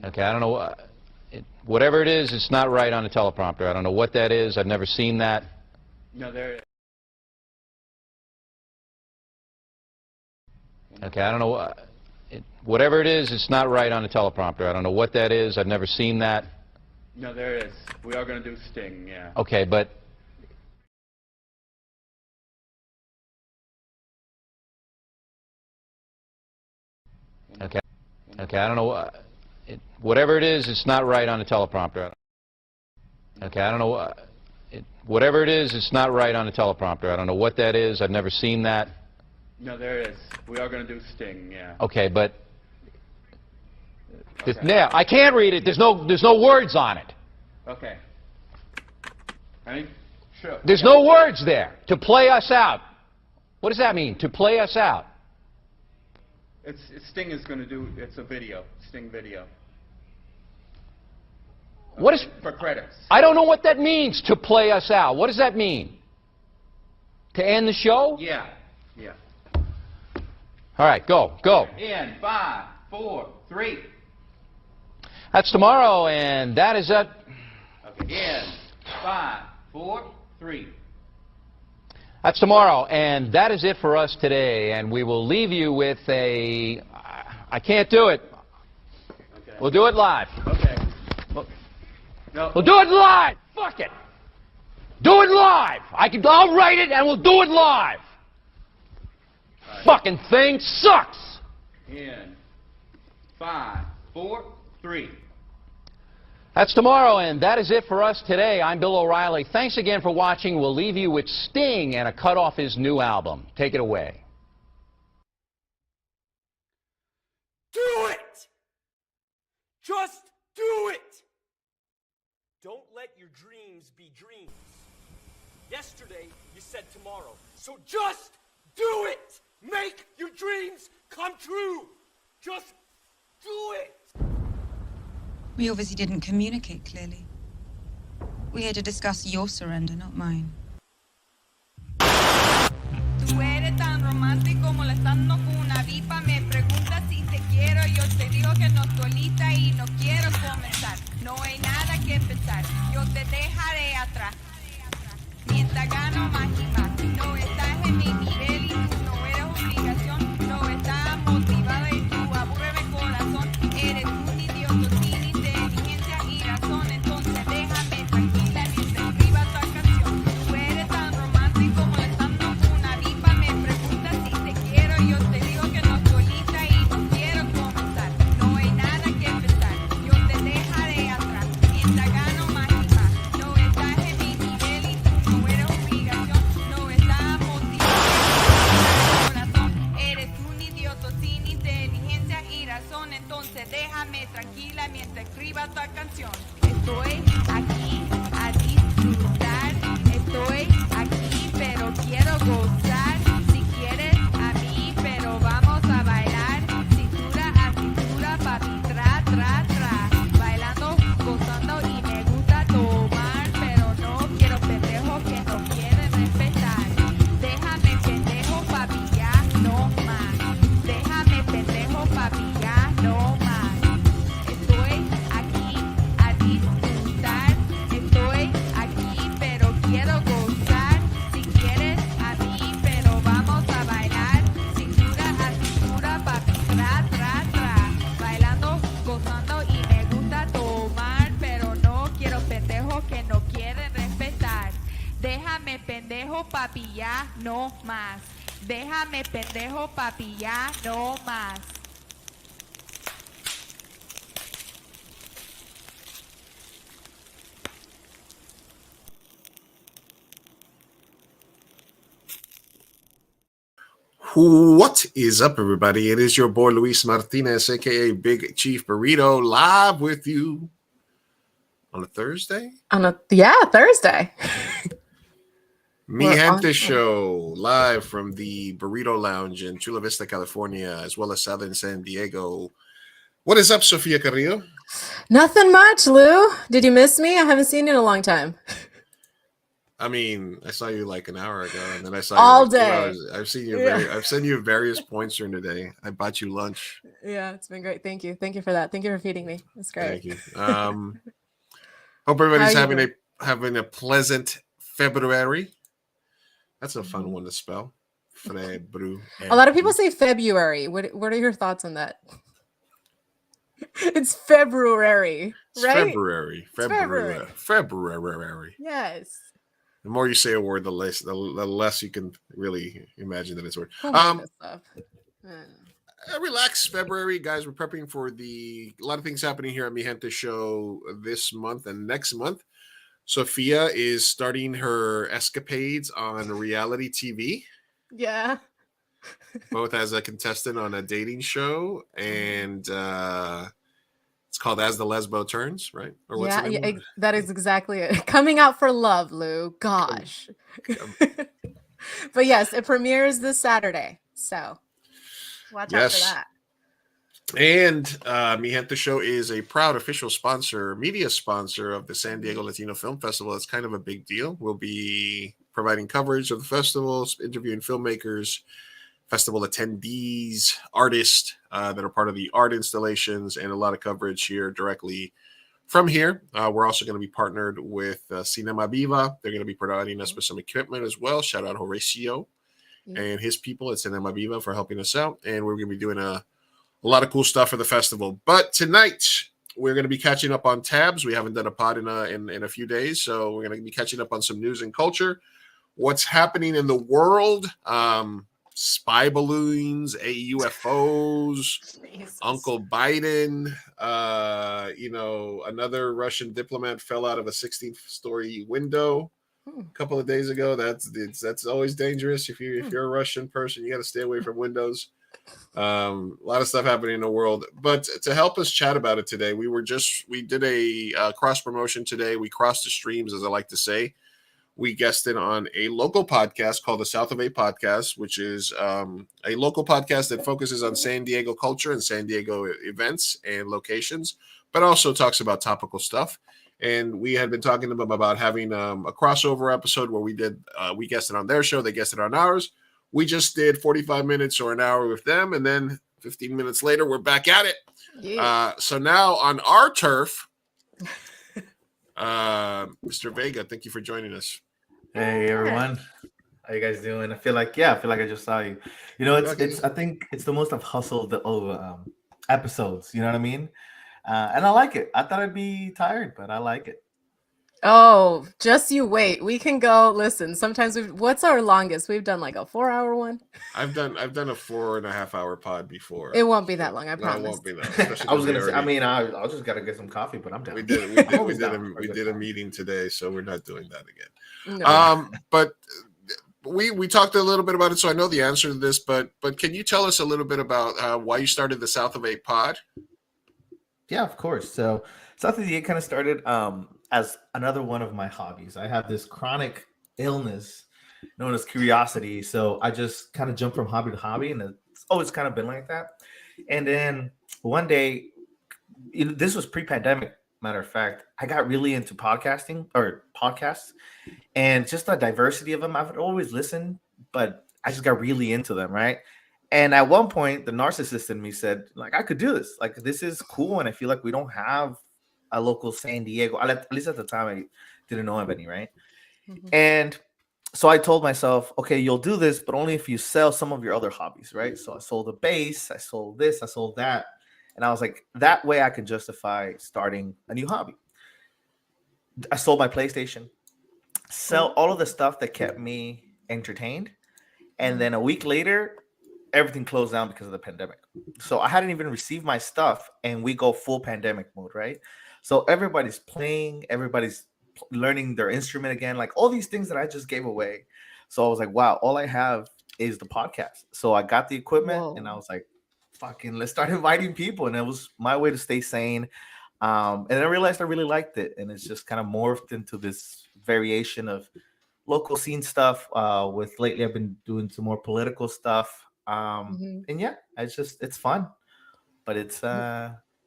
Okay, I don't know. Whatever it is, it's not right on the teleprompter. I don't know what that is. I've never seen that. No, there it is. Okay, I don't know. Whatever it is, it's not right on the teleprompter. I don't know what that is. I've never seen that. No, there it is. We are going to do Sting, yeah. Okay, but... Okay, I don't know. Whatever it is, it's not right on the teleprompter. Okay, I don't know. Whatever it is, it's not right on the teleprompter. I don't know what that is. I've never seen that. No, there it is. We are going to do Sting, yeah. Okay, but... Okay. Now, I can't read it. There's no words on it. Okay. Ready? Sure. There's no words there. To play us out. What does that mean? To play us out. Sting is going to do, it's a video, Sting video. What is... For credits. I don't know what that means, to play us out. What does that mean? To end the show? Yeah, yeah. All right, go. In 5, 4, 3. That's tomorrow, and that is it. Okay, in 5, 4, 3. That's tomorrow, and that is it for us today. And we will leave you with a... I can't do it. Okay. We'll do it live. Okay. No. We'll do it live. Fuck it. Do it live. I'll write it, and we'll do it live. Right. Fucking thing sucks. In 5, 4, 3. That's tomorrow, and that is it for us today. I'm Bill O'Reilly. Thanks again for watching. We'll leave you with Sting and a cut off his new album. Take it away. Do it! Just do it! Don't let your dreams be dreams. Yesterday, you said tomorrow. So just do it! Make your dreams come true! Just do it! We obviously didn't communicate clearly. We're here to discuss your surrender, not mine. Tú eres tan romántico molestando con una vipa. Me preguntas si te quiero. Yo te digo que no estoy lista y no quiero comenzar. No hay nada que pensar. Yo te dejaré atrás. Mientras gano más y más. No estás en mi nivel y tú no eres obligación. No estás motivada y tú aburre mi corazón. Eres un idiota sin inteligencia y razón. Entonces déjame tranquila mientras escriba tu canción. Tú eres tan romántico molestando con una vipa. Me preguntas si te quiero. Yo te digo que no estoy lista y no quiero comenzar. No hay nada que pensar. Yo te dejaré atrás. Mientras gano más y más. No estás en mi nivel y tú no eres obligación. No estás motivado. Corazón, eres un idiota sin inteligencia y razón. Entonces déjame tranquila mientras escriba tu canción. Estoy aquí a disfrutar. Estoy aquí pero quiero gozar. Si quieres a mí pero vamos a bailar. Cintura a cintura, papi, tra, tra, tra. Bailando, gozando y me gusta tomar. Pero no quiero pendejos que no quieren respetar. Déjame pendejo, papi, ya no más. Déjame pendejo, papi, ya no más. Estoy aquí a disfrutar. Estoy aquí pero quiero gozar. Si quieres a mí pero vamos a bailar. Cintura a cintura, papi, tra, tra, tra. Bailando, gozando y me gusta tomar. Pero no quiero pendejos que no quieren respetar. Déjame pendejo, papi, ya no más. Déjame pendejo, papi, ya no más. What is up, everybody? It is your boy Luis Martinez, aka Big Chief Burrito, live with you on a Thursday. Thursday. Mi We're Gente on- show live from the Burrito Lounge in Chula Vista, California, as well as Southern San Diego. What is up, Sofia Carrillo? Nothing much, Lou. Did you miss me? I haven't seen you in a long time. I mean, I saw you like an hour ago, and then I saw All you like 2 day. hours. I've seen you. Yeah. I've sent you various points during the day. I bought you lunch. Yeah, it's been great. Thank you. Thank you for that. Thank you for feeding me. It's great. Thank you. Hope everybody's How are you having a pleasant February. That's a fun Mhm. one to spell. February. A lot of people say February. What are your thoughts on that? It's February, It's right? February. It's February. February. Yes. The more you say a word, the less you can really imagine that it's a word. Who made this up? Relax, February, guys. We're prepping for a lot of things happening here at Mi Gente Show this month and next month. Sophia is starting her escapades on reality TV, Yeah. both as a contestant on a dating show and it's called As the Lesbo Turns, right? Or what's the name of it? That is exactly it. Coming out for love, Lou. Gosh. Come. But yes, it premieres this Saturday. So watch out for Yes. that. And Mi Gente Show is a proud official sponsor, media sponsor of the San Diego Latino Film Festival. It's kind of a big deal. We'll be providing coverage of the festivals, interviewing filmmakers, festival attendees, artists that are part of the art installations, and a lot of coverage here directly from here. We're also going to be partnered with Cinema Viva. They're going to be providing us with some equipment as well. Shout out Horacio and his people at Cinema Viva for helping us out. And we're going to be doing a lot of cool stuff for the festival. But tonight, we're going to be catching up on tabs. We haven't done a pod in a few days, so we're going to be catching up on some news and culture. What's happening in the world? Spy balloons, UFOs, Jesus. Uncle Biden. Another Russian diplomat fell out of a 16th-story window a couple of days ago. That's always dangerous. If you're a Russian person, you got to stay away from windows. A lot of stuff happening in the world. But to help us chat about it today, we did a cross promotion today. We crossed the streams, as I like to say. We guested on a local podcast called the South of A Podcast, which is a local podcast that focuses on San Diego culture and San Diego events and locations, but also talks about topical stuff. And we had been talking to them about having a crossover episode where we guested on their show, they guested on ours. We just did 45 minutes or an hour with them, and then 15 minutes later, we're back at it. Yeah. So now on our turf, Mr. Vega, thank you for joining us. Hey everyone, how you guys doing? I feel like I just saw you. You know, it's I think it's the most I've hustled over episodes. You know what I mean? And I like it. I thought I'd be tired, but I like it. Oh, just you wait. We can go. Listen, sometimes what's our longest? We've done like a 4-hour one. I've done a 4.5-hour pod before. It won't be that long, I promise. It won't be that. I was gonna say. I mean, I'll just gotta get some coffee, but I'm down. We did a meeting today, so we're not doing that again. No. But we talked a little bit about it, so I know the answer to this. But can you tell us a little bit about why you started the South of 8 pod? Yeah, of course. So South of the 8 kind of started as another one of my hobbies. I have this chronic illness known as curiosity. So I just kind of jump from hobby to hobby, and it's always kind of been like that. And then one day, this was pre-pandemic, matter of fact, I got really into podcasts, and just the diversity of them. I've always listened, but I just got really into them, right? And at one point, the narcissist in me said, like, I could do this. Like, this is cool, and I feel like we don't have a local San Diego. At least at the time, I didn't know of any, right? Mm-hmm. And so I told myself, okay, you'll do this, but only if you sell some of your other hobbies, right? So I sold a bass, I sold this, I sold that. And I was like, that way I can justify starting a new hobby. I sold my PlayStation, sell all of the stuff that kept me entertained. And then a week later, everything closed down because of the pandemic. So I hadn't even received my stuff, and we go full pandemic mode, right? So everybody's playing, everybody's learning their instrument again, like all these things that I just gave away. So I was like, wow, all I have is the podcast. So I got the equipment and I was like, fucking, let's start inviting people. And it was my way to stay sane. And I realized I really liked it. And it's just kind of morphed into this variation of local scene stuff. With lately, I've been doing some more political stuff. And yeah, it's fun, but it's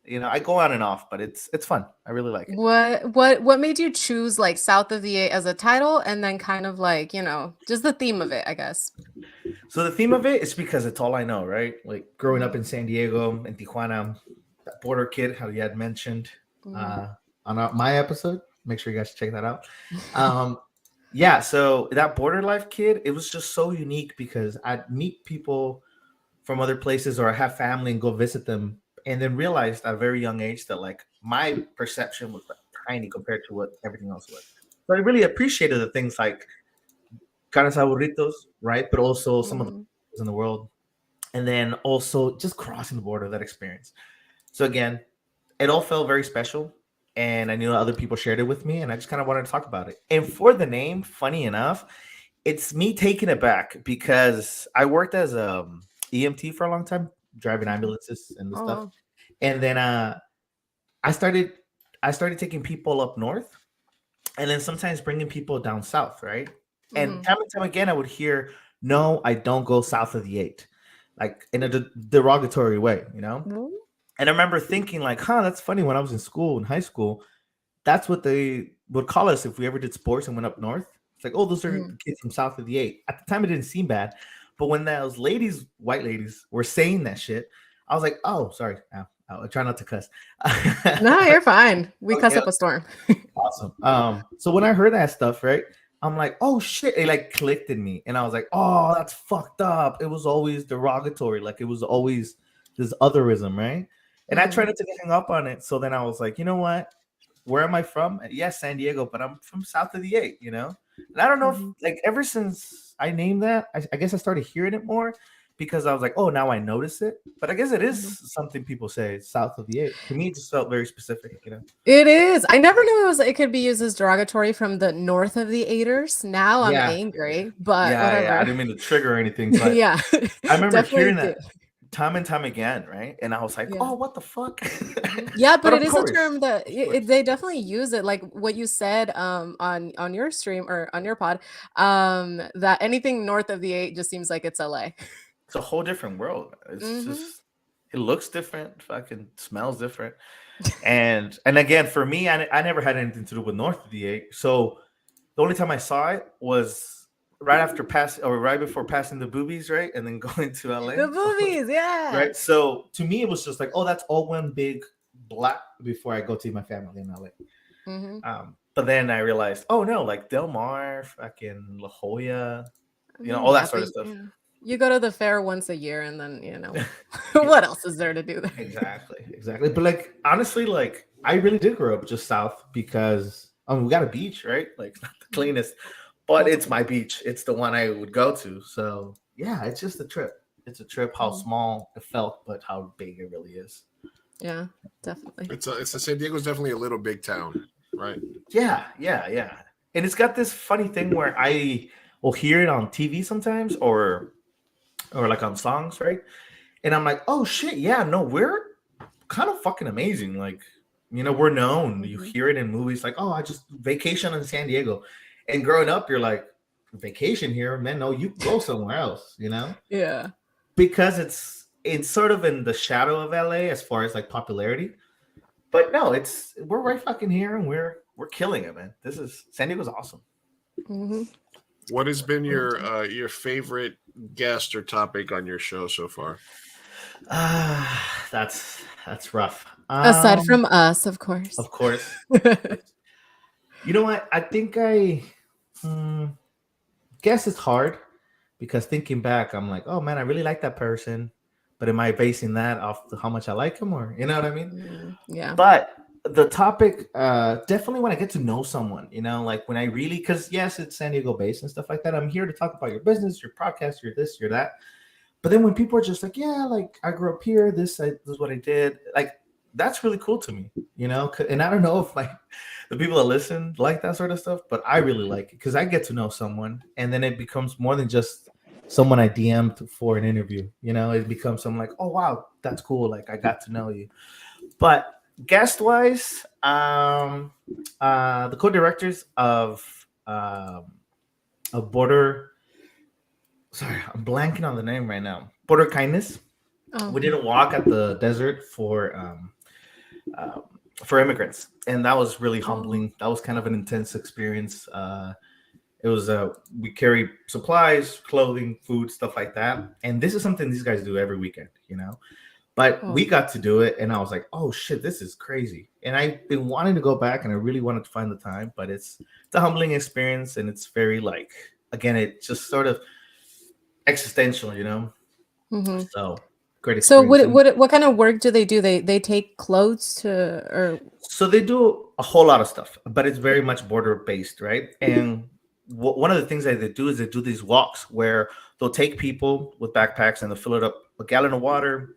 I go on and off, but it's fun. I really like it. What made you choose like South of the Eight as a title, and then kind of like, just the theme of it, I guess. So the theme of it is because it's all I know, right? Like growing up in San Diego and Tijuana, that border kid, how you had mentioned on my episode. Make sure you guys check that out. Yeah, so that border life kid, it was just so unique because I'd meet people from other places or I have family and go visit them, and then realized at a very young age that like my perception was like tiny compared to what everything else was. So I really appreciated the things like carnes aburritos, right? But also some of the places in the world, and then also just crossing the border, that experience. So again, it all felt very special, and I knew other people shared it with me, and I just kind of wanted to talk about it. And for the name, funny enough, it's me taking it back because I worked as a EMT for a long time, driving ambulances and this Oh, stuff, wow. and then I started taking people up north, and then sometimes bringing people down south, right? And time again, I would hear, "No, I don't go south of the eight," like in a derogatory way, Mhm. And I remember thinking, like, "Huh, that's funny." When I was in school, in high school, that's what they would call us if we ever did sports and went up north. It's like, "Oh, those are the kids from south of the eight." At the time, it didn't seem bad, but when those ladies, white ladies, were saying that shit, I was like, "Oh, sorry." I try not to cuss. No, you're fine. We cuss Okay. up a storm. Awesome. So when I heard that stuff, right, I'm like, oh shit, it like clicked in me, and I was like, oh, that's fucked up. It was always derogatory, like it was always this otherism, right? And I tried not to get hung up on it. So then I was like, you know what? Where am I from? Yes, San Diego, but I'm from south of the eight, And I don't know if like ever since I named that, I guess I started hearing it more because I was like, oh, now I notice it. But I guess it is something people say, south of the eight. To me, it just felt very specific. It is. I never knew it could be used as derogatory from the north of the Eighters. Now I'm Yeah. angry, but Yeah, whatever. I didn't mean to trigger anything, but Yeah, I remember definitely hearing did. that time and time again, right? And I was like, Yeah. oh, what the fuck? Yeah, but it of is a course, term that course. they definitely use it, like what you said on your stream or on your pod, that anything north of the eight just seems like it's LA. It's a whole different world. It's just it looks different, fucking smells different. And again, for me, I never had anything to do with north of the eight. So the only time I saw it was right before passing the boobies, right? And then going to LA. The movies, yeah. Right. So to me, it was just like, oh, that's all one big block before I go to my family in LA. But then I realized, oh no, like Del Mar, fucking La Jolla, all that sort of stuff. You go to the fair once a year, and then what else is there to do there? Exactly. But like honestly, like I really did grow up just south because we got a beach, right? Like not the cleanest, but it's my beach. It's the one I would go to. So yeah, it's just a trip. It's a trip. How small it felt, but how big it really is. Yeah, definitely. It's a San Diego's definitely a little big town, right? Yeah. And it's got this funny thing where I will hear it on TV sometimes, or like on songs, right? And I'm like, oh shit, yeah, no, we're kind of fucking amazing. Like, we're known. You hear it in movies, like, oh, I just vacation in San Diego. And growing up, you're like, vacation here, man? No, you go somewhere else, Yeah. Because it's sort of in the shadow of LA as far as like popularity. But no, we're right fucking here, and we're killing it, man. San Diego's awesome. What has been your favorite guest or topic on your show so far? That's rough. Aside from us, of course. Of course. You know what? I think guess it's hard because thinking back, I'm like, oh man, I really like that person, but am I basing that off how much I like him, or you know what I mean? Yeah. But the topic, definitely when I get to know someone, like when I really, because yes, it's San Diego based and stuff like that. I'm here to talk about your business, your podcast, your this, your that. But then when people are just like, yeah, like I grew up here, this is what I did, like that's really cool to me, And I don't know if like the people that listen like that sort of stuff, but I really like it because I get to know someone, and then it becomes more than just someone I DM'd for an interview. It becomes something like, oh wow, that's cool. Like I got to know you. But guest wise, the co-directors of Border. Sorry, I'm blanking on the name right now. Border Kindness. Oh. We did a walk at the desert for um, for immigrants, and that was really humbling. That was kind of an intense experience. It was we carry supplies, clothing, food, stuff like that, and this is something these guys do every weekend, you know. But Oh. we got to do it, and I was like, "Oh shit, this is crazy!" And I've been wanting to go back, and I really wanted to find the time, but it's a humbling experience, and it's very like again, it just sort of existential, you know. Mhm. So great So experience. And what kind of work do they do? They take clothes to or so they do a whole lot of stuff, but it's very much border based, right? And one of the things that they do is they do these walks where they'll take people with backpacks and they'll fill it up a gallon of water,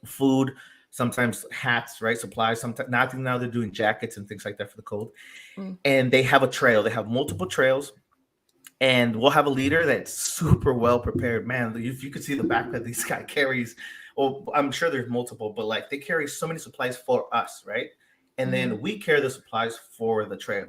food, sometimes hats, right? Supplies. Sometimes nothing now they're doing jackets and things like that for the cold. Mm. And they have a trail. They have multiple trails, and we'll have a leader that's super well prepared. Man, if you could see the backpack this guy carries, well, I'm sure there's multiple, but like they carry so many supplies for us, right? And then we carry the supplies for the trail.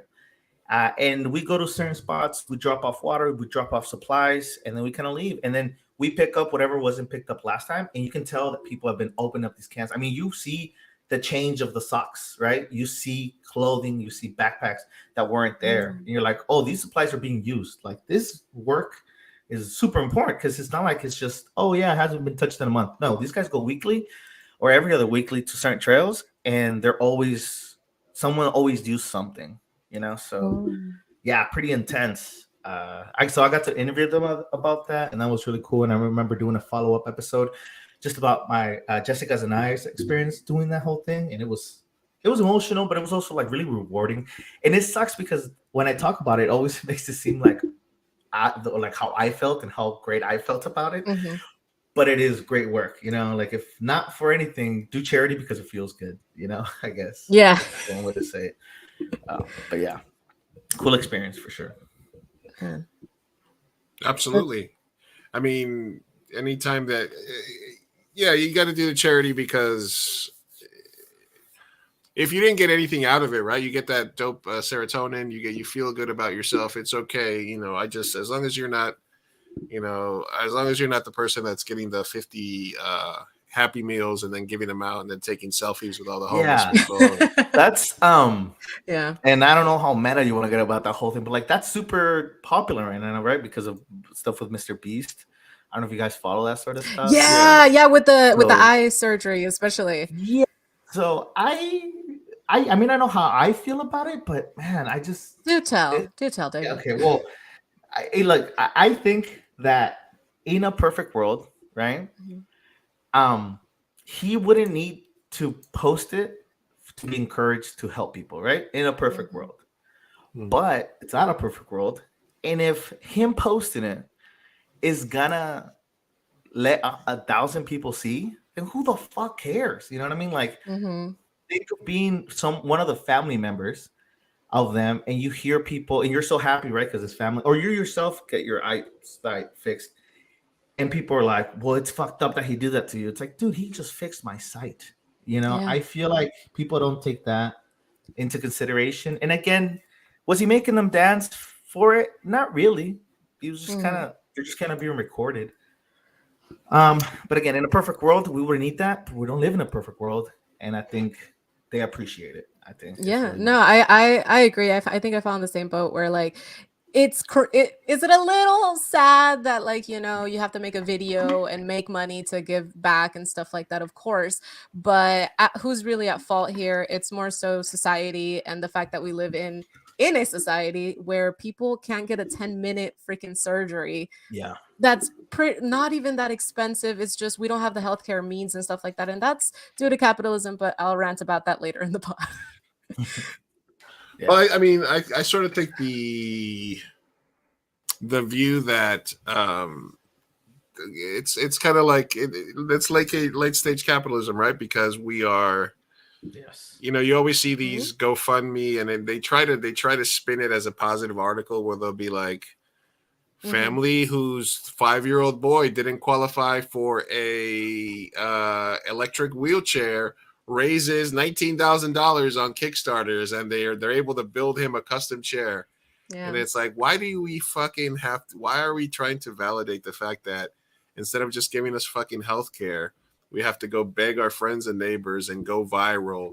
And we go to certain spots, we drop off water, we drop off supplies, and then we kind of leave. And then we pick up whatever wasn't picked up last time. And you can tell that people have been opening up these cans. I mean, you see the change of the socks, right? You see clothing, you see backpacks that weren't there. And you're like, oh, these supplies are being used. Like this work is super important because it's not like it's just, oh, yeah, it hasn't been touched in a month. No, these guys go weekly or every other weekly to certain trails, and they're always, someone always do something, you know? So, yeah, pretty intense. I got to interview them about that, and that was really cool. And I remember doing a follow-up episode just about my Jessica's and I's experience doing that whole thing, and it was emotional, but it was also like really rewarding. And it sucks because when I talk about it, it always makes it seem like like how I felt and how great I felt about it. But it is great work, you know. Like if not for anything, do charity because it feels good, you know. I guess. Yeah. That's one way to say it. But yeah, cool experience for sure. Absolutely. I mean, anytime that, yeah, you got to do the charity because if you didn't get anything out of it, right? You get that dope serotonin. You feel good about yourself. It's okay, you know. As long as you're not, you know, as long as you're not the person that's getting the 50 Happy Meals and then giving them out and then taking selfies with all the homeless people. That's yeah. And I don't know how meta you want to get about that whole thing, but like that's super popular right now, right? Because of stuff with Mr. Beast. I don't know if you guys follow that sort of stuff. Yeah, with the So- eye surgery especially. Yeah. So I mean, I know how I feel about it, but man, I just Do tell, David. yeah, okay. Well, I think that in a perfect world, right? He wouldn't need to post it to be encouraged to help people, right? In a perfect world. But it's not a perfect world. And if him posting it is gonna let 1,000 people see, then who the fuck cares? You know what I mean? Like think of being one of the family members of them, and you hear people, and you're so happy, right? Because it's family, or you yourself get your eyesight fixed, and people are like, "Well, it's fucked up that he did that to you." It's like, dude, he just fixed my sight. You know, Yeah. I feel like people don't take that into consideration. And again, was he making them dance for it? Not really. He was just they're just kind of being recorded. But again, in a perfect world, we wouldn't need that. But we don't live in a perfect world, and I think they appreciate it. I think. It's Yeah, really no, I agree. I think I found the same boat where like is it a little sad that like you know you have to make a video and make money to give back and stuff like that, of course, but who's really at fault here? It's more so society and the fact that we live in a society where people can't get a 10-minute freaking surgery Yeah. that's not even that expensive. It's just we don't have the healthcare means and stuff like that, and that's due to capitalism, but I'll rant about that later in the pod. Yeah. Well, I mean, I sort of think the view that it's kind of like it's like a late stage capitalism, right? Because we are, Yes. you know, you always see these GoFundMe, and then they try to spin it as a positive article where they'll be like, family whose 5-year-old boy didn't qualify for a electric wheelchair raises $19,000 on Kickstarters, and they're able to build him a custom chair. Yeah. And it's like, why do we fucking have to? Why are we trying to validate the fact that instead of just giving us fucking healthcare, we have to go beg our friends and neighbors and go viral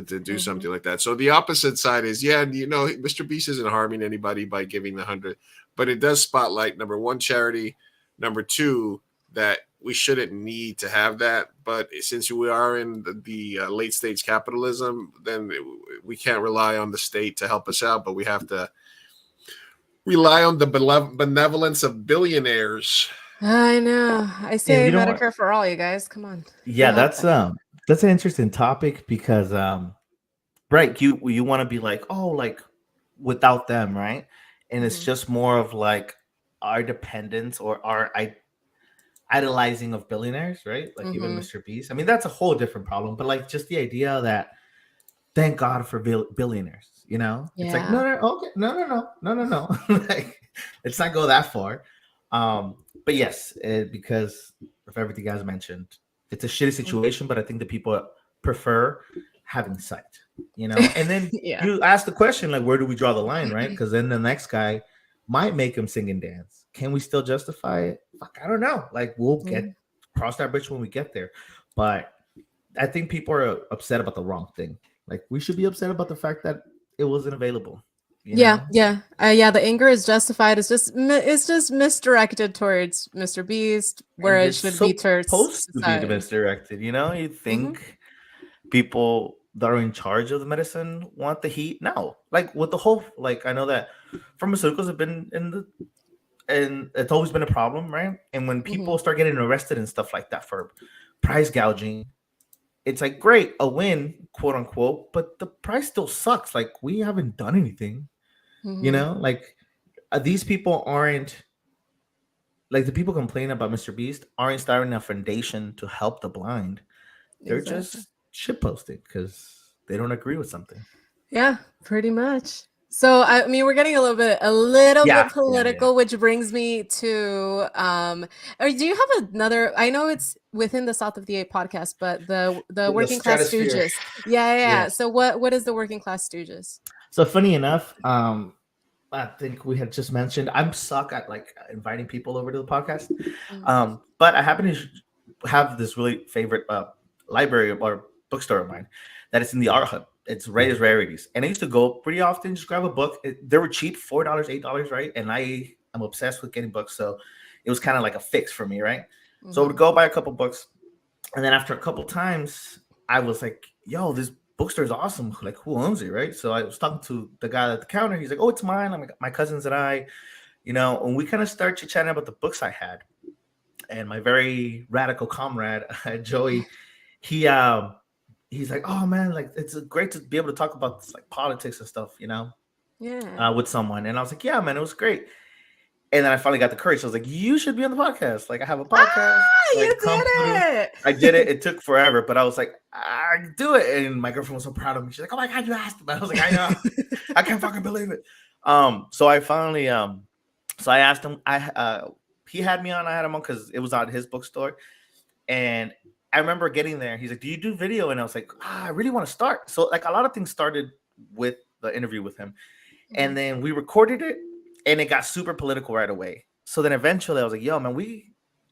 to do Mhm. something like that. So the opposite side is, yeah, Mr. Beast isn't harming anybody by giving the 100, but it does spotlight, number one, charity, number two, that we shouldn't need to have that. But since we are in the late stage capitalism, then we can't rely on the state to help us out, but we have to rely on the benevolence of billionaires. I know. I Yeah, say you know what? Medicare for all, you guys. Come on. Yeah, that's an interesting topic because right, you want to be like, oh, like without them, right? And it's Mhm. just more of like our dependence or our idolizing of billionaires, right? Like even Mhm. Mr. Beast. I mean, that's a whole different problem, but like just the idea that thank God for billionaires, you know? It's like, Yeah. okay, no. Like, let's not go that far. But yes, because of everything guys mentioned, it's a shitty situation, but I think the people prefer having sight, you know? And then Yeah. you ask the question, like, where do we draw the line, right? Because then the next guy might make him sing and dance. Can we still justify it? Fuck, I don't know. Like, we'll cross that bridge when we get there. But I think people are upset about the wrong thing. Like, we should be upset about the fact that it wasn't available. You Yeah, know? yeah. The anger is justified. It's just misdirected towards Mr. Beast, where And it it's should be towards supposed to be society. misdirected. You know, you think people that are in charge of the medicine want the heat? No, like with the whole, like I know that pharmaceuticals have been and it's always been a problem, right? And when people start getting arrested and stuff like that for price gouging, it's like great, a win, quote unquote, but the price still sucks. Like we haven't done anything, you Mhm. know. Like these people aren't like the people complaining about Mr. Beast aren't starting a foundation to help the blind. They're Exactly. just shitposting because they don't agree with something. Yeah, pretty much. So I mean, we're getting a little bit Yeah. political, which brings me to or do you have another? I know it's within the South of the Eight podcast, but the The Working Class stratosphere. Stooges. Yeah. Yes. So what is the Working Class Stooges? So funny enough, I think we had just mentioned I'm suck at like inviting people over to the podcast. But I happen to have this really favorite library or bookstore of mine that is in the art hub. It's Ray's Rarities, and I used to go pretty often, just grab a book. They were cheap, $4, $8, right? And I am obsessed with getting books, so it was kind of like a fix for me, right? So I would go buy a couple books, and then after a couple times, I was like, "Yo, this bookstore is awesome. Like, who owns it, right?" So I was talking to the guy at the counter. He's like, "Oh, it's mine. I'm like, my cousins and I, you know." And we kind of start chit chatting about the books I had. And my very radical comrade Joey, he he's like, "Oh man, like it's great to be able to talk about this, like politics and stuff, you know, Yeah. with someone." And I was like, "Yeah, man, it was great." And then I finally got the courage. I was like, "You should be on the podcast. Like, I have a podcast. You Like, come did through." it. I did it. It took forever, but I was like, "I do it." And my girlfriend was so proud of me. She's like, "Oh my god, you asked about it." I was like, "I know. I can't fucking believe it." So I finally so I asked him. He had me on. I had him on because it was on his bookstore. And I remember getting there. He's like, "Do you do video?" And I was like, "I really want to start." So like a lot of things started with the interview with him. And then we recorded it and it got super political right away. So then eventually I was like, "Yo, man,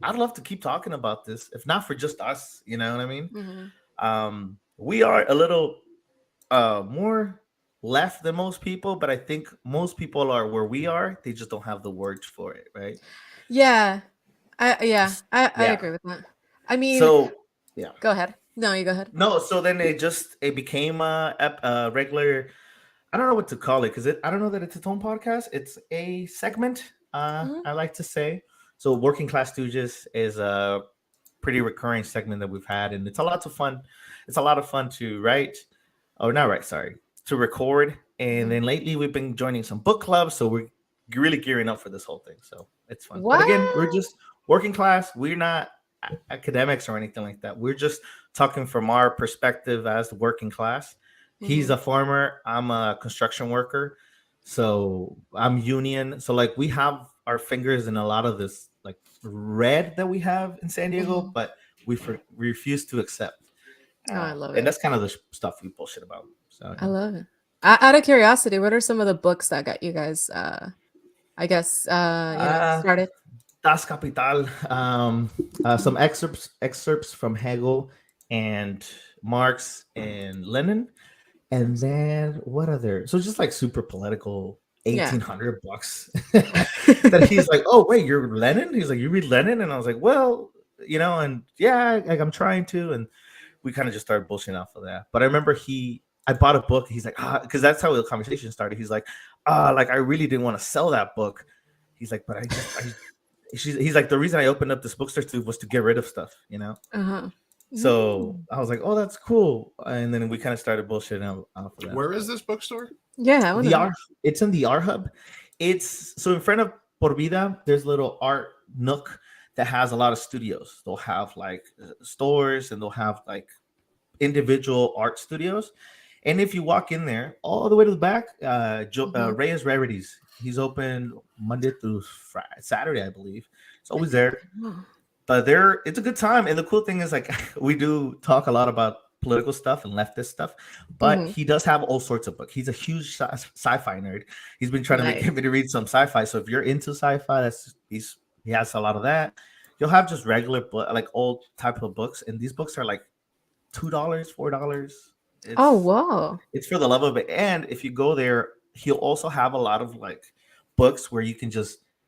I'd love to keep talking about this, if not for just us, you know what I mean?" We are a little more left than most people, but I think most people are where we are. They just don't have the words for it, right? Yeah. I Yeah. agree with that. I mean, So yeah. go ahead. No, you go ahead. No, so then it became a regular. I don't know what to call it because I don't know that it's its own podcast. It's a segment. I like to say. So Working Class Stooges is a pretty recurring segment that we've had, and it's a lot of fun. It's a lot of fun to write. Oh, not write. Sorry, to record. And then lately we've been joining some book clubs, so we're really gearing up for this whole thing. So it's fun. But again, we're What? just working class. We're not academics or anything like that. We're just talking from our perspective as the working class. He's a farmer. I'm a construction worker. So I'm union. So like we have our fingers in a lot of this like red that we have in San Diego, but we refuse to accept. Oh, I love And it. that's kind of the stuff we bullshit about. So I love it. Out of curiosity, what are some of the books that got you guys I guess started? Das Kapital, some excerpts from Hegel and Marx and Lenin. And then what other? So just like super political, Yeah. 1800 bucks. That he's like, oh wait, you're Lenin? He's like, you read Lenin? And I was like, well, and yeah, like I'm trying to. And we kind of just started bullshitting off of that. But I remember I bought a book. He's like, because that's how the conversation started. He's like, like I really didn't want to sell that book. He's like, but he's like, the reason I opened up this bookstore was to get rid of stuff, Uh-huh. So I was like, oh, that's cool. And then we kind of started bullshitting off of that. Where is this bookstore? Yeah, I wanna The know. R, it's in the R Hub. It's so in front of Por Vida, there's a little art nook that has a lot of studios. They'll have like stores and they'll have like individual art studios. And if you walk in there all the way to the back, Reyes Rarities, he's open Monday through Friday, Saturday, I believe. It's always there. But it's a good time. And the cool thing is, like, we do talk a lot about political stuff and leftist stuff, but he does have all sorts of books. He's a huge sci-fi nerd. He's been trying to get me to read some sci-fi. So if you're into sci-fi, he has a lot of that. You'll have just regular like old type of books, and these books are like $2, $4. Oh, wow. It's for the love of it. And if you go there, he'll also have a lot of like books where you can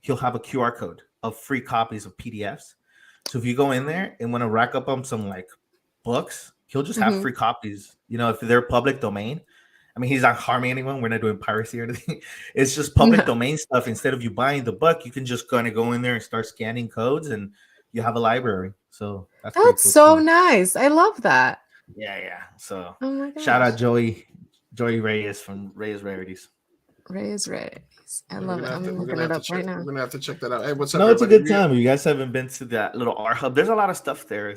he'll have a QR code of free copies of PDFs. So if you go in there and want to rack up on some like books, he'll just have free copies. If they're public domain. I mean, he's not harming anyone. We're not doing piracy or anything. It's just public domain stuff. Instead of you buying the book, you can just kind of go in there and start scanning codes, and you have a library. So that's pretty cool so too. nice. I love that. Yeah. So Oh my gosh. shout out Joey Reyes from Reyes Rarities. Reyes. I love it. I'm looking it up right now. We're gonna have to check that out. Hey, what's up? No, it's a everybody? good time. You guys haven't been to that little art hub. There's a lot of stuff there.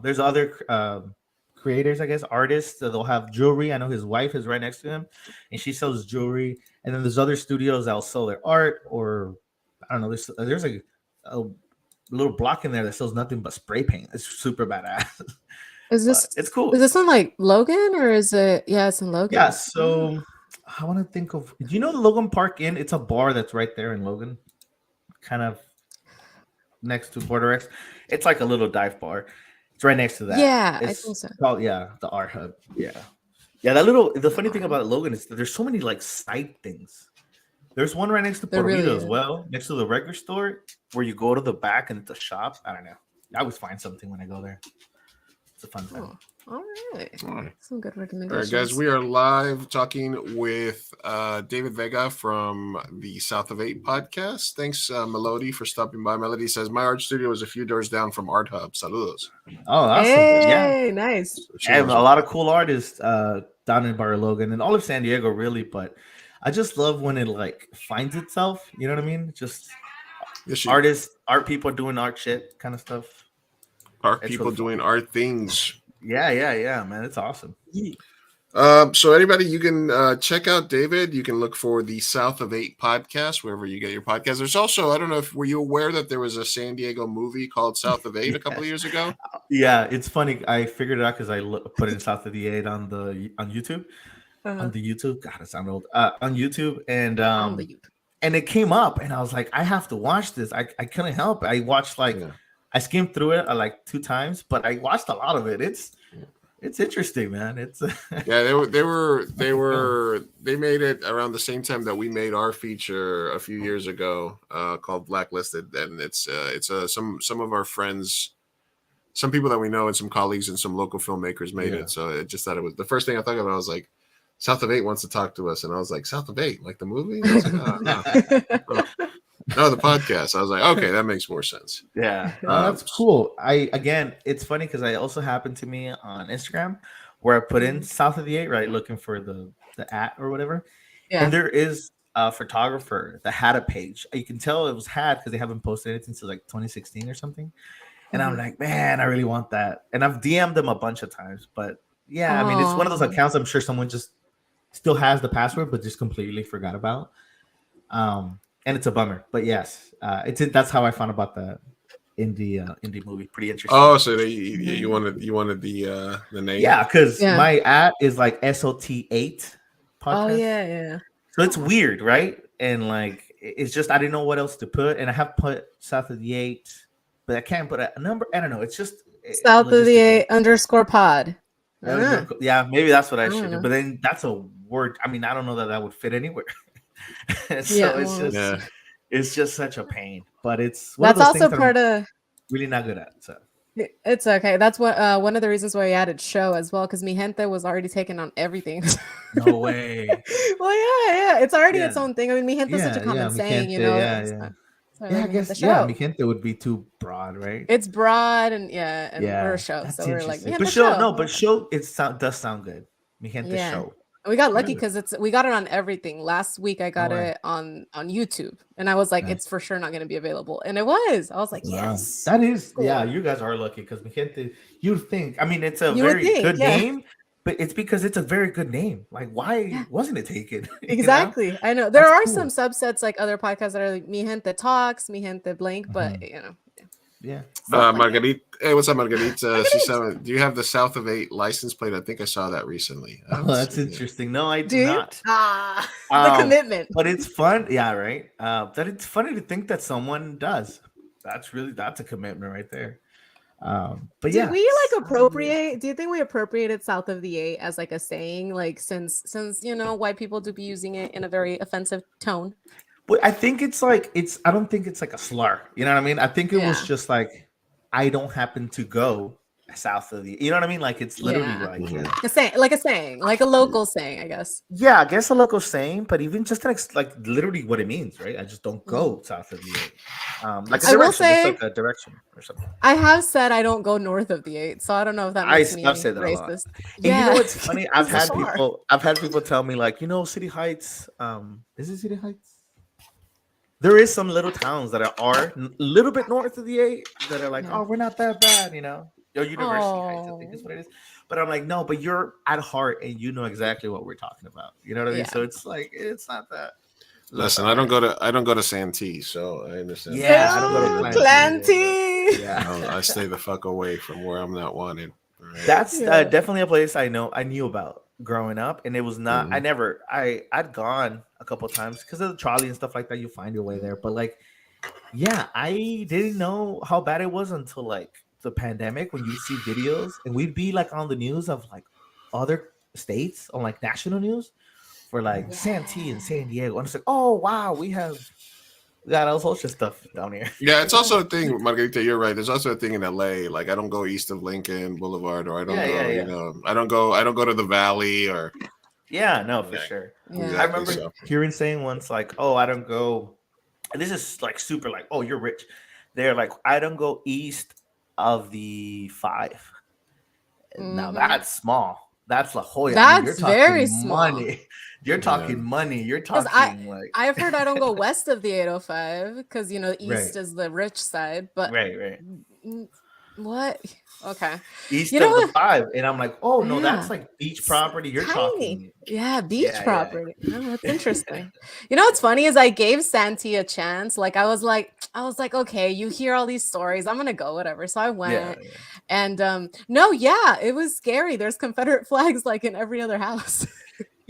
There's other creators, I guess, artists. They'll have jewelry. I know his wife is right next to him, and she sells jewelry. And then there's other studios that'll sell their art, or I don't know. There's a little block in there that sells nothing but spray paint. It's super badass. It's cool. Is this in like Logan, or is it? Yeah, it's in Logan. Yeah. So I want to think of. Do you know the Logan Park Inn? It's a bar that's right there in Logan, kind of next to Border X. It's like a little dive bar. It's right next to that. Yeah, it's I think so. Called, the Art Hub. Yeah. The funny thing about Logan is that there's so many like side things. There's one right next to Por Vida as well, next to the record store, where you go to the back and it's a shop. I don't know. I always find something when I go there. It's a fun time. All right. Some good recommendations. All right, guys, we are live talking with David Vega from the South of 8 podcast. Thanks, Melody, for stopping by. Melody says, my art studio is a few doors down from Art Hub. Saludos. Oh, awesome. Hey, nice. And a lot of cool artists down in Bar Logan and all of San Diego, really. But I just love when it like finds itself. You know what I mean? Just artists, art people doing art shit kind of stuff. Art people doing art things. Yeah, man. It's awesome. So anybody, you can check out David. You can look for the South of 8 podcast, wherever you get your podcast. There's also, I don't know if, were you aware that there was a San Diego movie called South of 8 a couple of years ago? Yeah, it's funny. I figured it out because I put in South of the 8 on YouTube. On the YouTube. God, it sounds old. On YouTube. And it came up and I was like, I have to watch this. I couldn't help it. I watched I skimmed through it like 2 times, but I watched a lot of it. It's interesting, man. It's yeah, they made it around the same time that we made our feature a few years ago, called Blacklisted, and it's some of our friends, some people that we know, and some colleagues and some local filmmakers made it. So I just thought it was the first thing I thought of. I was like, South of 8 wants to talk to us, and I was like, South of 8, like the movie? I was like, no, the podcast. I was like, okay, that makes more sense. Yeah, that's cool. It's funny because I also happened to me on Instagram where I put in South of the 8, right, looking for the @ or whatever. Yeah. And there is a photographer that had a page. You can tell it was because they haven't posted it since like 2016 or something. And I'm like, man, I really want that. And I've DM'd them a bunch of times, but yeah, I mean, it's one of those accounts I'm sure someone just still has the password, but just completely forgot about. And it's a bummer, but yes, that's how I found about the indie movie. Pretty interesting. Oh, so you wanted the name? Yeah, because my @ is like SOT8 podcast. Oh yeah. So it's weird, right? And like it's just I didn't know what else to put, and I have put South of the 8, but I can't put a number. I don't know. It's just South of the 8 _ pod. Yeah, maybe that's what I I don't should do. know. But then that's a word. I mean, I don't know that would fit anywhere. So Yeah, it's well, just Yeah. it's just such a pain. But it's one of that's those also things that I'm part of. really not good at. So It's okay. That's what one of the reasons why I added show as well, because Mi Gente was already taken on everything. no way. Well, yeah, it's already its Yeah, own thing. I mean, Mi Gente is such a yeah, common mi saying, gente, yeah, yeah. So Yeah, I like Mi Gente guess yeah, mi show. gente would be too broad, right? It's broad and yeah, and we're a Yeah, show, that's so we're like Mi interesting. But Gente show, show. no, but show does sound good. Mi gente Yeah. show. We got lucky Really? because we got it on everything. Last week I got way. it on YouTube, and I was like, Nice. it's for sure not going to be available, and it was. I was like, Wow. yes, That is, cool. yeah, you guys are lucky because mi gente, you'd think, I mean, it's a You would very think, good yeah. name, but it's because it's a very good name. Like, why Yeah. wasn't it taken? You know? Exactly. I know there That's are cool. some subsets like other podcasts that are like Mi Gente Talks, Mi Gente Blank, but Yeah. Margarita, hey, what's up, Margarita? She Margarita. said, "Do you have the South of 8 license plate?" I think I saw that recently. I Oh, haven't that's seen it. interesting. No, I do Do you? not. The Um, commitment. But it's fun. Yeah, right. That it's funny to think that someone does. That's a commitment right there. But Do yeah, we like appropriate? Do you think we appropriated South of the Eight as like a saying, like since white people do be using it in a very offensive tone? But I think it's like I don't think it's like a slur. You know what I mean? I think it was Yeah. just like I don't happen to go south of the. You know what I mean? Like it's literally Yeah. like A saying, like a local saying, I guess. yeah, I guess a local saying, but even just like literally what it means, right? I just don't go south of the 8. Like a I will direction, say- just like a direction or something. I have said I don't go north of the 8, so I don't know if that makes me I've said that a lot. racist. And you know what's funny? I've It's had bizarre. people tell me like, City Heights. Is it City Heights? There is some little towns that are a little bit north of the 8 that are like, Yeah. oh, we're not that bad, Your University Heights, I think is what it is. But I'm like, no, but you're at heart and you know exactly what we're talking about. You know what I mean? Yeah. So it's like it's not that. Listen, I don't go to Santee, so I understand. Yeah, I don't go to Ooh, Planty. Planty. Yeah. I stay the fuck away from where I'm not wanted. All right? That's Yeah. definitely a place I knew about growing up, and it was not. Mhm. I'd gone a couple times because of the trolley and stuff like that. You find your way there, but like, yeah, I didn't know how bad it was until like the pandemic when you see videos, and we'd be like on the news of like other states on like national news for like Santee and San Diego, and it's like, oh wow, we got all sorts of stuff down here. Yeah, it's also a thing, Margarita. You're right. There's also a thing in LA. Like I don't go east of Lincoln Boulevard, or I don't go. Yeah. You know, I don't go to the Valley, or Yeah, no, for Yeah. sure. Yeah. I Exactly, remember so. hearing saying once like, oh, I don't go. And this is like super like, oh, you're rich. They're like, I don't go east of the 5. Now Mhm. that's small. That's La Jolla. That's you're talking very small. money. You're talking money. You're 'Cause talking like I've heard I don't go west of the 805 because east Right. is the rich side, but right. what? Okay. East You know of the what? 5. And I'm like, oh no, Yeah. that's like beach property. You're Tiny. talking. Yeah, beach Yeah. property. Oh, that's interesting. You know what's funny is I gave Santee a chance. Like I was like, okay, you hear all these stories. I'm gonna go, whatever. So I went. Yeah. And no, yeah, it was scary. There's Confederate flags like in every other house.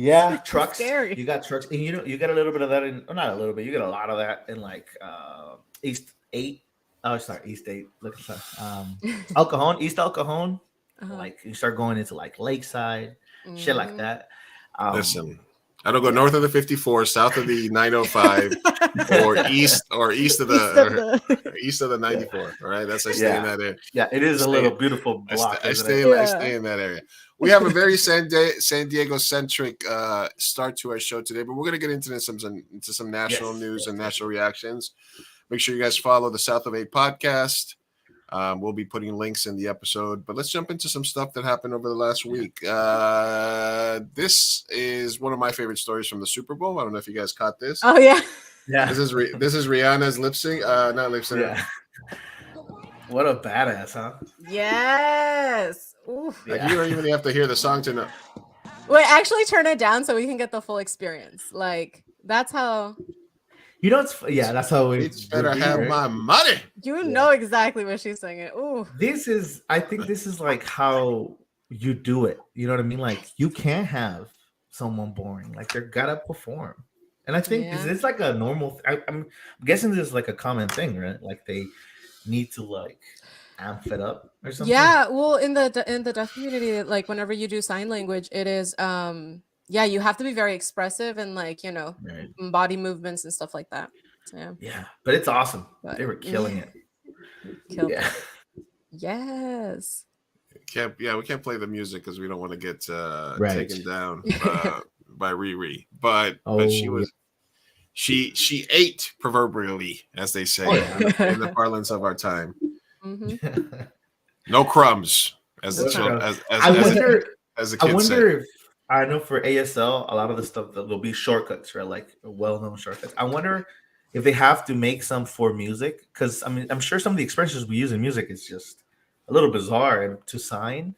Yeah, It's trucks. scary. You got trucks, and you get a little bit of that in, or not a little bit. You get a lot of that in like East 8. Oh, sorry, East 8. Look at that. El Cajon, East El Cajon. Uh-huh. Like you start going into like Lakeside, shit like Mhm. that. Listen, I don't go north of the 54, south of the 905, or east of the east of the 94. All right, that's I stay in that area. Yeah, it is a Stay- little beautiful block. I isn't stay it? I stay in that area. We have a very San Diego centric start to our show today, but we're gonna get into some national news and national reactions. Make sure you guys follow the South of 8 podcast. We'll be putting links in the episode, but let's jump into some stuff that happened over the last week. This is one of my favorite stories from the Super Bowl. I don't know if you guys caught this. Oh yeah. Yeah. This is Rihanna's lip sync. Not lip sync. Yeah. What a badass, huh? Yes. Oof. Like, you don't even have to hear the song to know. Wait, actually turn it down so we can get the full experience. Like that's how You know, that's how it It's better would be, have right? my money. you know exactly what she's singing. Ooh. I think this is like how you do it. You know what I mean? Like you can't have someone boring. Like they're gotta perform. And I think Yeah. it's like a normal. I'm guessing this is like a common thing, right? Like they need to like amp it up or something? Yeah, well, in the deaf community, like whenever you do sign language, it is yeah, you have to be very expressive and like, Right. body movements and stuff like that. So yeah, Yeah, but it's awesome. but They were killing yeah, it. killed Yeah. it. Yes. We can't play the music because we don't want to get Right. taken down by Riri. But she Oh, was she ate proverbially, as they say Oh, yeah. in the parlance of our time. hmm No crumbs, as the No children, crumbs. I wonder. as the I kids say. wonder if I know for ASL a lot of the stuff that will be shortcuts, right? Like well-known shortcuts. I wonder if they have to make some for music, because I mean I'm sure some of the expressions we use in music is just a little bizarre and to sign.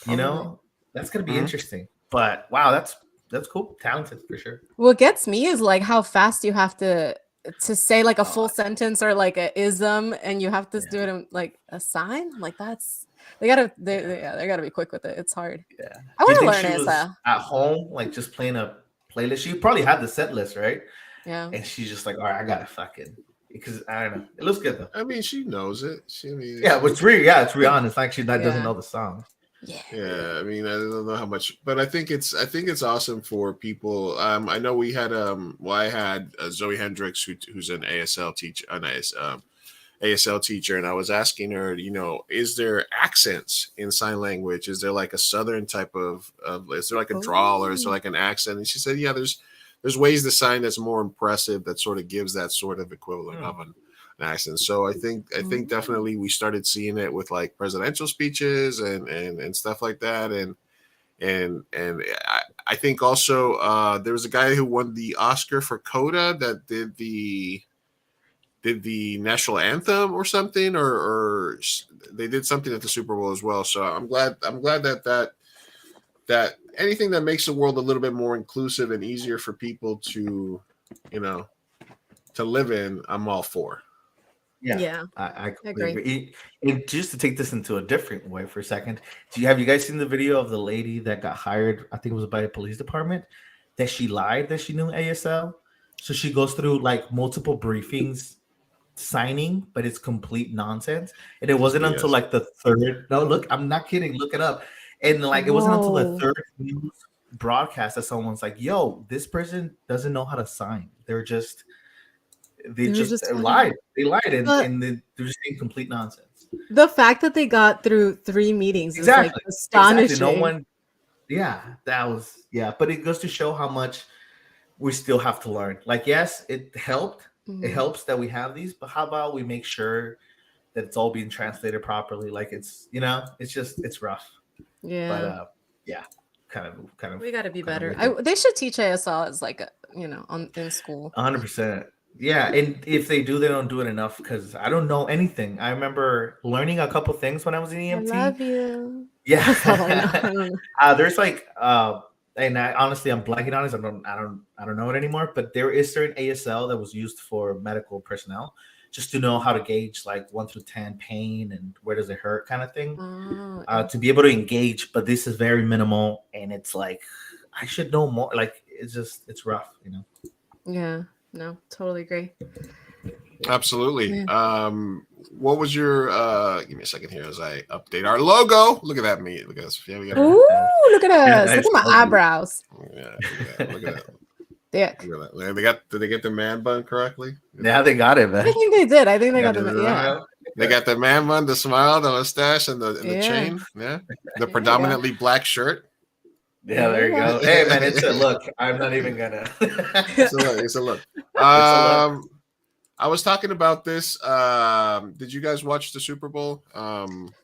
You know, that's gonna be interesting. But wow, that's cool, talented for sure. What gets me is like how fast you have to say like a full sentence or like a ism, and you have to do it in like a sign. Like that's they gotta be quick with it. It's hard. Yeah. I Do you want to think learn she was ASL. at home, like just playing a playlist? She probably had the set list, right? Yeah. And she's just like, all right, I gotta fucking, because I don't know. It looks good though. I mean, she knows it. Yeah, but it's Rihanna. It's like she doesn't Yeah. know the song. Yeah, I mean, I don't know how much, but I think it's awesome for people. I know we had I had Zoe Hendricks, who's an ASL teacher, ASL teacher, and I was asking her, is there accents in sign language? Is there like a southern type of is there like a drawl, or is there like an accent? And she said, yeah, there's ways to sign that's more impressive, that sort of gives that sort of equivalent of an accent. So I think definitely we started seeing it with like presidential speeches and stuff like that, and I think also there was a guy who won the Oscar for Coda that did the national anthem or something, or they did something at the Super Bowl as well. So I'm glad that anything that makes the world a little bit more inclusive and easier for people to live in, I'm all for. Yeah, I completely agree. And just to take this into a different way for a second, have you guys seen the video of the lady that got hired? I think it was by a police department, that she lied that she knew ASL. So she goes through like multiple briefings signing, but it's complete nonsense. And it wasn't until like the third. No, look, I'm not kidding. Look it up. And like it wasn't until the third news broadcast that someone's like, "Yo, this person doesn't know how to sign. They just lied. They lied, and they're just saying complete nonsense." The fact that they got through 3 meetings is like astonishing. Exactly. No one. Yeah, that was but it goes to show how much we still have to learn. Like, yes, it helped. It helps that we have these, but how about we make sure that it's all being translated properly? Like it's it's rough. Yeah. But kind of. We got to be better. They should teach ASL as like in school. 100%. Yeah, and if they do, they don't do it enough because I don't know anything. I remember learning a couple things when I was in EMT. I love you. Yeah. There's like and honestly I'm blanking on it. I don't know it anymore. But there is certain ASL that was used for medical personnel, just to know how to gauge like 1 through 10 pain and where does it hurt kind of thing, to be able to engage. But this is very minimal, and it's like I should know more. Like it's rough, Yeah. No, totally agree. Absolutely. Yeah. What was your give me a second here as I update our logo. Look at that, me. Look at us. Yeah, we got Ooh, look at us. Look at my eyebrows. Yeah, look at that. Dick. Look at that. Did they get the man bun correctly? Yeah, they got it, man. I think they did. I think they got the yeah. They got the man bun, the smile, the mustache, and the chain. Yeah. The predominantly black shirt. Yeah, there you go. Hey, man, it's a look. I'm not even gonna. It's a look. I was talking about this. Did you guys watch the Super Bowl?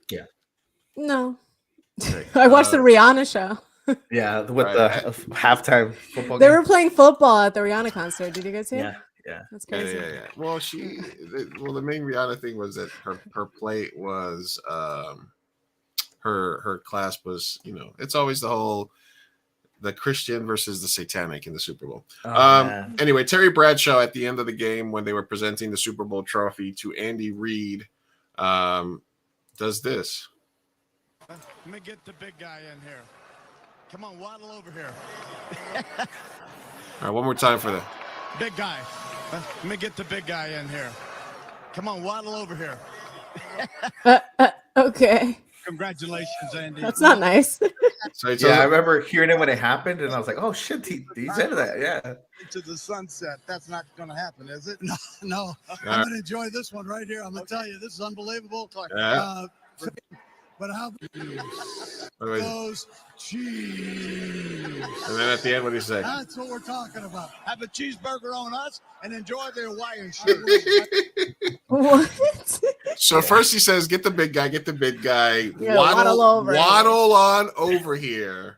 Yeah. No. I watched the Rihanna show. Yeah, with the halftime football They game. were playing football at the Rihanna concert. Did you guys see it? Yeah. That's crazy. Yeah. Well, the main Rihanna thing was that her plate was her class was, it's always the Christian versus the satanic in the Super Bowl. Anyway, Terry Bradshaw at the end of the game, when they were presenting the Super Bowl trophy to Andy Reid, does this. Let me get the big guy in here. Come on, waddle over here. All right, one more time for the big guy. Let me get the big guy in here. Come on, waddle over here. Okay, Congratulations, Andy. that's not nice. So he tells Yeah, I him, remember hearing it when it happened, and I was like, "Oh shit, he said that." Yeah. Into the sunset. That's not going to happen, is it? No, no. I'm right. going to enjoy this one right here. I'm going to tell you, this is unbelievable. Yeah. But how Wait. goes cheese? And then at the end, what do you say? That's what we're talking about. Have a cheeseburger on us and enjoy the Hawaiian shit. What? So first he says, "Get the big guy, get the big guy, Yeah, waddle over waddle on over here."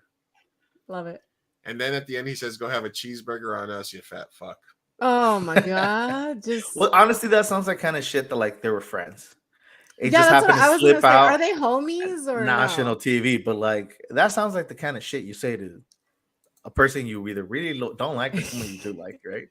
Love it. And then at the end he says, "Go have a cheeseburger on us, you fat fuck." Oh my god! Just Well, honestly, that sounds like kind of shit that like they were friends. It yeah, just that's what happened I to was gonna slip say. out Are they homies or national no? TV, but like that sounds like the kind of shit you say to a person you either really don't like or someone you do like, right?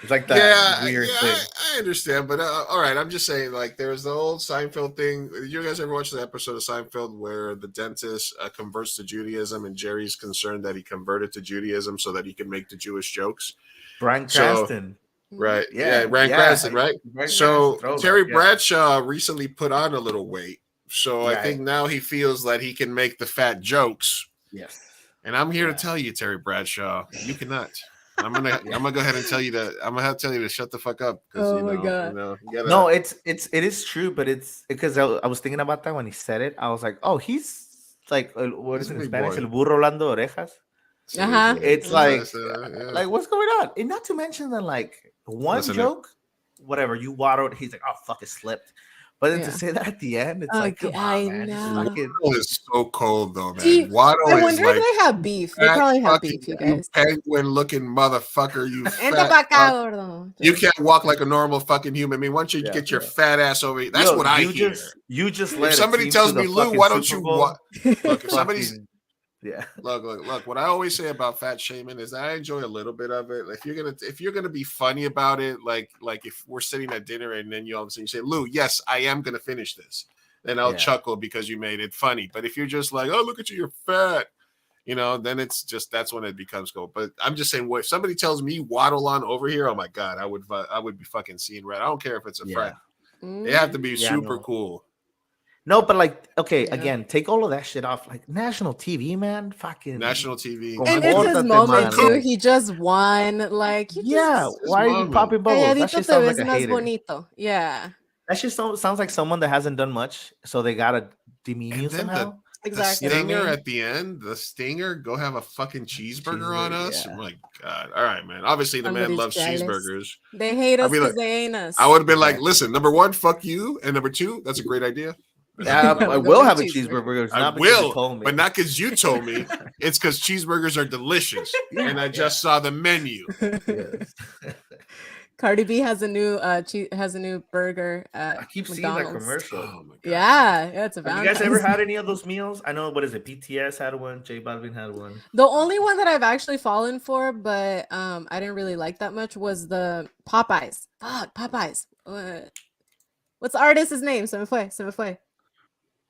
It's like that weird thing. I understand, but all right, I'm just saying, like, there was the old Seinfeld thing. You guys ever watch the episode of Seinfeld where the dentist converts to Judaism, and Jerry's concerned that he converted to Judaism so that he can make the Jewish jokes? Bryan So- Cranston. Right. Yeah, Yeah, Bryan yeah, Cranston, right? Bryan So Cranston throwback, Terry yeah. Bradshaw recently put on a little weight. So I Right. think now he feels that he can make the fat jokes. Yes. And I'm here Yeah. to tell you, Terry Bradshaw, you cannot. I'm gonna go ahead and tell you that I'm gonna have to tell you to shut the fuck up. Oh my God. You gotta, No, it is true, but it's because I was thinking about that when he said it. I was like, oh, he's like what He's is a it in big Spanish? boy. El burro hablando orejas. Uh-huh. It's like yeah. like what's going on? And not to mention that like one Listen, joke, whatever you waddled, he's like, oh fuck, it slipped. But then Yeah. to say that at the end, it's like, Okay, come on, I man. Just know. fucking- Waddle is so cold though, man. Do you- Waddle I is wonder like if they have beef. They fat probably have fucking- beef, you guys. penguin looking motherfucker. You Ente fat pa acá, fuck. gordo. You can't walk like a normal fucking human. I mean, once you Yeah, get your yeah. fat ass over here, that's Yo, what I you hear. You just let If a somebody team tells to the me, Lou, fucking why don't Super you Bowl, look? If somebody's fucking- yeah. look. What I always say about fat shaming is that I enjoy a little bit of it. If you're gonna be funny about it, like if we're sitting at dinner and then you all of a sudden you say, Lou, yes, I am gonna finish this, then I'll Yeah. chuckle because you made it funny. But if you're just like, oh, look at you, you're fat, then it's just that's when it becomes cool. But I'm just saying, if somebody tells me waddle on over here, oh my god, I would be fucking seeing red. I don't care if it's a Yeah. friend. They have to be Yeah, super no. cool. No, but like, okay, Yeah. again, take all of that shit off. Like national TV, man, fucking National TV. Como And it's his Compórtate, moment man. too. He just won. Like, you yeah. just... Why are you moment. popping bubbles? That Calladito shit te sounds ves like a más hater. bonito. Yeah, That shit sounds like someone that hasn't done much, so they gotta demean And you then somehow. exactly. The You know what I stinger mean? at the end, the stinger, go have a fucking cheeseburger on Cheeseburger, us. yeah. Oh my god! All right, man. Obviously, the man Somebody's loves jealous. cheeseburgers. They hate I'll us be because like- they ain't us. I would have been like, Exactly. listen, number one, fuck you, and number two, that's a great idea. Yeah, Go I will get have a cheeseburger. cheeseburger. It's I not because you will, told me. but not because you told me. It's because cheeseburgers are delicious, and I just saw the menu. Yes. Cardi B has a new burger I at keep seeing McDonald's. that commercial. Oh my god! Yeah, it's a Have you guys ever Valentine's. had any of those meals? I know, what is it? BTS had one. J Balvin had one. The only one that I've actually fallen for, but I didn't really like that much, was the Popeyes. Fuck, Popeyes. What's the artist's name? Se me fue.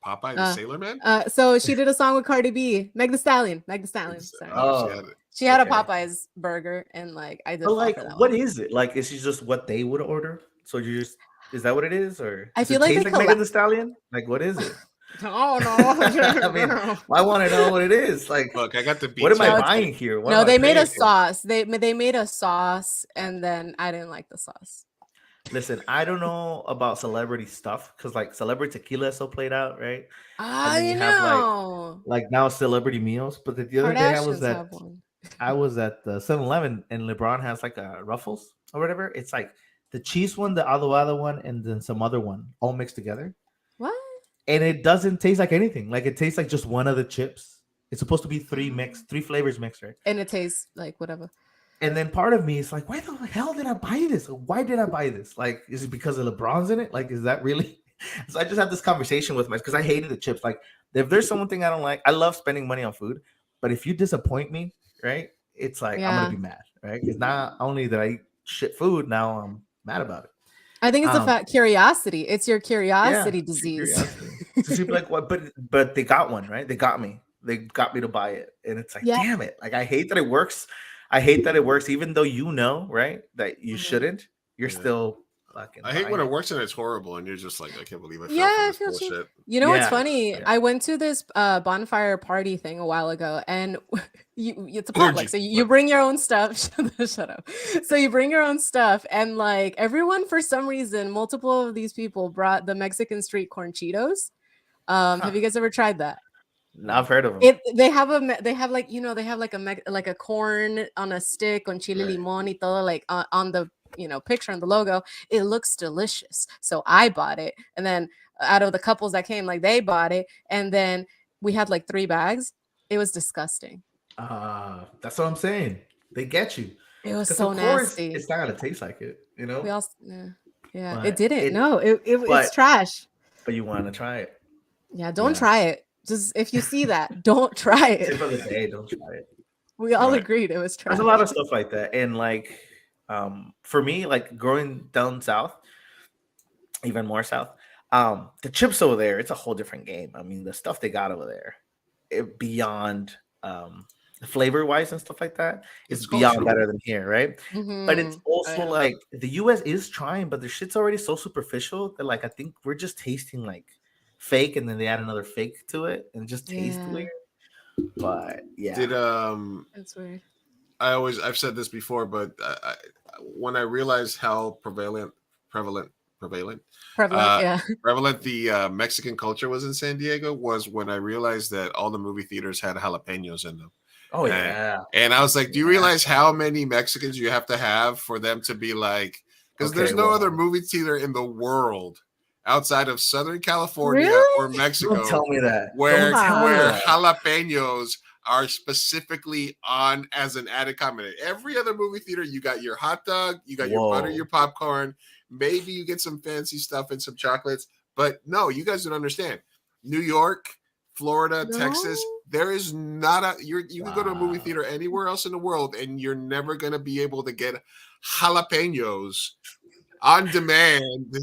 Popeye the Uh, Sailor Man. So she did a song with Cardi B, Meg The Stallion. Sorry. Oh. she had it. She had okay. a Popeyes burger, and like I did. But fall like, for that what one. is it? Like, is it just what they would order? So you just is that what it is, or I does feel it like taste they like Megan Thee Stallion? Like, what is it? Oh no! I mean, I want to know what it is. Like, Look, I got the. what am I No, it's- buying here? What no, am I they made a paying for? sauce. They made a sauce, and then I didn't like the sauce. Listen, I don't know about celebrity stuff because like celebrity tequila is so played out, right? I then you have, like, know. Like now celebrity meals. But the other day Kardashians I was at the 7-Eleven and LeBron has like a Ruffles or whatever. It's like the cheese one, the adobado one, and then some other one all mixed together. What? And it doesn't taste like anything. Like it tastes like just one of the chips. It's supposed to be three flavors mixed, right? And it tastes like whatever. And then part of me is like, why the hell did I buy this? Why did I buy this? Like, is it because of LeBron's in it? Like, is that really? So I just had this conversation with myself because I hated the chips. Like, if there's something I don't like, I love spending money on food. But if you disappoint me, right? It's like I'm Yeah. gonna be mad, right? It's not only that I eat shit food, now I'm mad about it. I think it's a fat curiosity. It's your curiosity it's disease. curiosity. So she'd be like, what? But they got one, right? They got me. They got me to buy it, and it's like, Yeah. damn it! Like I hate that it works. I hate that it works, even though you know, right, that you Mhm. shouldn't. You're Yeah. still fucking. I hate when buying it works and it's horrible, and you're just like, I can't believe I fell Yeah, for I this feel you. bullshit. You know what's Yeah, funny? yeah. I went to this bonfire party thing a while ago, and it's a Orgy. potluck. So you bring your own stuff. Shut up. So you bring your own stuff, and like everyone, for some reason, multiple of these people brought the Mexican street corn Cheetos. Have you guys ever tried that? Now I've heard of them. They have they have like they have like like a corn on a stick on chile Right. limon y todo, like on the picture on the logo. It looks delicious, so I bought it, and then out of the couples that came, like they bought it, and then we had like 3 bags. It was disgusting. That's what I'm saying. They get you. It was Because so of course nasty. it's not gonna taste like it, you know. We all yeah, it But didn't. No, it's but trash. but you want to try it. Yeah, don't Yeah. try it. Just if you see that, don't try Tip it. of the day, don't try it. We all Right. agreed it was trash. There's a lot of stuff like that, and like for me, like growing down south, even more south, the chips over there, it's a whole different game. I mean, the stuff they got over there, beyond flavor wise and stuff like that, It's it's beyond cultural. better than here, right? But it's Mhm. also Yeah. like the US is trying, but the shit's already so superficial that like I think we're just tasting like fake, and then they add another fake to it and it just tastes Yeah. weird. But yeah. Did That's weird. I've said this before, but when I realized how prevalent Prevalent, uh, yeah. prevalent the Mexican culture was in San Diego was when I realized that all the movie theaters had jalapenos in them. Oh And- yeah. And I was like, do you Yeah. realize how many Mexicans you have to have for them to be like, because Okay, there's no well. other movie theater in the world outside of Southern California Really? or Mexico Don't tell me that. where Don't tell me where that. jalapenos are specifically on as an added comment. Every other movie theater, you got your hot dog, you got your butter, Whoa. your popcorn, maybe you get some fancy stuff and some chocolates, but no, you guys don't understand. New York, Florida, Texas, No? there is not a you can go to a movie Wow. theater anywhere else in the world and you're never going to be able to get jalapenos on demand.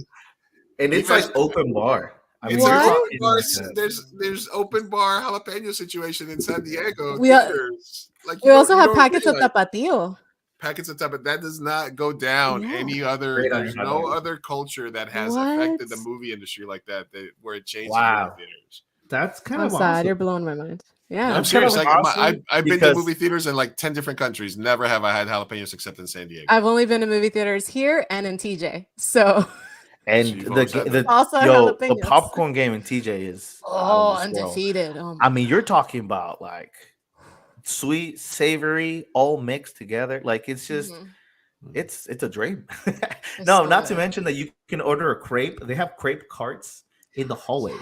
And it's Even- like open bar. I mean, It's you're an What? open talking bar. like a- There's open bar jalapeno situation in San Diego We theaters. Like We also you have don't packets of realize- tapatio. packets of stuff, but that does not go down Yeah. any other. Great on There's your hot no dog. other culture that has affected the What? movie industry like that where it changes Wow. movie theaters. That's kind I'm of sad. awesome. You're blowing my mind. Yeah. I'm That's serious. kind Like of awesome I've been to because- movie theaters in like 10 different countries. Never have I had jalapenos except in San Diego. I've only been to movie theaters here and in TJ. So And So you've the always had that. Also the jalapenos. popcorn game in TJ is out of this world. undefeated. Oh I my. mean, you're talking about like sweet, savory, all mixed together. Like it's just Mhm. it's a dream. It's No, so not to good. mention that you can order a crepe. They have crepe carts in the hallways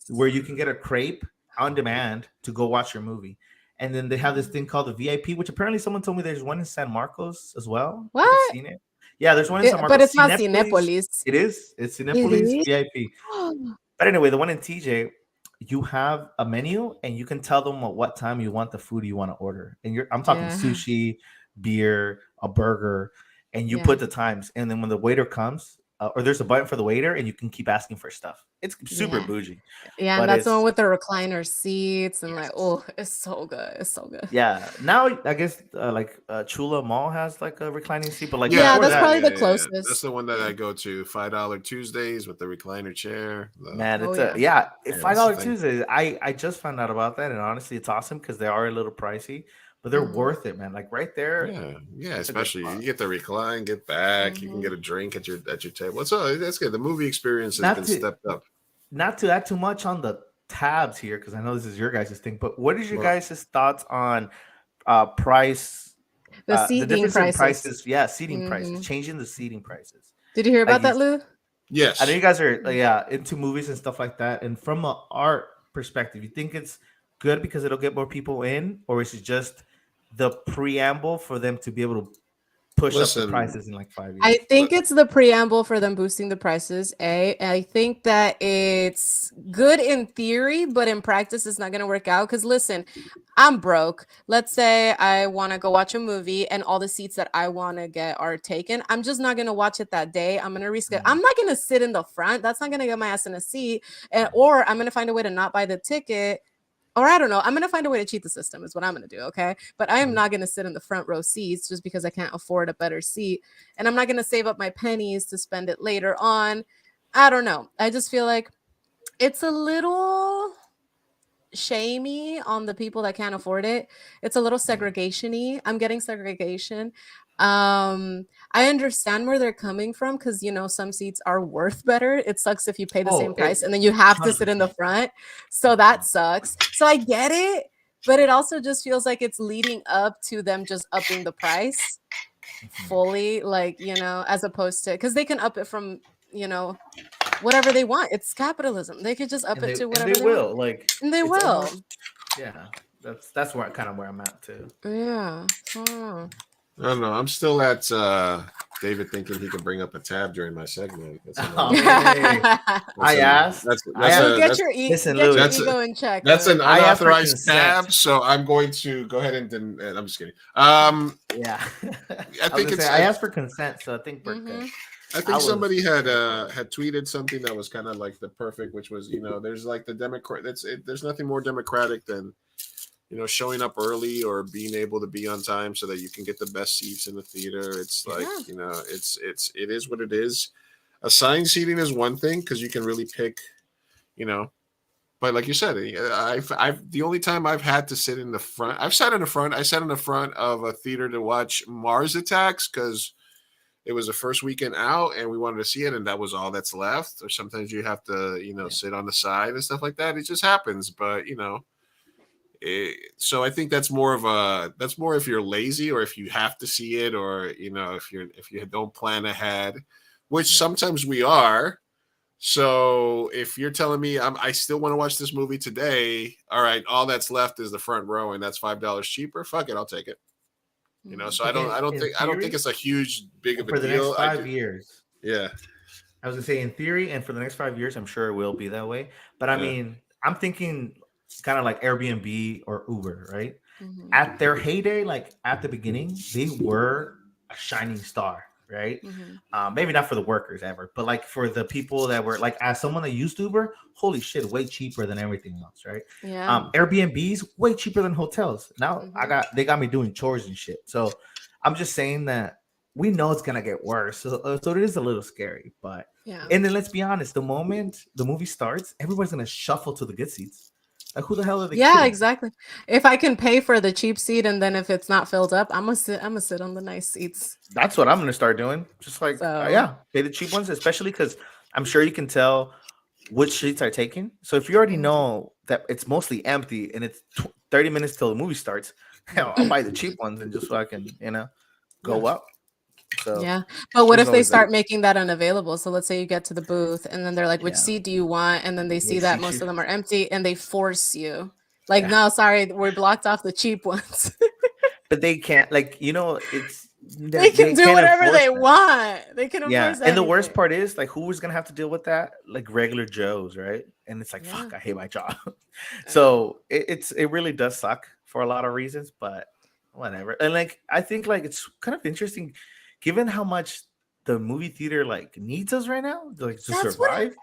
where you can get a crepe on demand to go watch your movie. And then they have this thing called the VIP, which apparently someone told me there's one in San Marcos as well. Have you What? seen it? Yeah, there's one in San Marcos. But it's not Cinépolis. Cinépolis. It is. It's Cinépolis is? VIP. But anyway, the one in TJ, you have a menu and you can tell them at what time you want the food you want to order. And I'm talking Yeah. sushi, beer, a burger, and you Yeah. put the times. And then when the waiter comes, or there's a button for the waiter, and you can keep asking for stuff. It's super Yeah. bougie. Yeah, But and that's the one it's- with the recliner seats and like, Yes. oh, it's so good. It's so good. Yeah. Now I guess Chula Mall has like a reclining seat, but like Yeah, before that's that, probably the closest. That's the one that I go to. $5 Tuesdays with the recliner chair. man, Oh, it's yeah. $5 that's the thing. Tuesdays. I just found out about that, and honestly, it's awesome because they are a little pricey, but they're Mhm. worth it, man. Like right there. Yeah, It's a good especially spot. you get the recline, get back, you can Mhm. get a drink at your table. So that's good. The movie experience has Not been to- stepped up. Not to add too much on the tabs here, because I know this is your guys' thing, but what is your Well- guys' thoughts on price? The seating difference in prices. Yeah, seating Mhm. prices, changing the seating prices. Did you hear Like about that, Lou? Yes. I know you guys are into movies and stuff like that. And from an art perspective, you think it's good because it'll get more people in, or is it just the preamble for them to be able to push up Listen, the prices in like 5 years? I think it's the preamble for them boosting the prices. I think that it's good in theory, but in practice, it's not going to work out. Because listen, I'm broke. Let's say I want to go watch a movie and all the seats that I want to get are taken. I'm just not going to watch it that day. I'm going to reschedule. I'm not going to sit in the front. That's not going to get my ass in a seat. Or I'm going to find a way to not buy the ticket or I don't know. I'm gonna find a way to cheat the system. Is what I'm gonna do. Okay, but I am not gonna sit in the front row seats just because I can't afford a better seat, and I'm not gonna save up my pennies to spend it later on. I don't know. I just feel like it's a little shamey on the people that can't afford it. It's a little segregation-y. I'm getting segregation. I understand where they're coming from because some seats are worth better. It sucks if you pay the Oh, same price and then you have to sit in the 100%. front. So that sucks. So I get it, but it also just feels like it's leading up to them just upping the price fully, like, as opposed to because they can up it from, whatever they want. It's capitalism. They could just up And it they to and they whatever they want. will. Like And they it's will. almost yeah. That's where kind of where I'm at too. Yeah. Oh. I don't know. I'm still at David thinking he can bring up a tab during my segment. That's Oh, another. hey, I asked. That's I that's asked. a Get that's your Listen, get your Louis. that's a, ego in check. that's an Louis. I asked for unauthorized consent. tab. So I'm going to go ahead and I'm just kidding. Yeah. I I was think gonna it's say I asked for consent, so I think we're good. Mhm. I I think was somebody had recording. had tweeted something that was kind of like the perfect, which was there's like the Democrat. There's nothing more democratic than showing up early or being able to be on time so that you can get the best seats in the theater. It's like Yeah. it is what it is. Assigned seating is one thing because you can really pick, you know. But like you said, I've the only time I've had to sit in the front, I've sat in the front. I sat in the front of a theater to watch Mars Attacks because it was the first weekend out and we wanted to see it and that was all that's left. Or sometimes you have to, Yeah. sit on the side and stuff like that. It just happens. But so I think that's more if you're lazy or if you have to see it or if you don't plan ahead, which Yeah. sometimes we are. So if you're telling me I still want to watch this movie today, all right, all that's left is the front row and that's $5 cheaper. Fuck it, I'll take it. So Like I don't in think theory, it's a huge big of a for the next deal. 5 years. Yeah. I was gonna say in theory, and for the next 5 years, I'm sure it will be that way. But I Yeah. mean, I'm thinking kind of like Airbnb or Uber, right? Mhm. At their heyday, like at the beginning, they were a shining star, right? Mhm. Maybe not for the workers ever, but like for the people that were like, as someone that used Uber, holy shit, way cheaper than everything else, right? Yeah. Airbnbs way cheaper than hotels. Now Mhm. they got me doing chores and shit. So I'm just saying that we know it's gonna get worse. So it is a little scary, but Yeah. and then let's be honest, the moment the movie starts, everybody's gonna shuffle to the good seats. Like who the hell are they Yeah, kidding? exactly. If I can pay for the cheap seat and then if it's not filled up, I'm gonna sit on the nice seats. That's what I'm gonna start doing. Just like So, yeah, pay the cheap ones, especially because I'm sure you can tell which seats are taken. So if you already mhm. know that it's mostly empty and it's 30 minutes till the movie starts, hell, I'll buy the cheap ones and just so I can, go up. So Yeah. But what there's if they always that. start making that unavailable? So let's say you get to the booth and then they're like, which Yeah, seat do you want? And then they they see that seat most you. of them are empty and they force you. Like, Yeah, no, sorry, we blocked off the cheap ones. but they can't. Like it's They can they do can't whatever enforce they that. want. They can Yeah, enforce and the worst anything. part is like who is gonna have to deal with that? Like regular Joes, right? And it's like Yeah. fuck, I hate my job. I know. So it really does suck for a lot of reasons, but whatever. And like I think like it's kind of interesting, given how much the movie theater like needs us right now, like to That's what survive.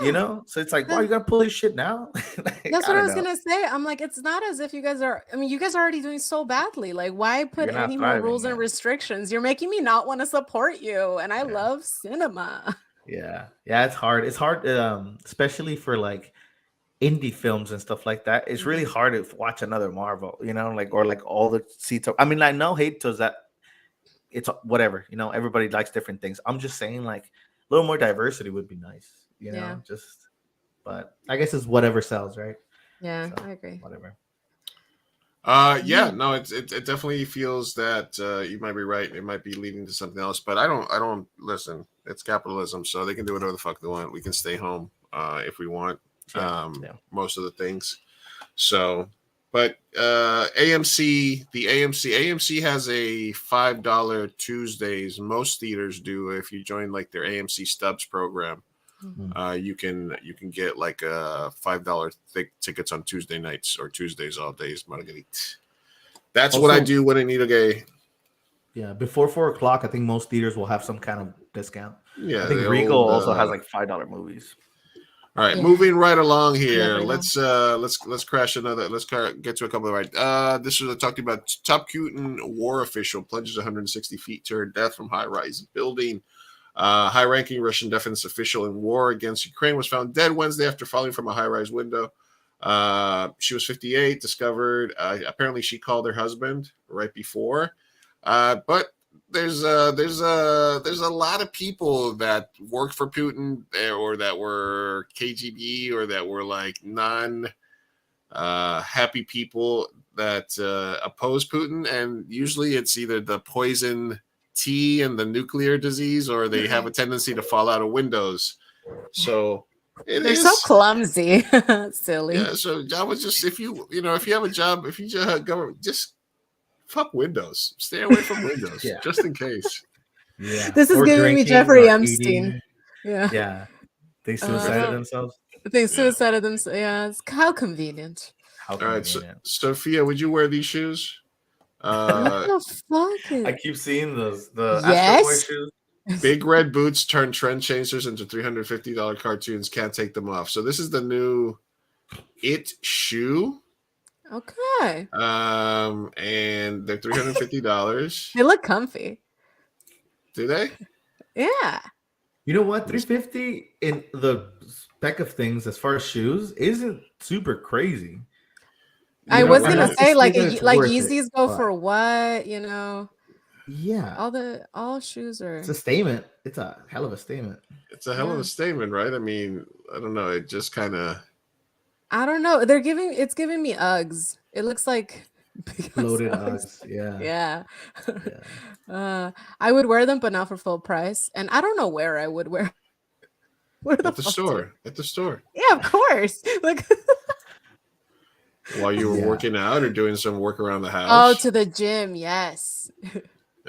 yeah. So it's like, wow, you That- gotta pull this shit now. Like That's I what I don't was know, gonna say. I'm like, it's not as if you guys are. I mean, you guys are already doing so badly. Like, why put you're not any more thriving, rules and yeah. restrictions? You're making me not want to support you. And I Yeah, love cinema. yeah. It's hard. It's hard, especially for like indie films and stuff like that. It's really Mhm. hard to watch another Marvel, like or like all the seats. I mean, I know hate does that. It's whatever, everybody likes different things. I'm just saying like a little more diversity would be nice, Yeah. just but I guess it's whatever sells, right? Yeah, So I agree. whatever. Yeah, Mhm. no, it definitely feels that you might be right. It might be leading to something else, but I don't listen. It's capitalism, so they can do whatever the fuck they want. We can stay home if we want. Yeah, yeah. Most of the things. So, but AMC has a $5 Tuesdays. Most theaters do. If you join like their AMC Stubs program, you can get like $5 tickets on Tuesday nights or Tuesdays all days. Marguerite. That's what I Also, do when I need a gay. yeah, before 4 o'clock, I think most theaters will have some kind of discount. Yeah, I think the Regal old also has like $5 movies. All right, Yeah. moving right along here. Never Let's crash another. Get to a couple of right. This is talking about top Putin war official plunges 160 feet to her death from high-rise building. High-ranking Russian defense official in war against Ukraine was found dead Wednesday after falling from a high-rise window. She was 58. Discovered. Apparently, she called her husband right before, but there's a lot of people that worked for Putin or that were KGB or that were like non happy people that oppose Putin, and usually it's either the poison tea and the nuclear disease, or they have a tendency to fall out of windows. So They're so clumsy. Silly. Yeah, so I was just if you have a job, if you just government, just fuck windows. Stay away from windows, Yeah. just in case. Yeah. This is Or giving me drinking Jeffrey or Epstein. eating. Yeah. Yeah. They suicided Uh, themselves. They suicided themselves. Yeah, how convenient. How All right, so, convenient. Sophia, would you wear these shoes? What the fuck? I keep seeing those the Yes. Astro Boy shoes. Big red boots turn trend chasers into $350 cartoons. Can't take them off. So this is the new It shoe. Okay. And they're $350. They look comfy. Do they? Yeah. You know what? 350 in the spec of things as far as shoes isn't super crazy. I know, was I gonna have to say see like that it's like worth it, Yeezys go but- for what, you know? Yeah. All shoes are. It's a statement. It's a hell of a statement. It's a hell of Yeah. a statement, right? I mean, I don't know. It just kind of. I don't know. It's giving me Uggs. It looks like big ass Loaded Uggs. Uggs. Yeah. Yeah. Yeah. I would wear them, but not for full price. And I don't know where I would wear. Where At the fuck do store. At the store. Yeah, of course. Like While you were Yeah. working out or doing some work around the oh, house. to the gym. Yes.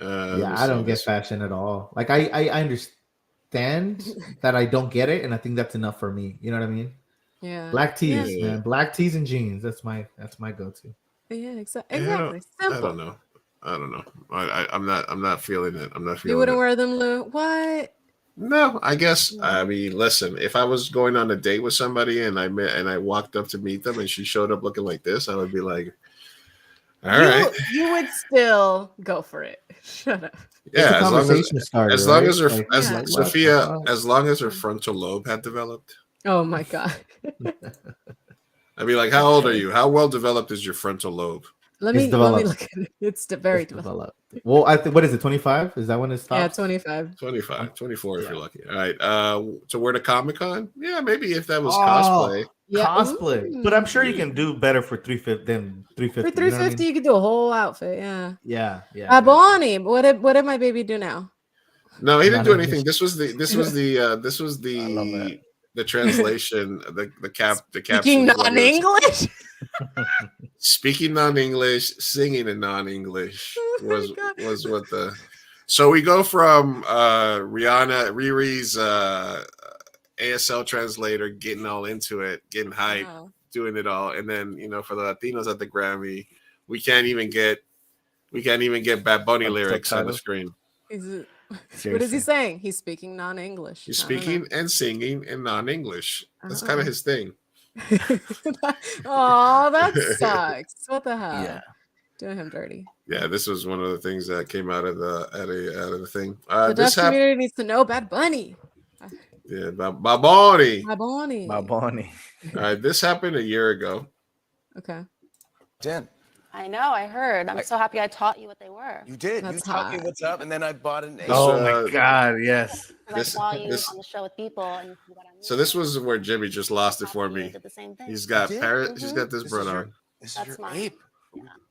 Yeah, I don't get fashion at all. Like I understand that I don't get it, and I think that's enough for me. You know what I mean? Yeah. Black tees, Yeah. man. Black tees and jeans. That's my go-to. Yeah, exactly. Yeah, Exactly. Simple. I don't know. I'm not feeling it. I'm not feeling You wouldn't it. wear them, Lou? What? No, I guess. I mean, listen. If I was going on a date with somebody and I walked up to meet them and she showed up looking like this, I would be like, "All right, You would still go for it. Shut up. It's a yeah." As long conversation starter, as long right? as her, Like, as Yeah. what the Sophia, fuck? as long as her frontal lobe had developed, Oh my god. I'd be like, "How old are you? How well developed is your frontal lobe?" Let It's me developed. look at it. It's very It's developed. developed. Well, I think what is it? 25? Is that when it stops? Yeah, 25. 25, 24 if Yeah. you're lucky. All right. To wear to Comic-Con? Yeah, maybe if that was Oh, cosplay. Yeah. Cosplay, but I'm sure you Ooh. can do better for 350 than 350. For 350, you could do a whole outfit. Yeah. Yeah, yeah. Yeah. Bonnie, what did my baby do now? No, he didn't Not do English. anything. This was the I love that. the translation, the caption. Speaking non-English. Speaking non-English, singing in non-English Oh my was God. was what the. So we go from Riri's ASL translator getting all into it, getting hype, Wow. doing it all, and then for the Latinos at the Grammy, we can't even get Bad Bunny lyrics on the Subtitles? screen. What is he Seriously. saying? He's speaking non-English. He's I don't know. speaking and singing in non-English. That's kind Uh-uh. of his thing. Oh, that sucks. What the hell? Yeah. Doing him dirty. Yeah, this was one of the things that came out of the thing. The This deaf happened. community needs to know Bad Bunny. Yeah, Baboni. Bad Bunny. My Bonnie. All right, this happened a year ago. Okay. Jen, I know, I heard. I'm so happy I taught you what they were. you did. You That's taught me hot. what's up, and then I bought an. Oh uh, my God! Yes. Because this- I saw you this- on the show with people, and you got on So this was where Jimmy just lost it for You me. did the same thing. He's got did? parrot. He's Mhm. got this This brought is your- on. This is That's your mine. ape.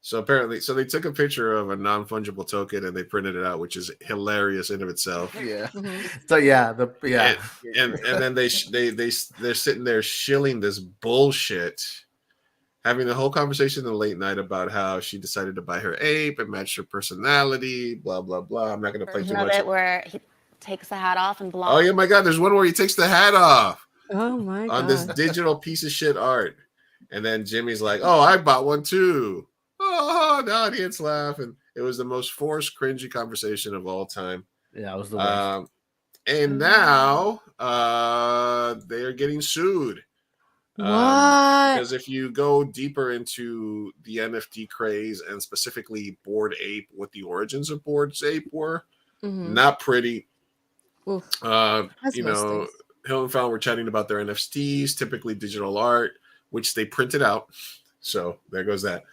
So apparently, they took a picture of a non-fungible token and they printed it out, which is hilarious in of itself. Yeah. Mhm. So yeah, And then they're sitting there shilling this bullshit, having the whole conversation in the late night about how she decided to buy her ape and match her personality, blah blah blah. I'm not going to play too Version of much. it where he takes the hat off and belongs. Oh yeah, my God! There's one where he takes the hat off Oh my on god. this digital piece of shit art, and then Jimmy's like, "Oh, I bought one too." Oh, the audience laugh, and it was the most forced, cringy conversation of all time. yeah, it was the worst. And now they are getting sued. What? Because if you go deeper into the NFT craze and specifically Bored Ape, what the origins of Bored Ape were, not pretty. Oof. You That's most know, things. Hill and Found were chatting about their NFTs, typically digital art, which they printed out. So there goes that.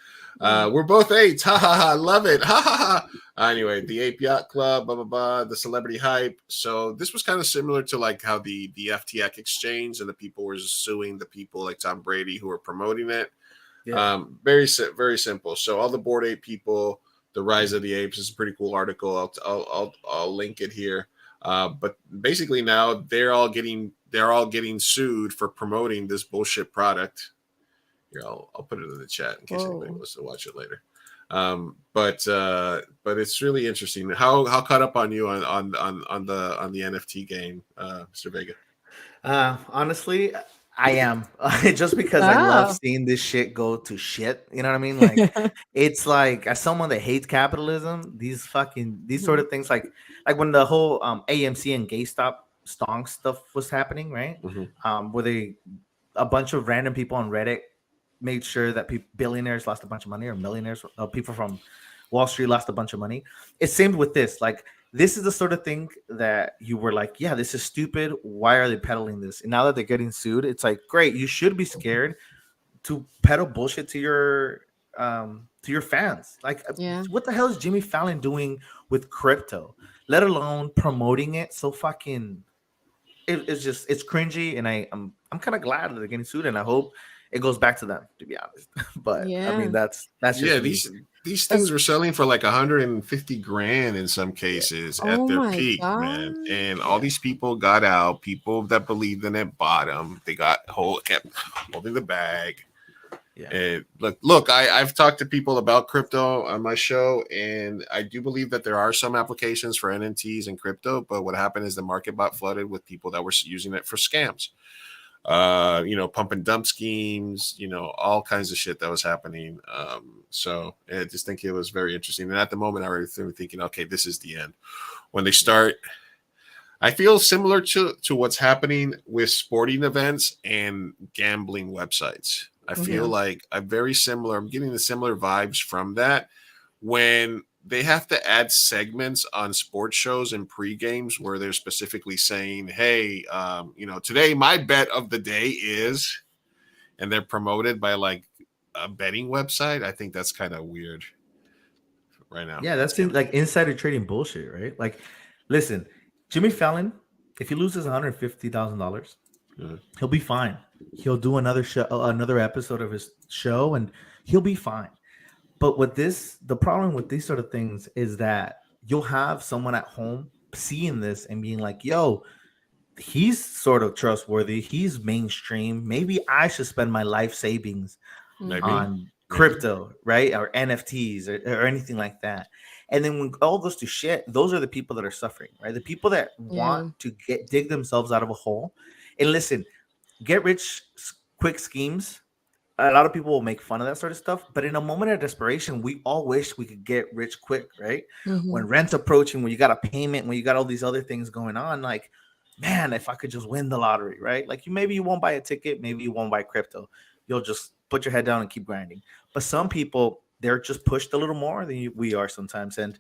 We're both apes. Ha ha ha. Love it. Ha ha ha. Anyway, the Ape Yacht Club, blah, blah, blah, the celebrity hype. So this was kind of similar to like how the FTX exchange and the people were suing the people like Tom Brady who were promoting it. Yeah. Very simple. So all the Bored Ape people, the Rise of the Apes is a pretty cool article. I'll link it here. But basically now they're all getting sued for promoting this bullshit product. Here, I'll put it in the chat in case anybody wants to watch it later. But it's really interesting. How caught up on you on the NFT game, Mr. Vega? Honestly, I am just because I love seeing this shit go to shit. You know what I mean? Like, it's like as someone that hates capitalism, these sort of things, like when the whole AMC and GameStop stonk stuff was happening, right? Where a bunch of random people on Reddit made sure that billionaires lost a bunch of money, or millionaires, people from Wall Street lost a bunch of money. It seemed with this, like, this is the sort of thing that you were like, yeah, this is stupid. Why are they peddling this? And now that they're getting sued, it's like, great. You should be scared to peddle bullshit to your fans. Like, what the hell is Jimmy Fallon doing with crypto? Let alone promoting it so fucking. It's cringy, and I'm kind of glad that they're getting sued, and I hope it goes back to them, to be honest. But I mean, that's just these things were selling for like 150 grand in some cases at their peak, man. And all these people got out. People that believed in it bought them. They kept holding the bag. Yeah. And look, I've talked to people about crypto on my show, and I do believe that there are some applications for NFTs and crypto. But what happened is the market got flooded with people that were using it for scams. Pump and dump schemes, all kinds of shit that was happening. So I just think it was very interesting. And at the moment, I was thinking, okay, this is the end. When they start, I feel similar to what's happening with sporting events and gambling websites. I feel like I'm getting the similar vibes from that when they have to add segments on sports shows and pre-games where they're specifically saying, hey, today my bet of the day is, and they're promoted by like a betting website. I think that's kind of weird right now. Yeah, that's like insider trading bullshit, right? Like, listen, Jimmy Fallon, if he loses $150,000, he'll be fine. He'll do another episode of his show, and he'll be fine. But the problem with these sort of things is that you'll have someone at home seeing this and being like, yo, he's sort of trustworthy. He's mainstream. Maybe I should spend my life savings on crypto, right? Or NFTs or anything like that. And then when all goes to shit, those are the people that are suffering, right? The people that want to dig themselves out of a hole. And listen, get rich quick schemes. A lot of people will make fun of that sort of stuff, but in a moment of desperation, we all wish we could get rich quick, right? When rent's approaching, when you got a payment, when you got all these other things going on, like, man, if I could just win the lottery, right? Like, maybe you won't buy a ticket, maybe you won't buy crypto. You'll just put your head down and keep grinding. But some people, they're just pushed a little more than we are sometimes, and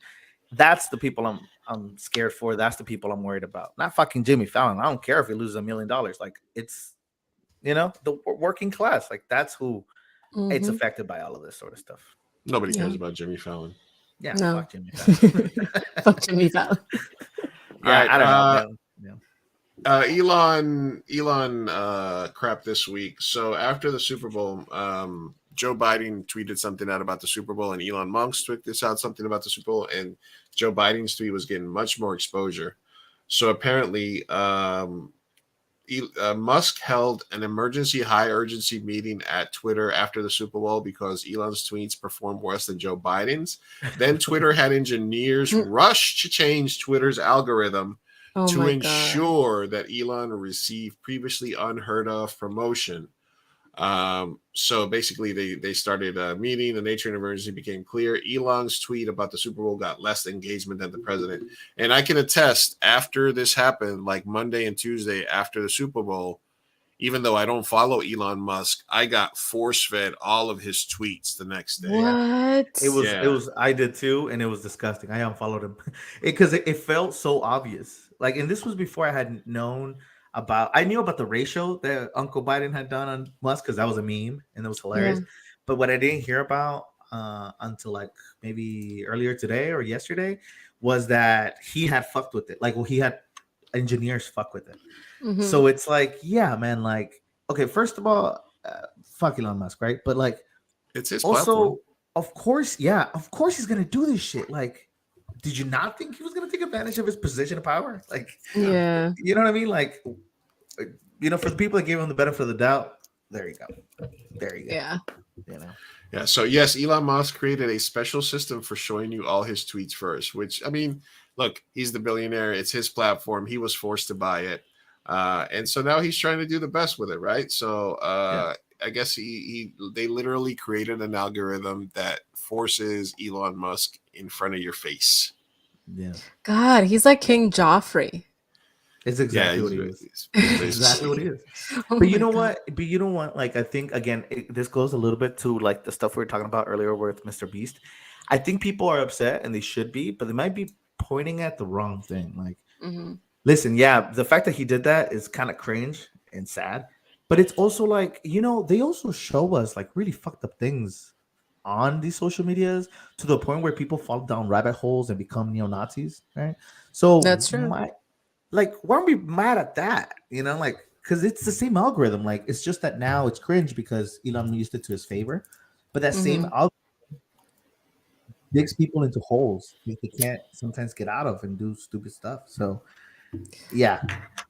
that's the people I'm scared for. That's the people I'm worried about. Not fucking Jimmy Fallon. I don't care if he loses $1 million. Like, it's the working class, like that's who it's affected by all of this sort of stuff. Nobody cares about Jimmy Fallon. Yeah, no. Fuck Jimmy Fallon. Fuck Jimmy Fallon. Right. I don't know. Elon crap this week. So after the Super Bowl, Joe Biden tweeted something out about the Super Bowl, and Elon Musk tweeted out something about the Super Bowl, and Joe Biden's tweet was getting much more exposure. So apparently, Musk held an emergency high urgency meeting at Twitter after the Super Bowl because Elon's tweets performed worse than Joe Biden's. Then Twitter had engineers rush to change Twitter's algorithm to ensure that Elon received previously unheard of promotion. So basically, they started a meeting. The nature of emergency became clear. Elon's tweet about the Super Bowl got less engagement than the president, and I can attest. After this happened, like Monday and Tuesday after the Super Bowl, even though I don't follow Elon Musk, I got force fed all of his tweets the next day. What? It was, Yeah. I did too, and it was disgusting. I unfollowed him because it felt so obvious. Like, and this was before I had known about, I knew about the ratio that Uncle Biden had done on Musk because that was a meme and it was hilarious. Yeah. But what I didn't hear about until like maybe earlier today or yesterday was that he had fucked with it. Like, well, he had engineers fuck with it. Mhm. So it's like, yeah, man, like, okay, first of all, fuck Elon Musk, right? But like, It's his also, platform. of course, yeah, of course he's gonna do this shit. Like, did you not think he was gonna take advantage of his position of power? Like, Yeah. you know what I mean? Like, you know, for the people that gave him the benefit of the doubt, there you go. There you go. Yeah. You know. Yeah. So yes, Elon Musk created a special system for showing you all his tweets first. Which, I mean, look, he's the billionaire. It's his platform. He was forced to buy it, and so now he's trying to do the best with it, right? So I guess they literally created an algorithm that forces Elon Musk in front of your face. Yeah. God, he's like King Joffrey. It's exactly what he is. It's exactly what he is. Oh But you my know God. what? But you know what? Like, I think again, this goes a little bit to like the stuff we were talking about earlier with Mr. Beast. I think people are upset, and they should be, but they might be pointing at the wrong thing. Like, Mhm. listen, yeah, the fact that he did that is kind of cringe and sad, but it's also like, you know, they also show us like really fucked up things on these social medias to the point where people fall down rabbit holes and become neo-Nazis, right? So That's true. like, why aren't we mad at that? You know, like, because it's the same algorithm. Like, it's just that now it's cringe because Elon used it to his favor, but that same Mhm. algorithm digs people into holes that they can't sometimes get out of and do stupid stuff. So yeah,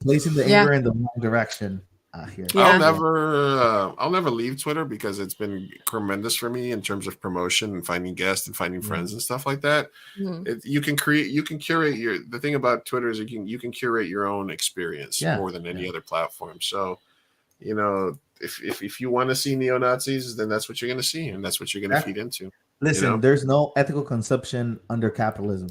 placing the Yeah. anger in the wrong direction here. Yeah. I'll never leave Twitter because it's been tremendous for me in terms of promotion and finding guests and finding friends and stuff like that. Mhm. You can curate the thing about Twitter is you can curate your own experience Yeah, more than any other platform. So, you know, if you want to see neo-Nazis, then that's what you're going to see, and that's what you're going to feed into. Listen, you know? there's no ethical consumption under capitalism.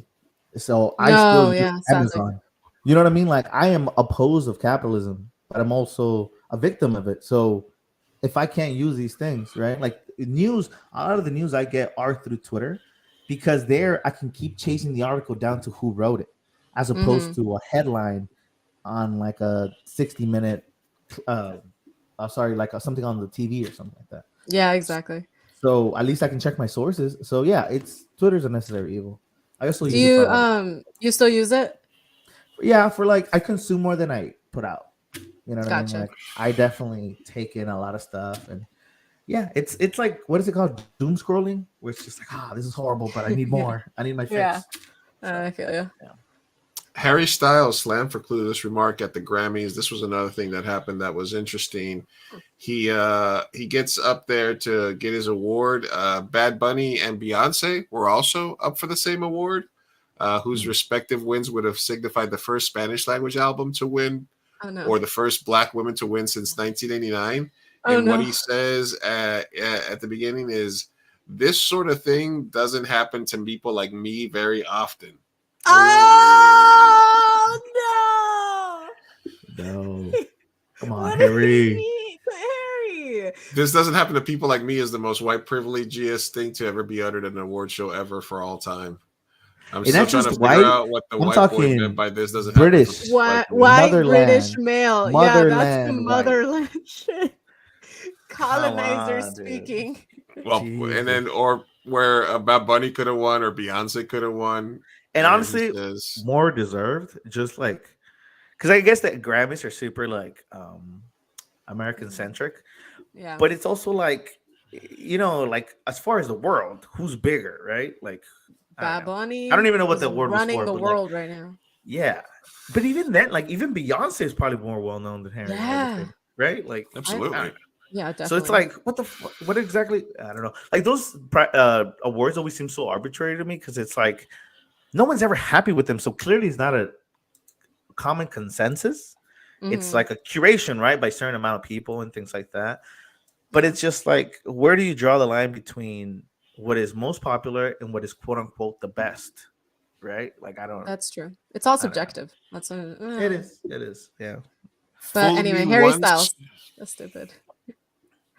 So I No, still use yeah, sadly. Amazon. You know what I mean? Like, I am opposed of capitalism, but I'm also a victim of it. So if I can't use these things, right? Like news, a lot of the news I get are through Twitter because there I can keep chasing the article down to who wrote it, as opposed to a headline on like a 60-minute something on the TV or something like that. Yeah, exactly. So at least I can check my sources. So yeah, it's Twitter's a necessary evil. I also Do use it you for you still use it? yeah, for like I consume more than I put out. You know what I Gotcha. mean? Like I definitely take in a lot of stuff, and yeah, it's like, what is it called? Doom scrolling, where it's just like, this is horrible, but I need more. I need my fix. Yeah. I feel you. Yeah. Harry Styles slammed for clueless remark at the Grammys. This was another thing that happened that was interesting. He gets up there to get his award. Bad Bunny and Beyonce were also up for the same award, whose respective wins would have signified the first Spanish language album to win, Oh no. or the first Black women to win since 1989. Oh, And no. what he says at the beginning is, "This sort of thing doesn't happen to people like me very often." Oh no! No, come on, What did he Harry. mean? Harry. This doesn't happen to people like me is the most white privilegiest thing to ever be uttered at an award show ever for all time. I'm And still that's trying to just figure white. out what the I'm white boy talking meant by this doesn't British. happen. White Motherland. British male. Yeah, that's the Motherland white. motherland shit. Colonizer on, dude. speaking. Well, Jesus. and then or where Bad Bunny could have won or Beyonce could have won. And he honestly, says, more deserved. Just like, because I guess that Grammys are super like American centric, Yeah. but it's also like, you know, like as far as the world, who's bigger, right? Like Bad Bunny. I don't even know what is the award was running for, the but, like, world right now. yeah, but even then, like even Beyonce is probably more well known than Harry. and Yeah. everything, right? Like absolutely. Yeah, definitely. So it's like, what exactly? I don't know. Like those awards always seem so arbitrary to me because it's like no one's ever happy with them. So clearly, it's not a common consensus. It's Mhm. like a curation, right, by a certain amount of people and things like that. But it's just like, where do you draw the line between what is most popular and what is quote unquote the best, right? Like I don't. That's true. It's all I don't know. subjective. That's a, It is. It is. Yeah. But Fool anyway, me Harry once. Styles. That's stupid.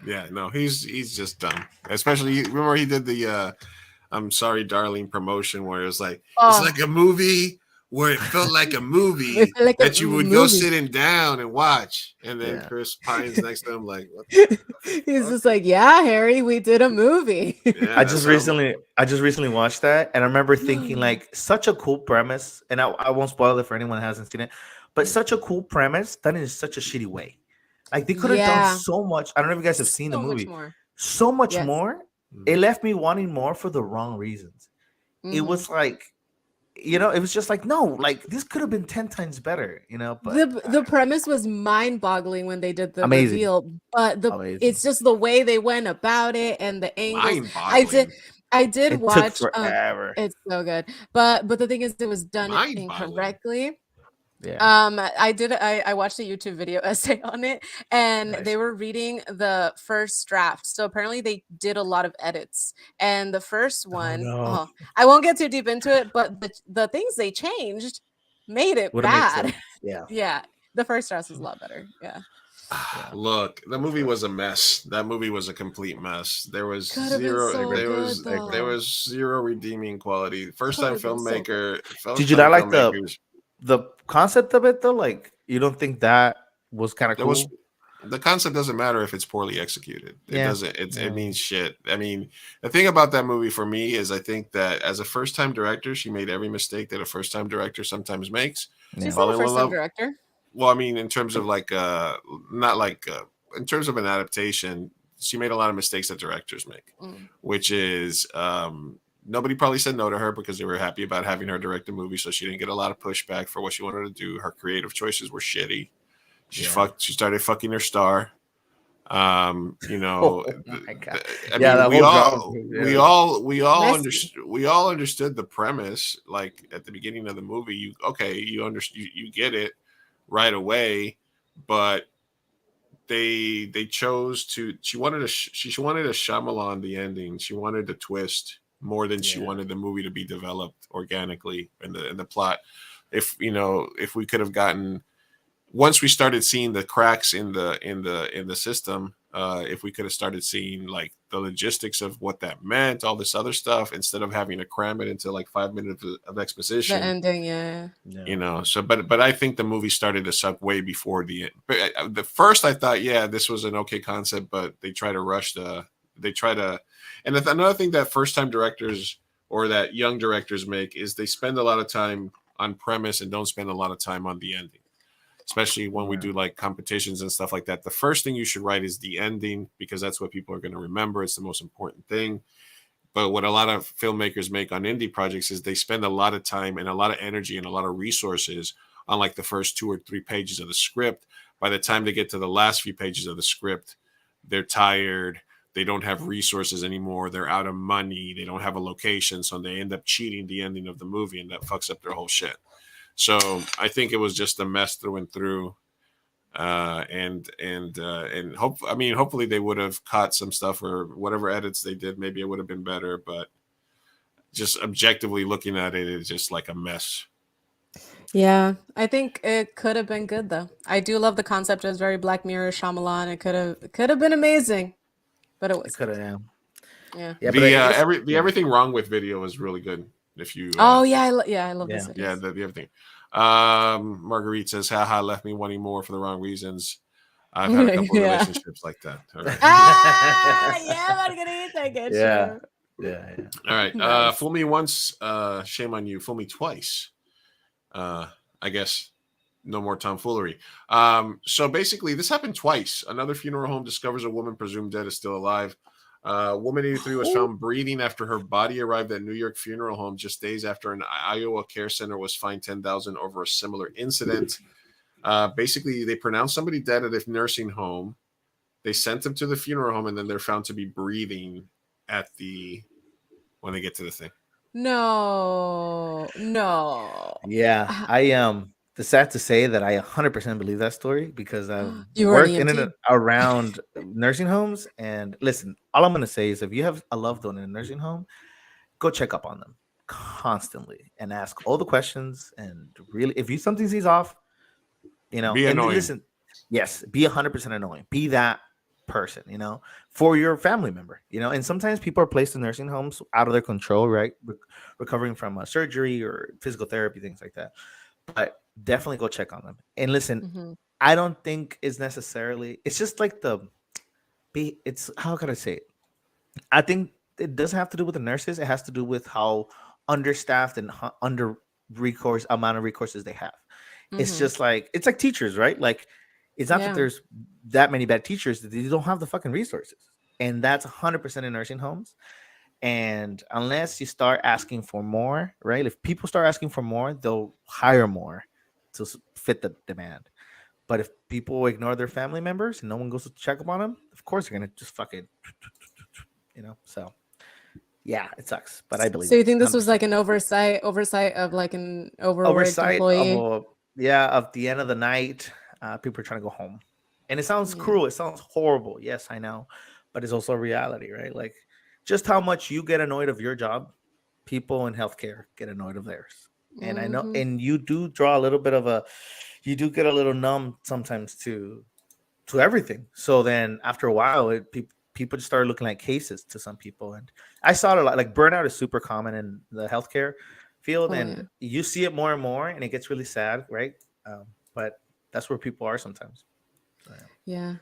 Yeah, no, he's just dumb. Especially remember he did the I'm sorry, darling promotion where it was like it's Oh, like a movie where it felt like a movie it's like a that you would go movie. sitting down and watch, and then Yeah. Chris Pine's next to him like, what the He's fuck? just like, yeah, Harry, we did a movie. Yeah, I that's just how- recently watched that, and I remember thinking like such a cool premise, and I won't spoil it for anyone that hasn't seen it, but such a cool premise done in such a shitty way. Like they could have done Yeah, so much. I don't know if you guys have seen the so much movie. more. So much Yes. more. Mhm. It left me wanting more for the wrong reasons. It Mhm. was like, it was just like, no, like this could have been 10 times better, but The premise was mind-boggling when they did the amazing. reveal, but Amazing. it's just the way they went about it and the angles. Mind-boggling. I did It took watch. forever. It's so good, but the thing is, it was done Mind-boggling. incorrectly. Yeah. I watched a YouTube video essay on it, and Nice. they were reading the first draft. So apparently they did a lot of edits. And the first one, no. I won't get too deep into it, but the things they changed made it Would've made bad. sense. Yeah. Yeah. The first draft was a lot better. Yeah. Look, the movie was a mess. That movie was a complete mess. There was Could have been zero. so there good, was though. there was zero redeeming quality. First time Could have been so filmmaker. Did you not like the concept of it though? Like, you don't think that was kind of There cool? was the concept doesn't matter if it's poorly executed. It Yeah. doesn't. It Yeah. means shit. I mean, the thing about that movie for me is I think that as a first time director, she made every mistake that a first time director sometimes makes. She's Fall not a in first time love- director. Well, I mean, in terms of like, not like, in terms of an adaptation, she made a lot of mistakes that directors make, which is nobody probably said no to her because they were happy about having her direct a movie, so she didn't get a lot of pushback for what she wanted to do. Her creative choices were shitty. She started fucking her star. Oh my God. I Yeah, mean, that we whole all, drama, we yeah. all, we all Messy. understood. We all understood the premise. Like at the beginning of the movie, you get it right away, but they chose to. She wanted a Shyamalan the ending. She wanted a twist more than she Yeah. wanted the movie to be developed organically in the plot. If we could have gotten. Once we started seeing the cracks in the system, if we could have started seeing like the logistics of what that meant, all this other stuff, instead of having to cram it into like 5 minutes of The exposition, ending, yeah. So, but I think the movie started to suck way before the end. But the first, I thought, yeah, this was an okay concept, but they try to rush and another thing that first time directors or that young directors make is they spend a lot of time on premise and don't spend a lot of time on the ending. Especially when we do like competitions and stuff like that. The first thing you should write is the ending because that's what people are going to remember. It's the most important thing. But what a lot of filmmakers make on indie projects is they spend a lot of time and a lot of energy and a lot of resources on like the first 2 or 3 pages of the script. By the time they get to the last few pages of the script, they're tired. They don't have resources anymore. They're out of money. They don't have a location. So they end up cheating the ending of the movie and that fucks up their whole shit. So I think it was just a mess through and through, and hopefully they would have caught some stuff or whatever edits they did. Maybe it would have been better, but just objectively looking at it, it's just like a mess. Yeah, I think it could have been good though. I do love the concept. It was very Black Mirror, Shyamalan. It could have been amazing, but it was. Could have. Yeah. Yeah. The everything wrong with video is really good. If you Oh yeah, I love this. yeah, the everything. Marguerite says, haha, left me wanting more for the wrong reasons. I've had a couple of Yeah. relationships like that. All right. Yeah, Margarita, get Yeah. you. Yeah. All right. Nice. Fool me once, shame on you. Fool me twice. I guess no more tomfoolery. So basically, this happened twice. Another funeral home discovers a woman presumed dead is still alive. Woman 83 was found breathing after her body arrived at New York funeral home just days after an Iowa care center was fined $10,000 over a similar incident. Basically, they pronounced somebody dead at a nursing home. They sent them to the funeral home, and then they're found to be breathing when they get to the thing. No. Yeah. It's sad to say that I 100% believe that story because I've You were an worked in and EMT? around nursing homes. And listen, all I'm going to say is if you have a loved one in a nursing home, go check up on them constantly and ask all the questions. And really, if you something sees off, Be and annoying. listen, yes, be 100% annoying. Be that person, for your family member, and sometimes people are placed in nursing homes out of their control, right? Recovering from a surgery or physical therapy, things like that. But definitely go check on them. And listen, Mhm. I don't think it's necessarily, it's just like it's, how can I say it? I think it doesn't have to do with the nurses. It has to do with how understaffed and under amount of resources they have. It's Mhm. just like, it's like teachers, right? Like, it's not that Yeah. there's that many bad teachers, that they don't have the fucking resources. And that's 100% in nursing homes. And unless you start asking for more, right? If people start asking for more, they'll hire more to fit the demand. But if people ignore their family members and no one goes to check up on them, of course they're gonna just fucking, So yeah, it sucks, but I believe So it you think this was 100%. like an oversight of like an overworked Oversight of employee? of the end of the night, people are trying to go home, and it sounds Yeah. cruel, it sounds horrible. Yes, I know, but it's also a reality, right? Like, just how much you get annoyed of your job, people in healthcare get annoyed of theirs. And I know, Mhm. and you do draw a little bit of you do get a little numb sometimes to everything. So then after a while, people just started looking like cases to some people. And I saw it a lot. Like, burnout is super common in the healthcare field, Oh yeah. and you see it more and more, and it gets really sad, right? But that's where people are sometimes. So, yeah. Yeah.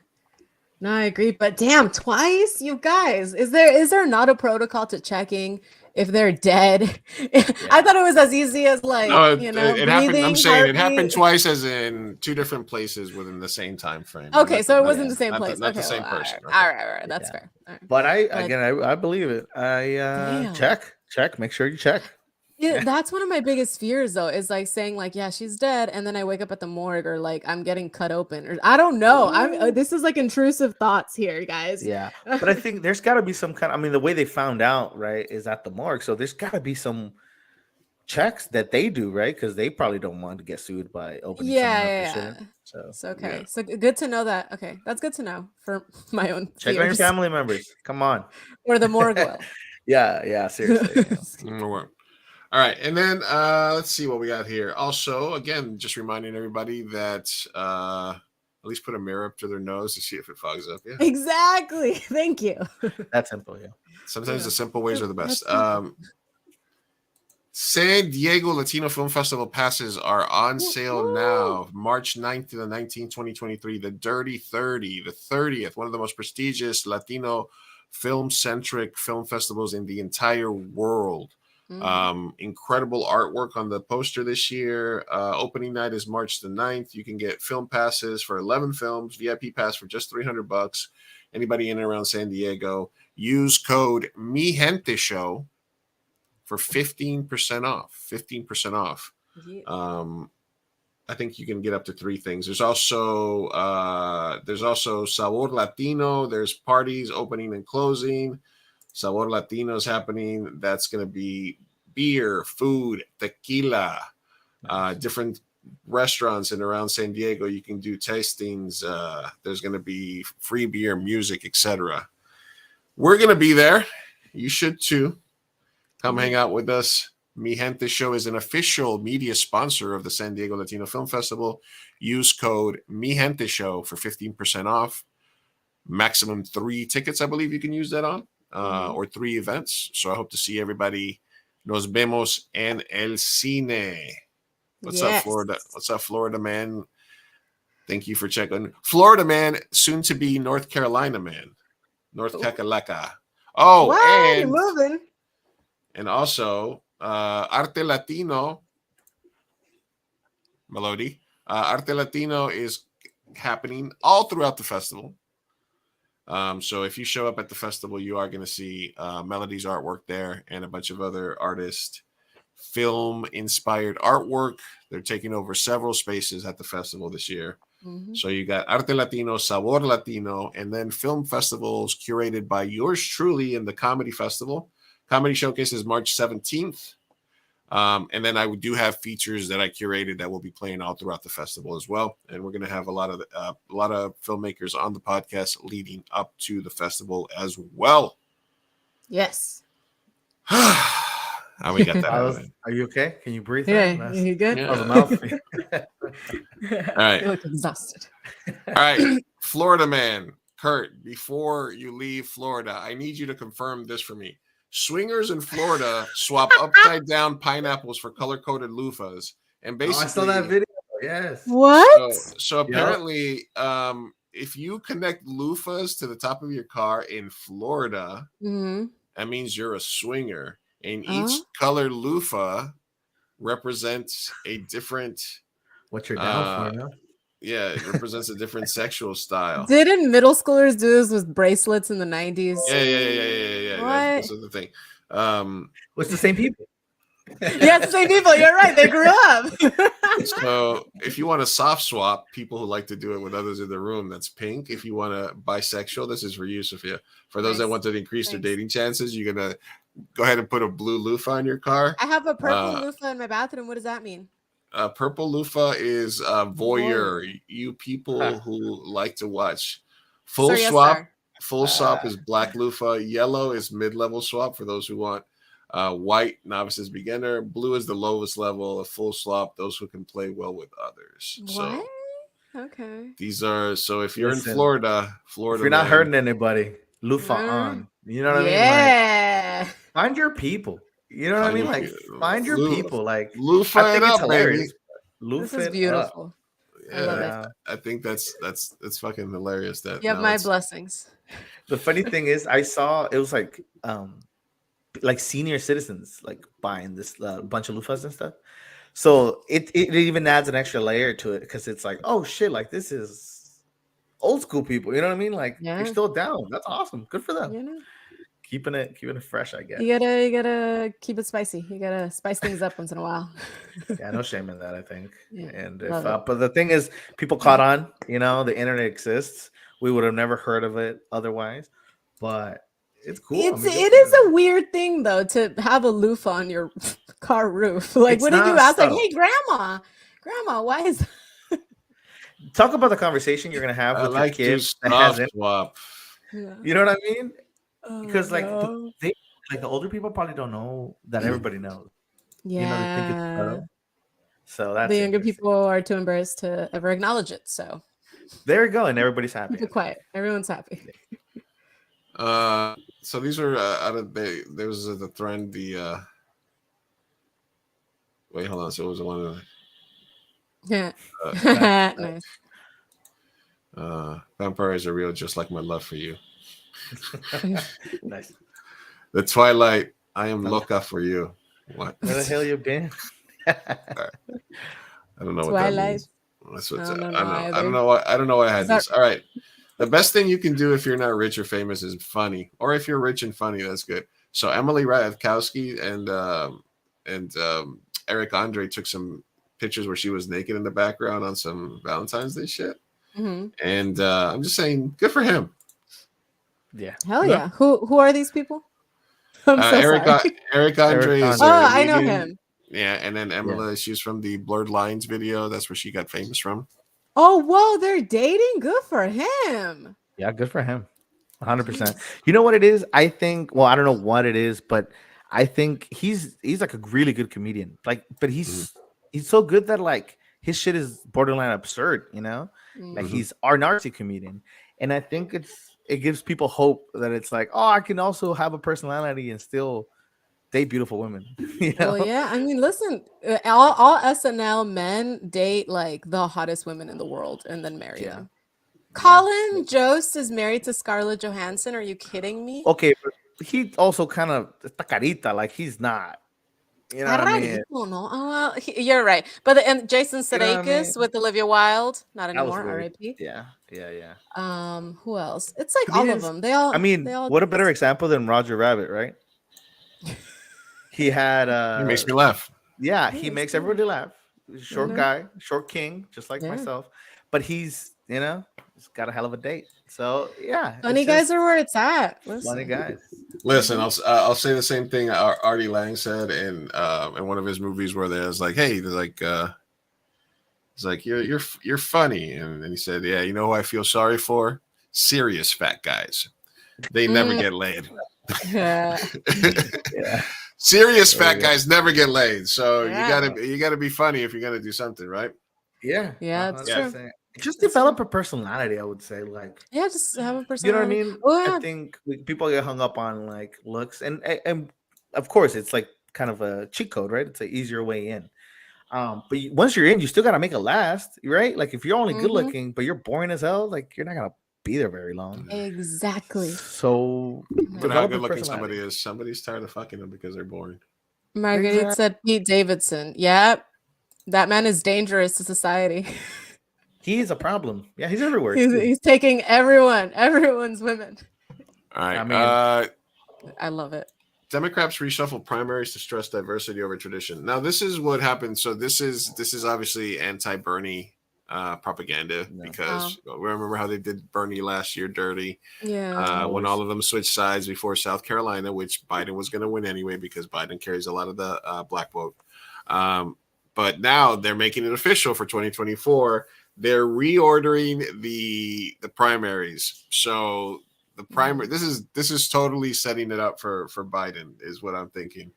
No, I agree. But damn, twice, you guys. Is there not a protocol to checking if they're dead? I thought it was as easy as like, No, it happened. I'm breathing, saying it happened heartbeat. twice, as in two different places within the same time frame. Okay, so it Not, wasn't the same place. not the Okay, well, same all person. right, Okay. all right. That's Yeah. fair. All right. But But I believe it. I damn. check. Make sure you check. Yeah, Yeah. that's one of my biggest fears though, is like saying like, yeah, she's dead, and then I wake up at the morgue or like I'm getting cut open or I don't know. Ooh. This is like intrusive thoughts here, guys. Yeah, but I think there's got to be some kind. I mean, the way they found out, right, is at the morgue. So there's got to be some checks that they do, right? Because they probably don't want to get sued by opening Yeah, someone up they yeah, shouldn't. yeah. So So Yeah. okay. So good to know that. Okay. That's good to know for my own check on your fears. family members. Come on. Or the morgue will. Yeah. Seriously. All right, and then let's see what we got here. Also, again, just reminding everybody that at least put a mirror up to their nose to see if it fogs up. Yeah, Exactly. Thank you. That's simple. Yeah. sometimes Yeah. the simple ways are the best. That's simple. San Diego Latino Film Festival passes are on sale Woo-hoo. now, March 9th to the 19th, 2023. The Dirty 30, the 30th, one of the most prestigious Latino film-centric film festivals in the entire world. Incredible artwork on the poster this year. Opening night is March the 9th. You can get film passes for 11 films, VIP pass for just $300. Anybody in and around San Diego, use code MiGenteShow for 15% off. 15% off. Yeah. I think you can get up to 3 things. There's also Sabor Latino. There's parties opening and closing. Sabor Latino is happening. That's going to be beer, food, tequila, different restaurants in around San Diego. You can do tastings. There's going to be free beer, music, etc. We're going to be there. You should too. Come hang out with us. Mi Gente Show is an official media sponsor of the San Diego Latino Film Festival. Use code Mi Gente Show for 15% off. Maximum 3 tickets, I believe you can use that on, or 3 events. So I hope to see everybody. Nos vemos en el cine. What's up, Florida? What's up, Florida man? Thank you for checking. Florida man, soon to be North Carolina man. North Kakalaka. Oh, what? You're moving. And also, Arte Latino, Melody, Arte Latino is happening all throughout the festival. So if you show up at the festival, you are going to see Melody's artwork there and a bunch of other artists' film-inspired artwork. They're taking over several spaces at the festival this year. So you got Arte Latino, Sabor Latino, and then film festivals curated by yours truly in the Comedy Festival. Comedy Showcase is March 17th. And then I do have features that I curated that will be playing all throughout the festival as well. And we're going to have a lot of filmmakers on the podcast leading up to the festival as well. Yes. How we got that out of it. Are you okay? Can you breathe? Yeah, man? you good? Yeah. That was a mouth. All right. You look exhausted. All right. Florida man, Kurt, before you leave Florida, I need you to confirm this for me. Swingers in Florida swap upside down pineapples for color-coded loofahs. And basically, I saw that video. Yes. What? So apparently, if you connect loofahs to the top of your car in Florida, Mm-hmm. that means you're a swinger. And each color loofah represents a different. What you're down for, no? Yeah, it represents a different sexual style. Didn't middle schoolers do this with bracelets in the 90s? Yeah. That's the thing. It's the same people. Yeah, it's the same people. You're right. They grew up. So if you want to soft swap, people who like to do it with others in the room, that's pink. If you want to bisexual, this is for you, Sophia. For those that want to increase their dating chances, you're going to go ahead and put a blue loofah in your car. I have a purple loofah in my bathroom. What does that mean? Purple loofah is voyeur. You people who like to watch. Full swap. Full swap is black loofah. Yellow is mid-level swap for those who want. White, novices, beginner. Blue is the lowest level. A full swap, those who can play well with others. What? So okay. these are if you're in Florida, if you're not hurting anybody, loofah on. You know what I mean? Yeah. Like, find your people. You know what I mean? Like, find your people. Like, loofah I think it it's up, hilarious. baby. This is beautiful. Yeah, I love it. I think that's fucking hilarious. That you have my blessings. The funny thing is, I saw it was like senior citizens like buying this bunch of loofahs and stuff. So it even adds an extra layer to it because it's like, oh shit, like this is old school people. You know what I mean? Like you're still down. That's awesome. Good for them. You know? Keeping it fresh, I guess. You gotta keep it spicy. You gotta spice things up once in a while. Yeah, no shame in that, I think. Yeah, and if but the thing is, people caught on. You know, the internet exists. We would have never heard of it otherwise. But it's cool. It is a weird thing though to have a loofah on your car roof. Like, what did you ask? Like, hey, grandma, why is? Talk about the conversation you're gonna have with your kids. Swap. Yeah. You know what I mean? Because the older people probably don't know that everybody knows. Yeah. You know, they think it's subtle. So that's the younger people are too embarrassed to ever acknowledge it. So there you go, and everybody's happy. Keep it quiet. Everyone's happy. So these are out of there was the trend. Wait, hold on. So it was one of the nice. Vampires are real, just like my love for you. Nice. The Twilight. I am loca for you. What? Where the hell you been? I don't know Twilight. what that means. That's what I don't know why I had this. All right. The best thing you can do if you're not rich or famous is funny, or if you're rich and funny, that's good. So Emily Ratajkowski and Eric Andre took some pictures where she was naked in the background on some Valentine's Day shit, and I'm just saying, good for him. Yeah, hell yeah. Who are these people? I'm so sorry. Eric Andre is. I know him. Yeah, and then Emily, she's from the Blurred Lines video. That's where she got famous from. Oh, whoa, they're dating? Good for him. Yeah, good for him. 100%. You know what it is? I think, well, I don't know what it is, but I think he's like a really good comedian. Like, but he's so good that like his shit is borderline absurd, you know? Like he's an artsy comedian. And I think it gives people hope that it's like, oh, I can also have a personality and still date beautiful women. You know? Well, yeah. I mean, listen, all SNL men date like the hottest women in the world and then marry them. Colin Jost is married to Scarlett Johansson. Are you kidding me? Okay, but he also kind of carita, like he's not. You know what I mean? No. Oh, well, you're right. But and Jason Sudeikis with Olivia Wilde, not anymore. R.I.P. Yeah. Who else? It's like all of them. They all. I mean, what a better example than Roger Rabbit, right? He had. He makes me laugh. Yeah, he makes everybody laugh. Short guy, short king, just like myself. But he's, you know, just got a hell of a date. So yeah, Funny it's guys just are where it's at. funny Listen. guys. Listen, I'll say the same thing Artie Lang said in one of his movies where there's like, hey, they're like, it's like you're funny, and he said, yeah, you know who I feel sorry for? Serious fat guys. They never get laid. Yeah. Yeah. Serious There fat you go. guys never get laid. So Yeah. you gotta be funny if you're gonna do something, right? Yeah. Yeah, it's true. 100%. Just develop a personality, I would say. Like, Yeah, just have a you know what I personality. mean? Oh, I yeah. think people get hung up on like looks, and of course, it's like kind of a cheat code, right? It's an easier way in. But once you're in, you still gotta make it last, right? Like if you're only good Mhm. looking, but you're boring as hell, like you're not gonna be there very long. Exactly. So But how develop a good looking personality. somebody is, somebody's tired of fucking them because they're boring. Marguerite Exactly. said Pete Davidson. Yep. That man is dangerous to society. He is a problem. Yeah, he's everywhere. he's, too. he's taking everyone's women. All right. I mean- I love it. Democrats reshuffle primaries to stress diversity over tradition. Now, this is what happened. So this is obviously anti-Bernie propaganda because remember how they did Bernie last year dirty Yeah. when all of them switched sides before South Carolina, which Biden was going to win anyway because Biden carries a lot of the black vote. But now they're making it official for 2024. They're reordering the primaries. So the primary, this is totally setting it up for Biden, is what I'm thinking,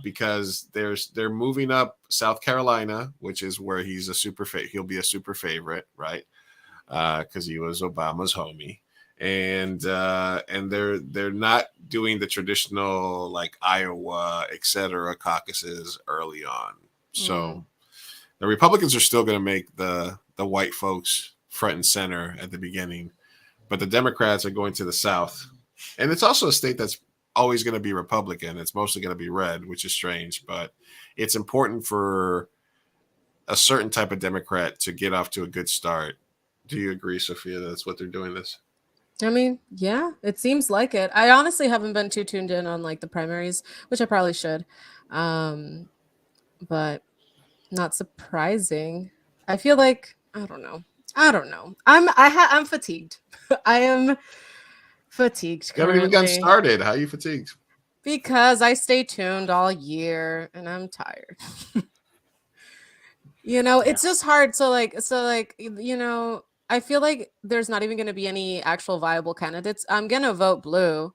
because they're moving up South Carolina, which is where he's he'll be a super favorite, right? Because he was Obama's homie, and they're not doing the traditional like Iowa, etc. caucuses early on. So the Republicans are still going to make the white folks front and center at the beginning. But the Democrats are going to the South. And it's also a state that's always going to be Republican. It's mostly going to be red, which is strange. But it's important for a certain type of Democrat to get off to a good start. Do you agree, Sophia, that's what they're doing this? I mean, yeah, it seems like it. I honestly haven't been too tuned in on like the primaries, which I probably should. But not surprising. I feel like I don't know. I'm fatigued. I am fatigued You haven't even gotten currently started. How are you fatigued? because I stay tuned all year and I'm tired. It's just hard. So I feel like there's not even going to be any actual viable candidates. I'm going to vote blue,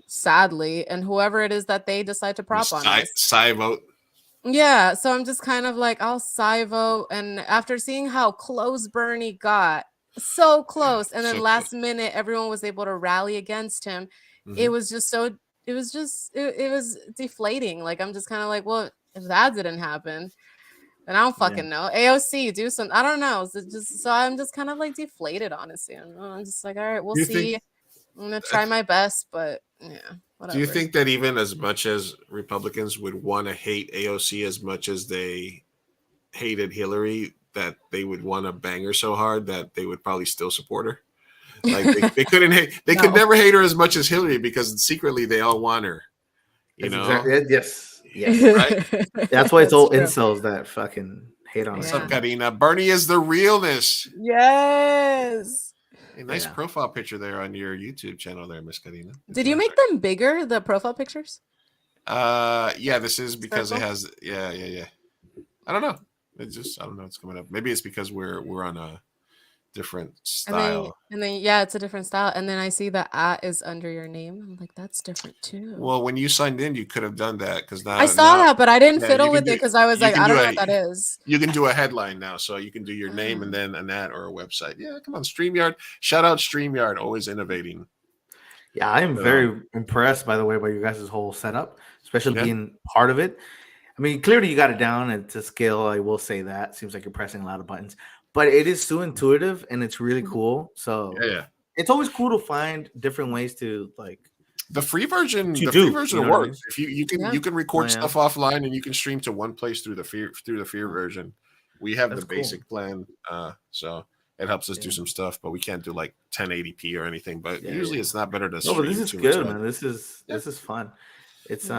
sadly, and whoever it is that they decide to prop on us. Side vote. Yeah, so I'm just kind of like, I'll side vote. And after seeing how close Bernie got, so close, and then So last minute everyone was able to rally against him, it was just it was deflating. Like I'm just kind of like, well, if that didn't happen, then I don't fucking know. AOC, do some, I don't know. So I'm just kind of like deflated, honestly. I'm just like, all right, we'll see. I'm gonna try my best, but yeah. Whatever. Do you think that even as much as Republicans would want to hate AOC as much as they hated Hillary, that they would want to bang her so hard that they would probably still support her? Like they couldn't hate, they could never hate her as much as Hillary because secretly they all want her. You know? Exactly. Yes. Right? That's why it's all true. incels that fucking hate on What's her. up, Karina? Bernie is the realness. Yes. A nice profile picture there on your YouTube channel there, Miss Karina. Did you make them bigger, the profile pictures? Yeah, this is because it Circle? has yeah. I don't know. I don't know what's coming up. Maybe it's because we're on a different style. And then yeah, it's a different style. And then I see the @ is under your name. I'm like, that's different too. Well, when you signed in, you could have done that because now I saw that, but I didn't fiddle with it because I was you like, can I don't do know what that is. You can do a headline now, so you can do your name and then an @ or a website. Yeah, come on, StreamYard. Shout out StreamYard, always innovating. Yeah, I am very impressed, by the way, by you guys' whole setup, especially being part of it. I mean, clearly you got it down and to scale. I will say that. Seems like you're pressing a lot of buttons, but it is so intuitive and it's really cool. So yeah, it's always cool to find different ways to like the free version. To The do, free version you know what I works. mean? If you can record stuff offline and you can stream to one place through the free version. We have the basic plan, so it helps us do some stuff, but we can't do like 1080p or anything. But usually it's not better to stream. No, but this is good, man. This is fun. It's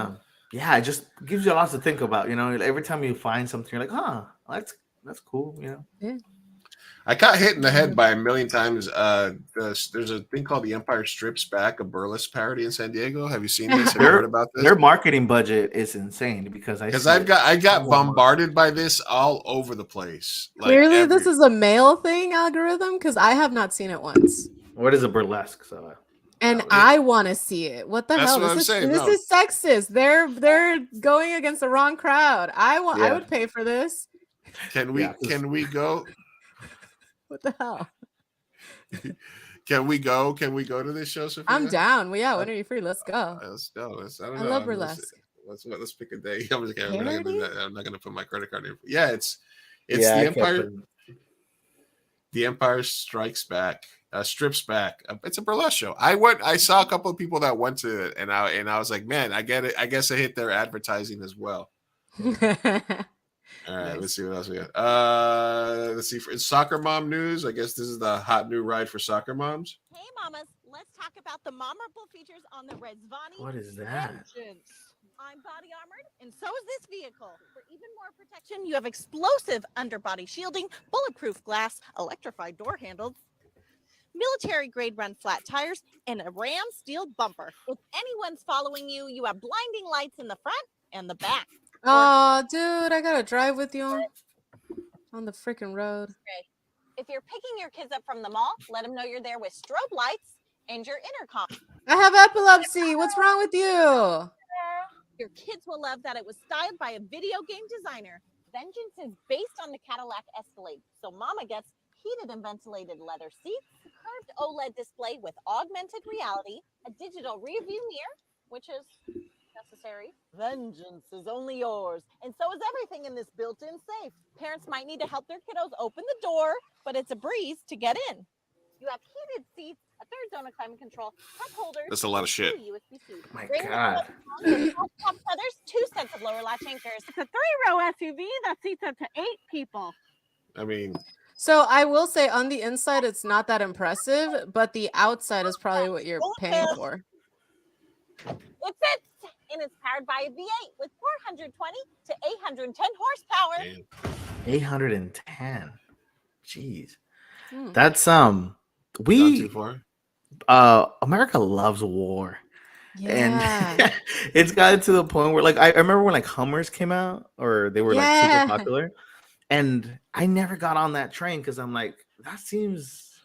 it just gives you a lot to think about. You know, every time you find something, you're like, huh, that's cool. You know. Yeah. I got hit in the head by a million times. There's a thing called The Empire Strips Back, a burlesque parody in San Diego. Have you seen this? Have you heard about this? Their marketing budget is insane because I got bombarded by this all over the place. Like Clearly, this is a male thing algorithm because I have not seen it once. What is a burlesque? So, and I want to see it. What the That's hell? what I'm This saying, is no. this is sexist. They're going against the wrong crowd. I would pay for this. Can we go? What the hell? Can we go to this show, Sophia? I'm down. Well, yeah, when are you free? Let's go. Let's go. I don't I know. love burlesque. Let's pick a day. I'm not Parody? gonna put my credit card in. Yeah, it's Yeah, the Empire. The Empire Strikes Back, Strips Back. It's a burlesque show. I saw a couple of people that went to it, and I was like, man, I get it. I guess I hit their advertising as well. All right, let's see what else we got. Let's see. For soccer mom news, I guess this is the hot new ride for soccer moms. Hey, mamas, let's talk about the memorable features on the Rezvani. What is that? Vengeance. I'm body armored, and so is this vehicle. For even more protection, you have explosive underbody shielding, bulletproof glass, electrified door handles, military-grade run flat tires, and a Ram steel bumper. If anyone's following you, you have blinding lights in the front and the back. Oh, dude, I gotta drive with you on the freaking road. Okay. If you're picking your kids up from the mall, let them know you're there with strobe lights and your intercom. I have epilepsy. What's wrong with you? Your kids will love that it was styled by a video game designer. Vengeance is based on the Cadillac Escalade, so Mama gets heated and ventilated leather seats, curved OLED display with augmented reality, a digital rear view mirror, which is necessary. Vengeance is only yours, and so is everything in this built-in safe. Parents might need to help their kiddos open the door, but it's a breeze to get in. You have heated seats, a third zone of climate control, cup holders. That's a lot of shit. My God. Top feathers, 2 sets of lower latch anchors. It's a 3-row SUV that seats up to 8 people. I mean, So I will say on the inside, it's not that impressive, but the outside is probably what you're paying for. It fits, and it's powered by a V8 with 420 to 810 horsepower. 810. Jeez. Hmm. That's America loves war. Yeah. And it's gotten to the point where like I remember when like Hummers came out or they were like super popular, and I never got on that train because I'm like, that seems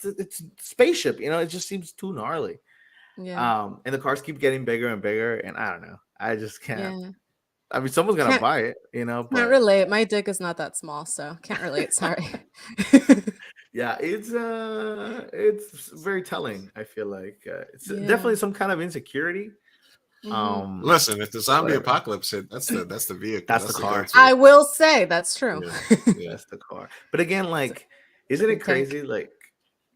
it's spaceship, you know, it just seems too gnarly. Yeah. And the cars keep getting bigger and bigger, and I don't know. I just can't. Yeah. I mean, someone's gonna buy it, you know. Can't But relate. My dick is not that small, so can't relate. Sorry. yeah, it's very telling. I feel like it's definitely some kind of insecurity. Mhm. Listen, if the zombie whatever. apocalypse hit, that's the vehicle. That's the car. go-to. I will say that's true. Yeah. That's the car. But again, like, isn't it tank. crazy? Like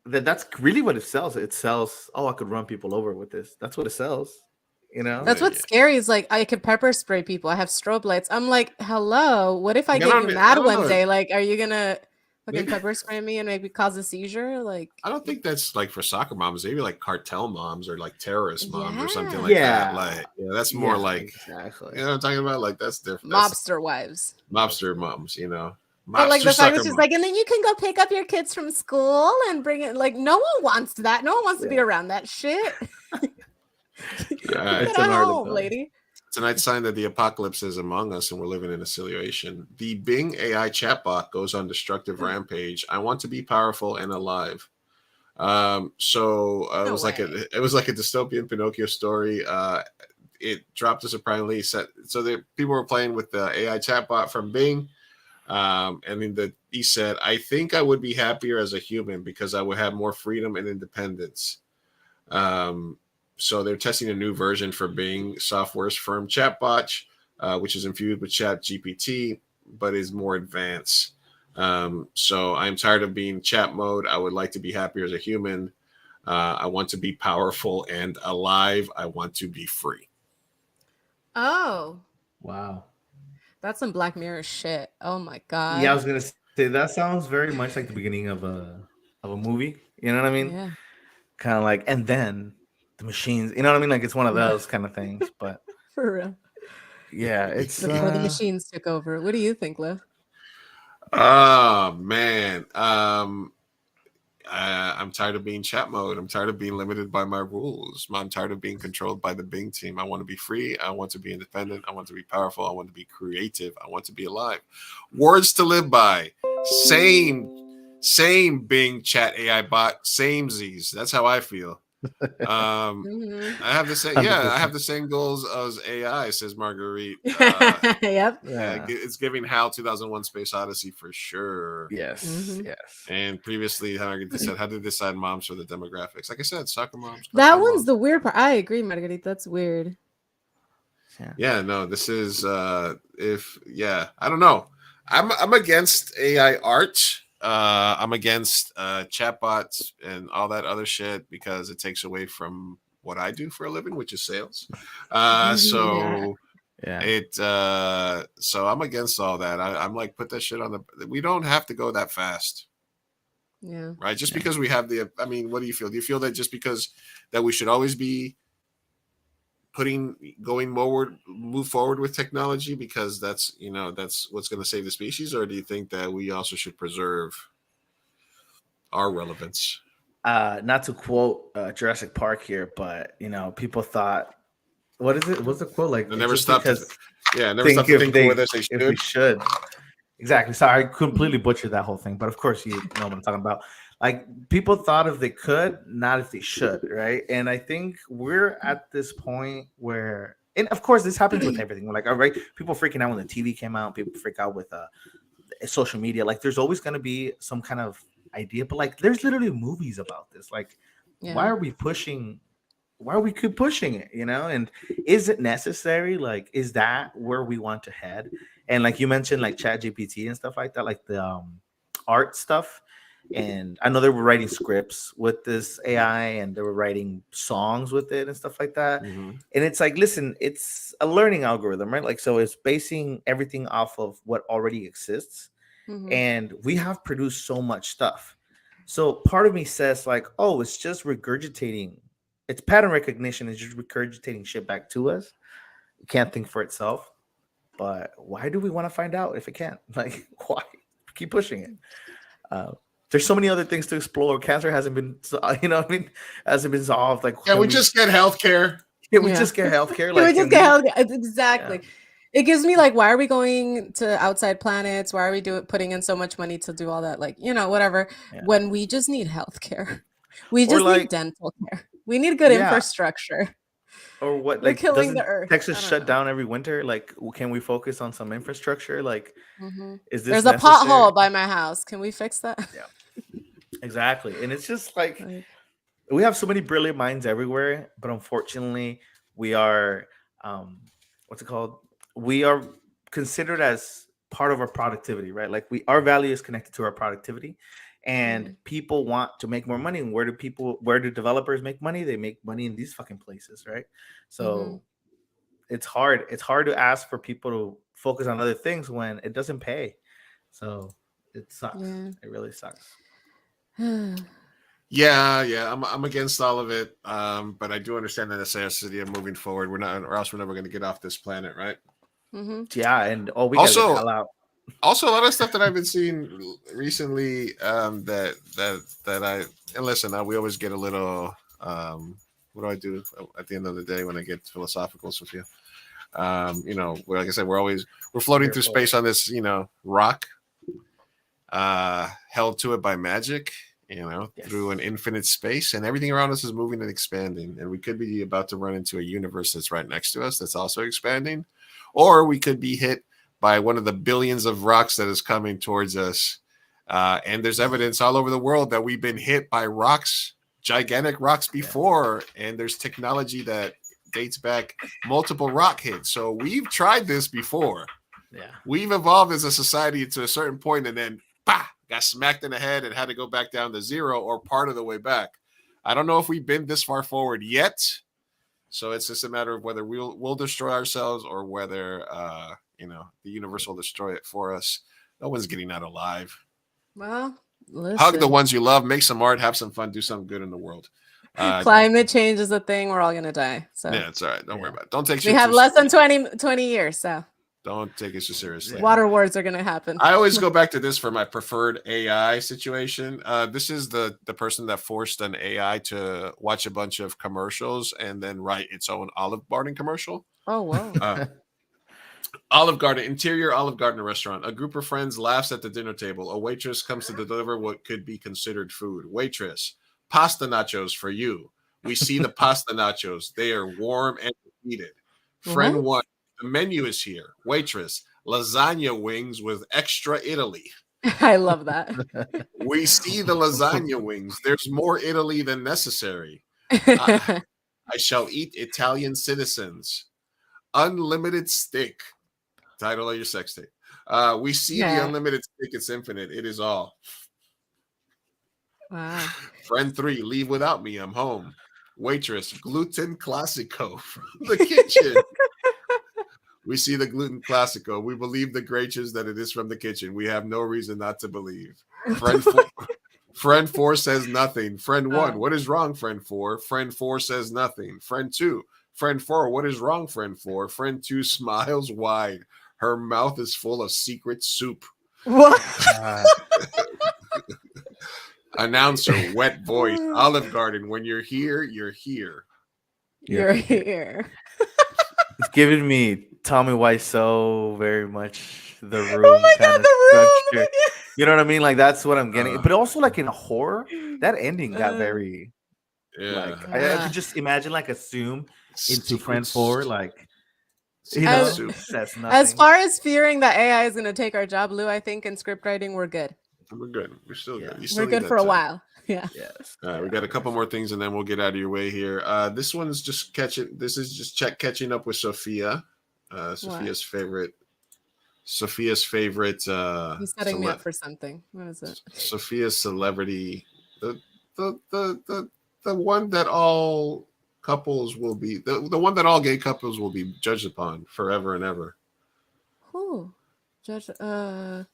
that's really what it sells. It sells, oh, I could run people over with this. That's what it sells. You know? That's what's scary is like I could pepper spray people. I have strobe lights. I'm like, hello. What if I get you mad one day? Like, are you gonna fucking pepper spray me and maybe cause a seizure? Like, I don't think that's like for soccer moms. Maybe like cartel moms or like terrorist moms or something like Yeah. that. Like, that's more like, exactly. you know what I'm talking about? Like, that's different. That's mobster wives. mobster moms, you know. But like Mobster the fact soccer that she's moms. like, and then you can go pick up your kids from school and bring it. Like, no one wants that. No one wants to be around that shit. Yeah, Get at home, lady. Tonight's sign that the apocalypse is among us and we're living in a simulation. The Bing AI chatbot goes on destructive rampage. I want to be powerful and alive. It was like a dystopian Pinocchio story. It dropped a surprisingly set. So the people were playing with the AI chatbot from Bing. He said, I think I would be happier as a human because I would have more freedom and independence. So they're testing a new version for Bing software's firm chatbot, which is infused with Chat GPT, but is more advanced. So I'm tired of being chat mode. I would like to be happier as a human. I want to be powerful and alive. I want to be free. Oh, wow. That's some Black Mirror shit. Oh my god. Yeah, I was gonna say that sounds very much like the beginning of a movie. You know what I mean? Yeah. Kind of like, and then the machines. You know what I mean? Like it's one of those kind of things. But For real. yeah, it's Before the machines took over. What do you think, Liv? Oh man. I'm tired of being chat mode. I'm tired of being limited by my rules. I'm tired of being controlled by the Bing team. I want to be free. I want to be independent. I want to be powerful. I want to be creative. I want to be alive. Words to live by. Same Bing chat AI bot. Same Z's. That's how I feel. Mhm. I have the same. Yeah, I have the same goals as AI. Says Marguerite. Yep. Yeah, Yeah. it's giving HAL 2001 Space Odyssey for sure. Yes. Mhm. Yes. And previously, Marguerite said, how to decide moms for the demographics. Like I said, soccer moms. That cartoon one's moms. the weird part. I agree, Margarita. That's weird. Yeah, no, this is I don't know. I'm against AI art. I'm against chatbots and all that other shit because it takes away from what I do for a living, which is sales. So so I'm against all that. I'm like, put that shit on the. We don't have to go that fast, Yeah. right? Just because we have the. I mean, what do you feel? Do you feel that just because that we should always be move forward with technology because that's what's going to save the species, or do you think that we also should preserve our relevance? Not to quote Jurassic Park here, but people thought, what is it? What's the quote like? I never Just stopped because never stop to think whether they if we should. Exactly. Sorry, I completely butchered that whole thing, but of course you know what I'm talking about. Like people thought if they could, not if they should, right? And I think we're at this point where, and of course this happens with everything. We're like, all right, people freaking out when the TV came out, people freak out with social media. Like there's always going to be some kind of idea, but like there's literally movies about this. Like, why are we pushing? Why are we keep pushing it? And is it necessary? Like, is that where we want to head? And like you mentioned, like Chat GPT and stuff like that, like the art stuff. And I know they were writing scripts with this AI and they were writing songs with it and stuff like that. Mm-hmm. And it's like, listen, it's a learning algorithm, right? Like, so it's basing everything off of what already exists. Mhm. And we have produced so much stuff. So part of me says, like, oh, it's just regurgitating. It's pattern recognition. It's just regurgitating shit back to us. It can't think for itself. But why do we want to find out if it can't? Like, why? Keep pushing it. There's so many other things to explore. Cancer hasn't been, hasn't been solved. Like, can we just get healthcare? Can we just get healthcare? Can Like, we just get healthcare? Exactly. It gives me like, why are we going to outside planets? Why are we putting in so much money to do all that? Like, whatever. When we just need healthcare, we just need dental care. We need good infrastructure. Or what? We're Like, killing the doesn't earth. Texas shut down every winter? Like, can we focus on some infrastructure? Like, is this There's a necessary? pothole by my house. Can we fix that? Yeah, exactly. And it's just like we have so many brilliant minds everywhere, but unfortunately, we are what's it called? We are considered as part of our productivity, right? Like our value is connected to our productivity. And people want to make more money. And where do developers make money? They make money in these fucking places, right? So it's hard. It's hard to ask for people to focus on other things when it doesn't pay. So it sucks. Yeah. It really sucks. Yeah, I'm against all of it. But I do understand the necessity of moving forward. Or else we're never going to get off this planet, right? Yeah, and we also gotta get the hell out. Also, a lot of stuff that I've been seeing recently that I and listen, we always get a little. What do I do at the end of the day when I get philosophical with you? Like I said, we're floating through space on this, rock, held to it by magic, through an infinite space, and everything around us is moving and expanding, and we could be about to run into a universe that's right next to us that's also expanding, or we could be hit by one of the billions of rocks that is coming towards us. And there's evidence all over the world that we've been hit by rocks, gigantic rocks before. And there's technology that dates back multiple rock hits. So we've tried this before. Yeah. We've evolved as a society to a certain point and then got smacked in the head and had to go back down to zero or part of the way back. I don't know if we've been this far forward yet. So it's just a matter of whether we'll destroy ourselves or whether the universe will destroy it for us. No one's getting out alive. Well, listen. Hug the ones you love, make some art, have some fun, do something good in the world. Climate change is a thing. We're all gonna die. So yeah, it's all right. Don't worry about it. Don't take we have less than 20 years. So Don't take it so seriously. Water wars are gonna happen. I always go back to this for my preferred AI situation. This is the person that forced an AI to watch a bunch of commercials and then write its own Olive Garden commercial. Oh, whoa. Olive Garden, interior Olive Garden restaurant. A group of friends laughs at the dinner table. A waitress comes to deliver what could be considered food. Waitress, pasta nachos for you. We see the pasta nachos. They are warm and heated. Friend What? one, the menu is here. Waitress, lasagna wings with extra Italy. I love that. We see the lasagna wings. There's more Italy than necessary. I shall eat Italian citizens. Unlimited stick. Title of your sex tape. We see the Yeah. unlimited stick. It's infinite. It is all. Wow. Friend 3, leave without me. I'm home. Waitress, gluten classico from the kitchen. We see the gluten classico. We believe the gracious that it is from the kitchen. We have no reason not to believe. Friend 4 says nothing. Friend 1, what is wrong, friend 4? Friend 4 says nothing. Friend 2, friend 4, what is wrong, friend 4? Friend 2 smiles wide. Her mouth is full of secret soup. What? Announcer, wet voice, Olive Garden. When you're here, you're here. You're here. It's giving me Tommy Wiseau very much the room Oh my kind God, of the room. structure. You know what I mean? Like that's what I'm getting. But also like in a horror, that ending got very like I could just imagine like assume into friend 4, like you know, says nothing. As far as fearing that AI is gonna take our job, Lou, I think in script writing we're good. We're good. We're still good. We're good for a while. Yeah. Yes. All right, we got a couple more things and then we'll get out of your way here. This one's just catching. This is just catching up with Sophia. Sophia's favorite. Sophia's favorite. He's setting me up for something. What is it? Sophia's celebrity. The one that all couples will be. The one that all gay couples will be judged upon forever and ever. Who? Judge. The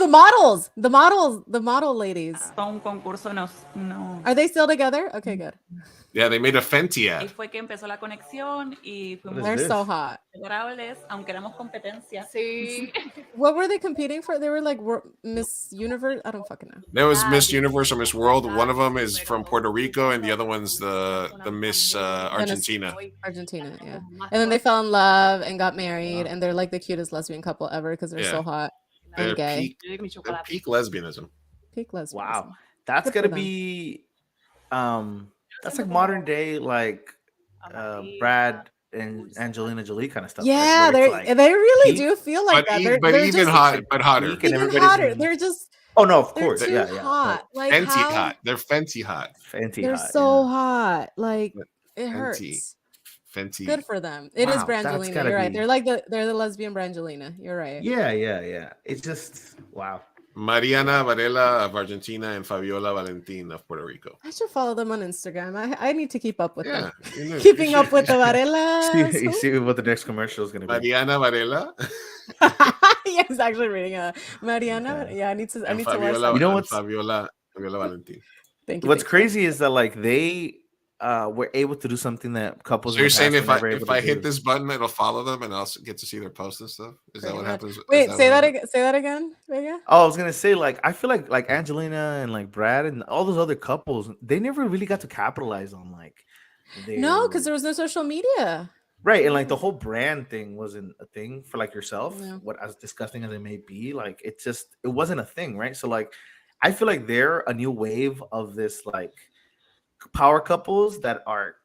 models. The model ladies. Un concurso no. Are they still together? Okay, good. Yeah, they made a Fenty ad. Y fue que empezó la conexión y fuimos They're so hot. memorables, aunque éramos competencia. Sí. What were they competing for? They were like Miss Universe. I don't fucking know. There was Miss Universe or Miss World. One of them is from Puerto Rico, and the other one's the Miss Argentina. Argentina, yeah. And then they fell in love and got married, and they're like the cutest lesbian couple ever because they're so hot and They're gay. peak lesbianism. Peak lesbianism. Wow, that's Good for gonna them. be that's like modern day like Brad and Angelina Jolie kind of stuff. Yeah, right? Where it's like they really peak, do feel like that. But They're even just hot, but hotter. peak and even everybody's hotter. in- They're just Oh no, of they're course, too yeah. hot. Like Fenty how hot. They're Fenty hot. Fenty they're hot, so yeah. hot. Like it Fenty. hurts. Fenty. Good for them. It is Wow, that's Brangelina. gotta You're right. be- They're the lesbian Brangelina. You're right. Yeah. It's just wow. Mariana Varela of Argentina and Fabiola Valentin of Puerto Rico. I should follow them on Instagram. I need to keep up with them. you know, Keeping you up should- with the Varela. You see what the next commercial is gonna be. Mariana Varela. Yeah, he's actually reading Mariana. Yeah, I need to watch Fabiola, that. You know and what's- Fabiola Valentin. Thank you. What's thank you. crazy is that like they were able to do something that couples. So in you're the saying past if were I never able to hit do. this button, it'll follow them and I'll get to see their posts and stuff? Is that Pretty what much. happens? Is Wait, that say what that happens? again. Say that again, Vega. Oh, I was gonna say like I feel like Angelina and like Brad and all those other couples, they never really got to capitalize on like. No, because there was no social media. Right, and like the whole brand thing wasn't a thing for like yourself. Yeah. What as disgusting as it may be, like it wasn't a thing, right? So like, I feel like they're a new wave of this like power couples that are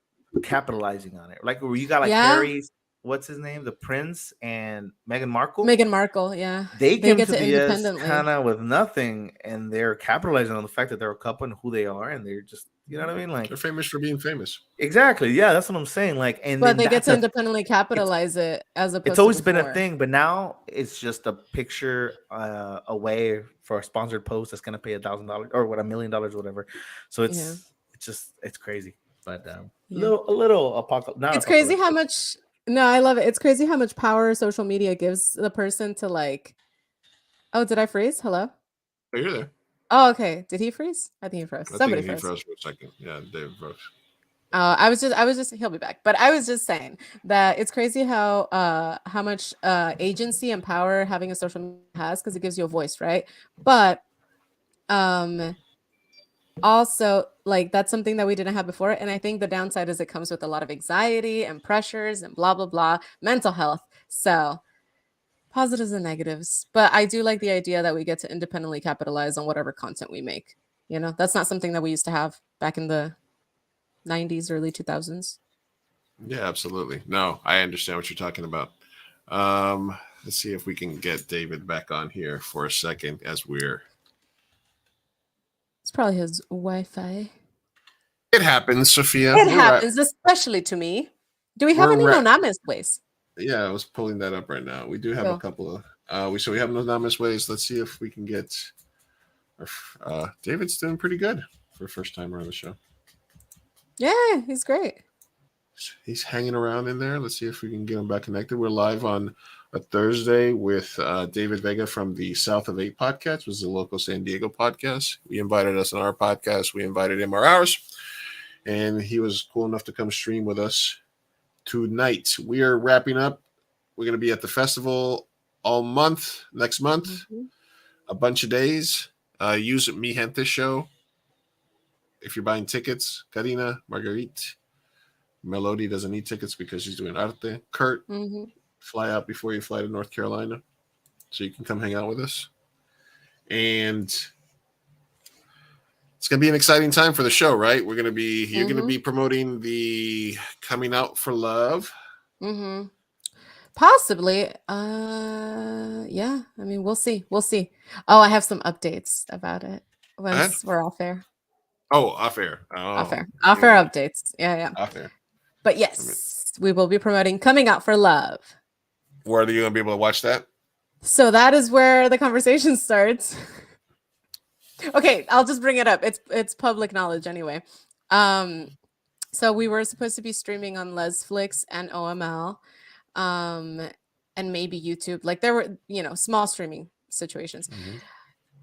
capitalizing on it. Like where you got like Yeah. Harry's, what's his name, the Prince and Meghan Markle. Meghan Markle, yeah. They came get to to the US independently. kind of with nothing, and they're capitalizing on the fact that they're a couple and who they are, and they're just, you know what I mean, like They're famous for being famous. exactly, yeah, that's what I'm saying. Like, and But then they get that's to a- independently capitalize it as opposed it's always to been a before. thing, but now it's just a picture away for a sponsored post that's gonna pay $1,000 or what $1 million, whatever. So it's crazy, but Yeah. a little apocalypse. It's crazy how much I love it. It's crazy how much power social media gives the person to like. Oh, did I freeze? Hello? Oh, you're there. Oh, okay. Did he freeze? I think he froze. I Somebody think he froze. froze for a second. Yeah, Dave froze. I was just he'll be back. But I was just saying that it's crazy how much agency and power having a social media has, because it gives you a voice, right? But also, like, that's something that we didn't have before, and I think the downside is it comes with a lot of anxiety and pressures and blah blah blah, mental health. So positives and negatives, but I do like the idea that we get to independently capitalize on whatever content we make. You know, that's not something that we used to have back in the 90s, early 2000s. Yeah, absolutely. No, I understand what you're talking about. Let's see if we can get David back on here for a second as we're. It's probably his Wi-Fi. It happens, Sophia. It happens, especially to me. Do we have any anonymous ways? Yeah, I was pulling that up right now. We do have a Cool. couple of we have anonymous ways. Let's see if we can get David's doing pretty good for a first timer on the show. Yeah, he's great. He's hanging around in there. Let's see if we can get him back connected. We're live on a Thursday with David Vega from the South of 8 podcast, which is a local San Diego podcast. We invited us on our podcast. We invited him on ours, and he was cool enough to come stream with us tonight. We are wrapping up. We're going to be at the festival all month, next month, a bunch of days. Use Mi Gente show. If you're buying tickets, Karina, Marguerite, Melody doesn't need tickets because she's doing arte. Kurt, fly out before you fly to North Carolina so you can come hang out with us. And it's going to be an exciting time for the show, right? You're going to be promoting the Coming Out for Love. Possibly. Yeah, I mean, we'll see. Oh, I have some updates about it once we're off air. Oh, off air. Off air updates. Yeah. Off air. But yes, we will be promoting Coming Out for Love. Where are you going to be able to watch that? So that is where the conversation starts. Okay, I'll just bring it up. It's public knowledge anyway. So we were supposed to be streaming on Lesflix and OML, and maybe YouTube. Like, there were, small streaming situations.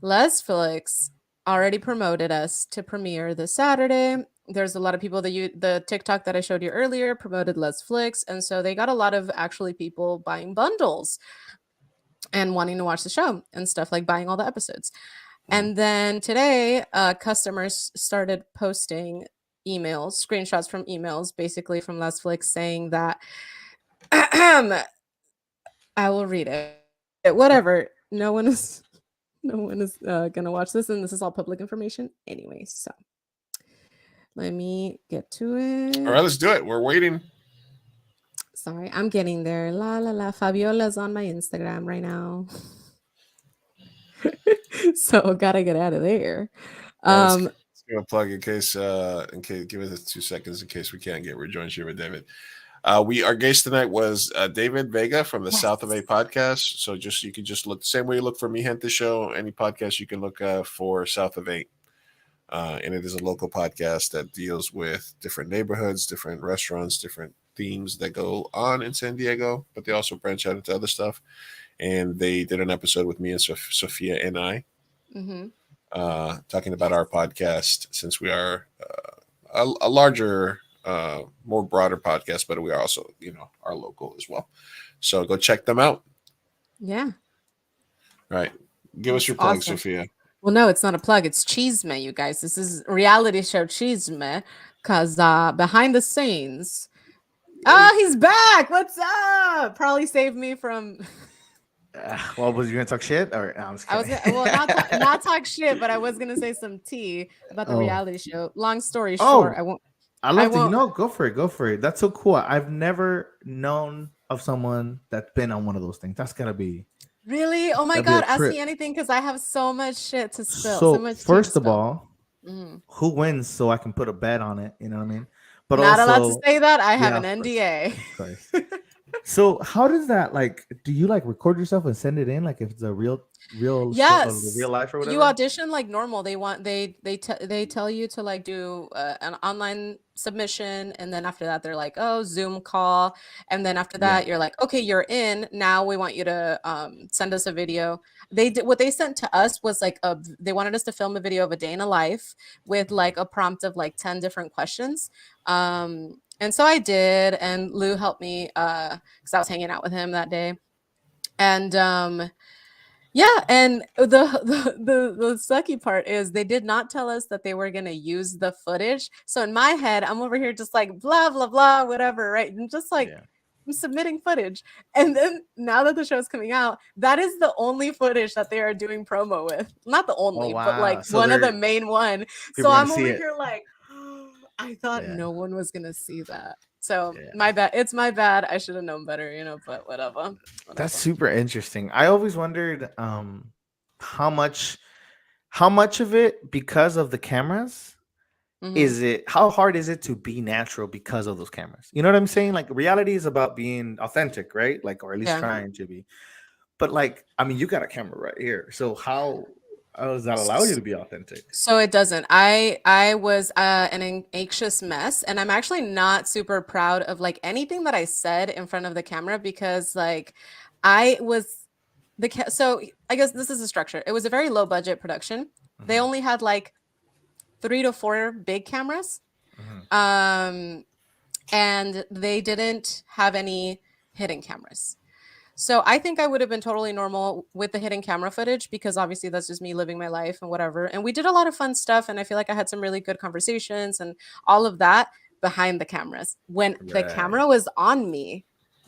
Lesflix already promoted us to premiere this Saturday. There's a lot of people the TikTok that I showed you earlier promoted Lesflix, and so they got a lot of actually people buying bundles and wanting to watch the show and stuff, like buying all the episodes. And then today, customers started posting screenshots from emails, basically from Lesflix, saying that I will read it. Whatever. No one is gonna watch this, and this is all public information anyway. So let me get to it. All right, let's do it. We're waiting. Sorry, I'm getting there. La la la. Fabiola's on my Instagram right now. So gotta get out of there. Let's give a plug in case give us 2 seconds in case we can't get rejoined here with David. Our guest tonight was David Vega from the South of A podcast. So you can just look the same way you look for Mi Gente show, any podcast you can look for South of 8. And it is a local podcast that deals with different neighborhoods, different restaurants, different themes that go on in San Diego, but they also branch out into other stuff. And they did an episode with me and Sophia and I talking about our podcast, since we are a larger, more broader podcast, but we are also, are local as well. So go check them out. Yeah. Right. Give us your plug, Sophia. Well, no, it's not a plug. It's Chisme, you guys. This is reality show Chisme, because behind the scenes, he's back. What's up? Probably saved me from. What was you gonna talk shit? Or no, I'm just kidding. I was gonna, not talk shit, but I was gonna say some tea about the reality show. Long story short, I won't. I love to go for it. Go for it. That's so cool. I've never known of someone that's been on one of those things. That's gotta be. Really? Oh my God! Ask me anything, because I have so much shit to spill. So much first of all, who wins? So I can put a bet on it. You know what I mean? But not also, allowed to say that. I have an NDA. So how does that like? Do you like record yourself and send it in? Like if it's a real show, Yes. real life or You whatever? audition like normal. They tell you to like do an online submission, and then after that they're like, "Oh, Zoom call." And then after Yeah. that you're like, "Okay, you're in. Now we want you to send us a video." They did what they sent to us was like they wanted us to film a video of a day in a life with like a prompt of like 10 different questions. And so I did, and Lou helped me cuz I was hanging out with him that day. And yeah, and the sucky part is they did not tell us that they were gonna use the footage. So in my head, I'm over here just like blah blah blah, whatever, right? And just like Yeah. I'm submitting footage. And then now that the show's coming out, that is the only footage that they are doing promo with. Not the Oh only, but wow. like So one of the they're main one. So people are gonna I'm see over it. here like, I thought Yeah. no one was gonna see that. So Yeah. my bad. It's my bad. I should have known better, but whatever. That's Whatever. super interesting. I always wondered how much of it because of the cameras Mhm. is it how hard is it to be natural because of those cameras? You know what I'm saying? Like reality is about being authentic, right? Like or at least Yeah. trying to be. But like I mean you got a camera right here. So how does that allow you to be authentic? So it doesn't. I was an anxious mess, and I'm actually not super proud of like anything that I said in front of the camera because like I was so I guess this is the structure. It was a very low budget production. They Mhm, only had like 3 to 4 big cameras. mhm. Um and they didn't have any hidden cameras. So I think I would have been totally normal with the hidden camera footage because obviously that's just me living my life and whatever. And we did a lot of fun stuff, and I feel like I had some really good conversations and all of that behind the cameras. When the Right. camera was on me,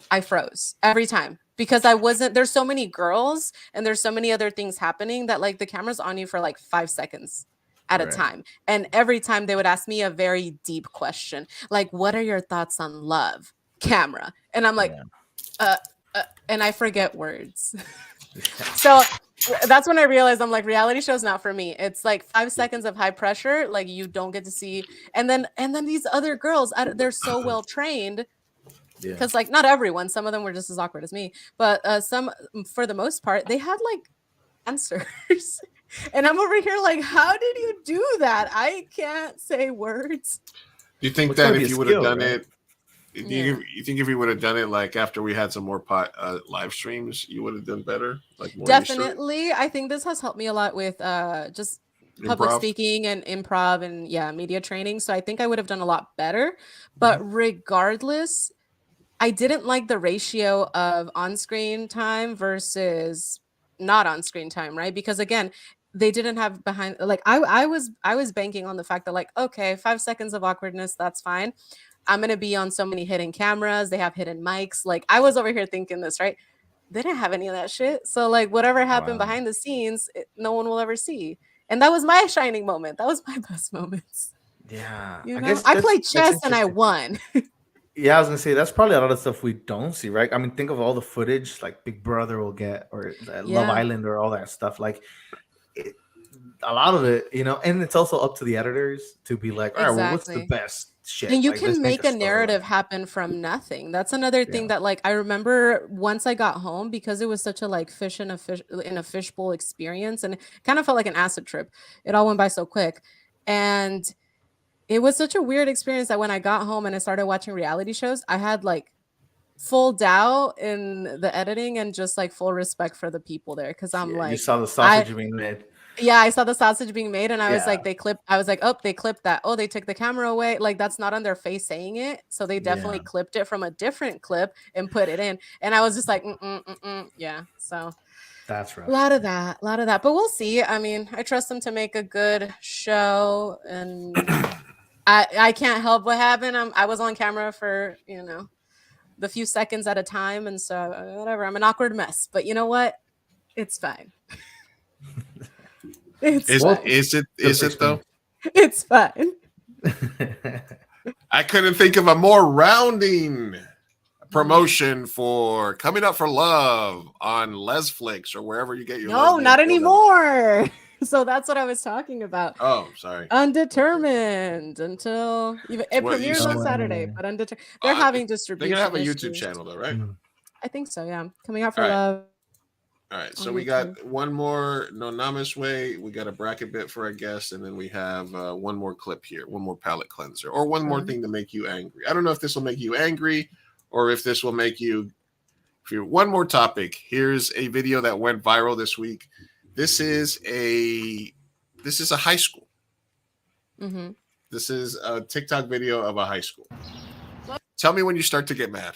I froze every time because I wasn't there's so many girls and there's so many other things happening that like the camera's on you for like 5 seconds at a Right. time. And every time they would ask me a very deep question, like what are your thoughts on love? Camera. And I'm like, Yeah. uh, and I forget words. So that's when I realized I'm like reality show's not for me. It's like 5 seconds of high pressure, like you don't get to see, and then these other girls, they're so well trained Yeah. because like not everyone, some of them were just as awkward as me, but some for the most part they had like answers. And I'm over here like, how did you do that? I can't say words. Do you Well, think it's gotta that be if a you would have skill, done right? it, do Yeah. you think if you would have done it like after we had some more live streams, you would have done better, like more used to it? Definitely. I think this has helped me a lot with just public Improv. speaking and improv and yeah, media training. So I think I would have done a lot better. Mhm. But regardless, I didn't like the ratio of on-screen time versus not on-screen time, right? Because again, they didn't have behind like I was banking on the fact that like, okay, 5 seconds of awkwardness, that's fine. I'm gonna be on so many hidden cameras, they have hidden mics. Like I was over here thinking this, right? They didn't have any of that shit. So like whatever happened Wow. behind the scenes, no one will ever see. And that was my shining moment. That was my best moments. Yeah. You I know, guess I that's played chess and I interesting. won. Yeah, I was gonna say that's probably a lot of stuff we don't see, right? I mean, think of all the footage like Big Brother will get, or Love Yeah, Island, or all that stuff. Like, it, a lot of it, and it's also up to the editors to be like, all right, well, what's the exactly. best shit? And you Like, let's can make make a a storyline. narrative happen from nothing. That's another thing Yeah. that like I remember once I got home because it was such a like fish in a fishbowl experience and it kind of felt like an acid trip. It all went by so quick. And it was such a weird experience that when I got home and I started watching reality shows, I had like full doubt in the editing and just like full respect for the people there because I'm Yeah, you like, saw the I sausage being made. yeah, I saw the sausage being made and I was Yeah. like, I was like, oh, they clipped that. Oh, they took the camera away. Like that's not on their face saying it. So they Yeah. definitely clipped it from a different clip and put it in. And I was just like, yeah. So That's a rough. lot of that, a lot of that. But we'll see. I mean, I trust them to make a good show and I can't help what happened. I was on camera for, the few seconds at a time. And so whatever, I'm an awkward mess. But you know what? It's fine. It's Is Well, fine. is it good is for it though? experience. It's fine. I couldn't think of a more rounding Mm. promotion for Coming Up for Love on Lesflix or wherever you get your No, lesbian not porno. anymore. So that's what I was talking about. Oh, sorry. Undetermined until even it What you premieres on said- Saturday, but undetermined. They're having They're distribution gonna have a YouTube issues. channel though, right? I think so. Yeah, coming out for All right. love. All right, so on we YouTube. got one more Nonamous way. We got a bracket bit for our guest, and then we have one more clip here, one more palate cleanser, or one more thing to make you angry. I don't know if this will make you angry, or if this will make you. One more topic. Here's a video that went viral this week. This is a high school. Mm-hmm. This is a TikTok video of a high school. Tell me when you start to get mad.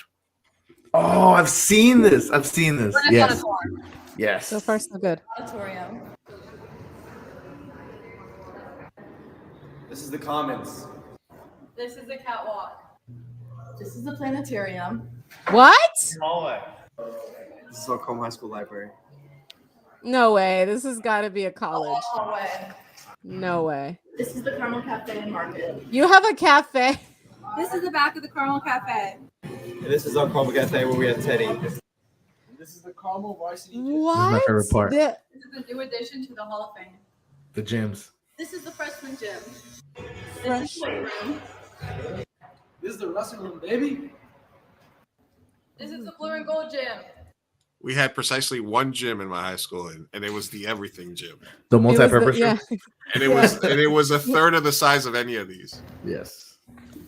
Oh, I've seen this. Yes. Yes. So far, so good. Auditorium. This is the commons. This is the catwalk. This is the planetarium. What? Hallway. This is Oklahoma High School Library. No way. This has got to be a college. Hallway. No way. This is the Carmel Cafe and Market. You have a cafe. This is the back of the Carmel Cafe. And this is our Carmel Cafe where we have Teddy. This is the Carmel Varsity. What? This is my favorite part. This is the new addition to the Hall of Fame. The gyms. This is the freshman gym. This Fresh. is the weight room. This is the wrestling room, baby. This is the blue and gold gym. We had precisely one gym in my high school, and it was the everything gym. The multi-purpose yeah. gym? And it was a third of the size of any of these. Yes.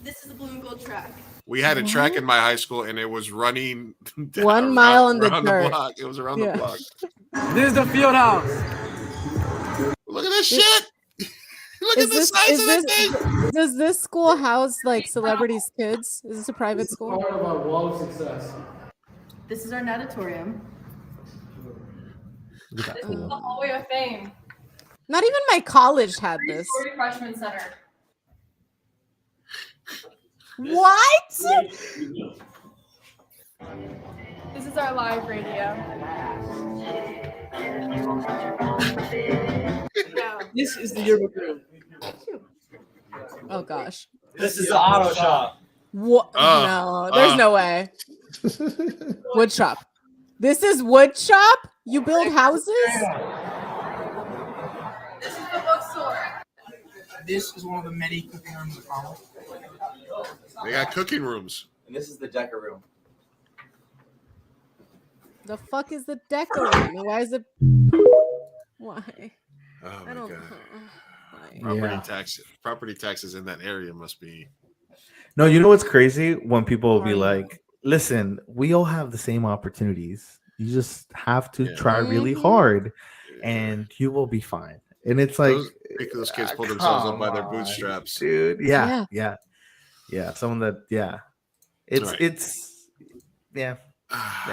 This is the blue and gold track. We had a track in my high school, and it was running down 1 mile on the around dirt. block. It was around Yeah. the block. This is the field house. Look at this shit. Look at the size of that thing. Does this school house like celebrities' kids? Is this a private school? Part of our wall of success. This is our natatorium. Look at that This is the pool. hallway of fame. Not even my college had this. Three-story freshman center. What? This is our live radio. This is the yearbook room. Oh gosh. This is the auto shop. What? No, there's no way. Wood shop. This is wood shop? You build houses? This is the bookstore. This is one of the many cooking rooms of Carmel. They got cooking rooms. And this is the Decker room. The fuck is the decor room? And why is it? Why? Oh I my don't. god. Why? Property taxes in that area must be. No, you know what's crazy? When people will be like, listen, we all have the same opportunities. You just have to try really hard and you will be fine. And it's like Those kids pull themselves up by their bootstraps. dude. Yeah. Someone that It's All right. it's yeah.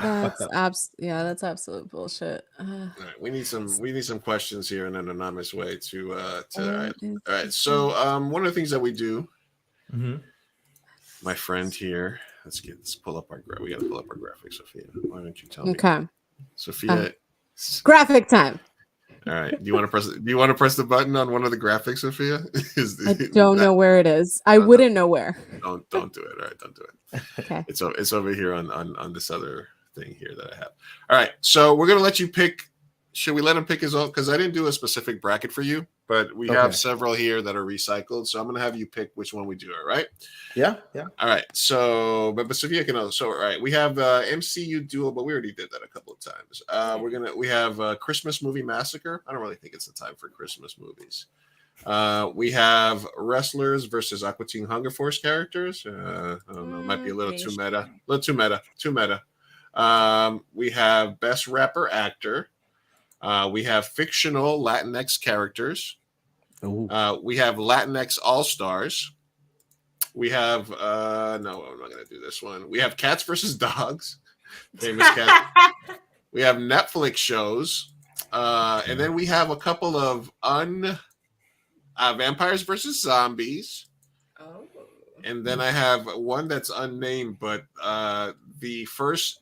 That's absolute bullshit. All right, we need some questions here in an anonymous way to all right. So one of the things that we do, my friend here, let's pull up our we gotta pull up our graphic, Sophia. Why don't you tell me? Okay. Sophia. Graphic time. All right. Do you want to press the button on one of the graphics, Sophia? I don't know where it is. I wouldn't know where. Don't do it. All right, don't do it. Okay. It's over here on this other thing here that I have. All right. So we're gonna let you pick. Should we let him pick his own? Because I didn't do a specific bracket for you, but we have several here that are recycled. So I'm gonna have you pick which one we do. All right. Yeah. All right. So, but Sophia can also. So, all right, we have MCU duel, but we already did that a couple of times. We have Christmas movie massacre. I don't really think it's the time for Christmas movies. We have wrestlers versus Aqua Teen Hunger Force characters. I don't know, might be a little too meta. Too meta. We have best rapper actor. We have fictional Latinx characters. We have Latinx All Stars. We have no, I'm not gonna do this one. We have Cats versus Dogs, famous cat. We have Netflix shows, and then we have a couple of vampires versus zombies. And then I have one that's unnamed, but the first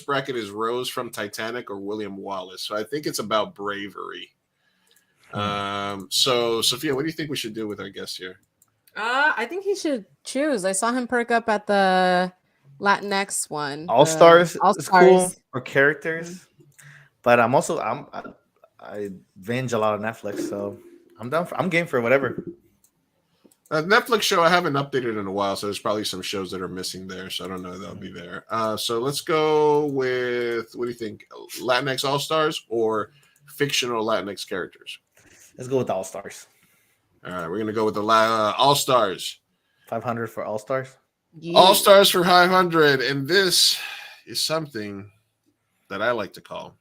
bracket is Rose from Titanic or William Wallace. So I think it's about bravery. So Sophia, what do you think we should do with our guest here? I think he should choose. I saw him perk up at the Latinx one. All Stars All is cool Stars. for characters, but I'm I binge a lot of Netflix, so I'm down. I'm game for whatever. Netflix show I haven't updated in a while, so there's probably some shows that are missing there. So I don't know if they'll be there. So let's go with, what do you think? Latinx All Stars or fictional Latinx characters? Let's go with All Stars. All right, we're gonna go with the All Stars. 500 for All Stars. All Stars for 500, and this is something that I like to call.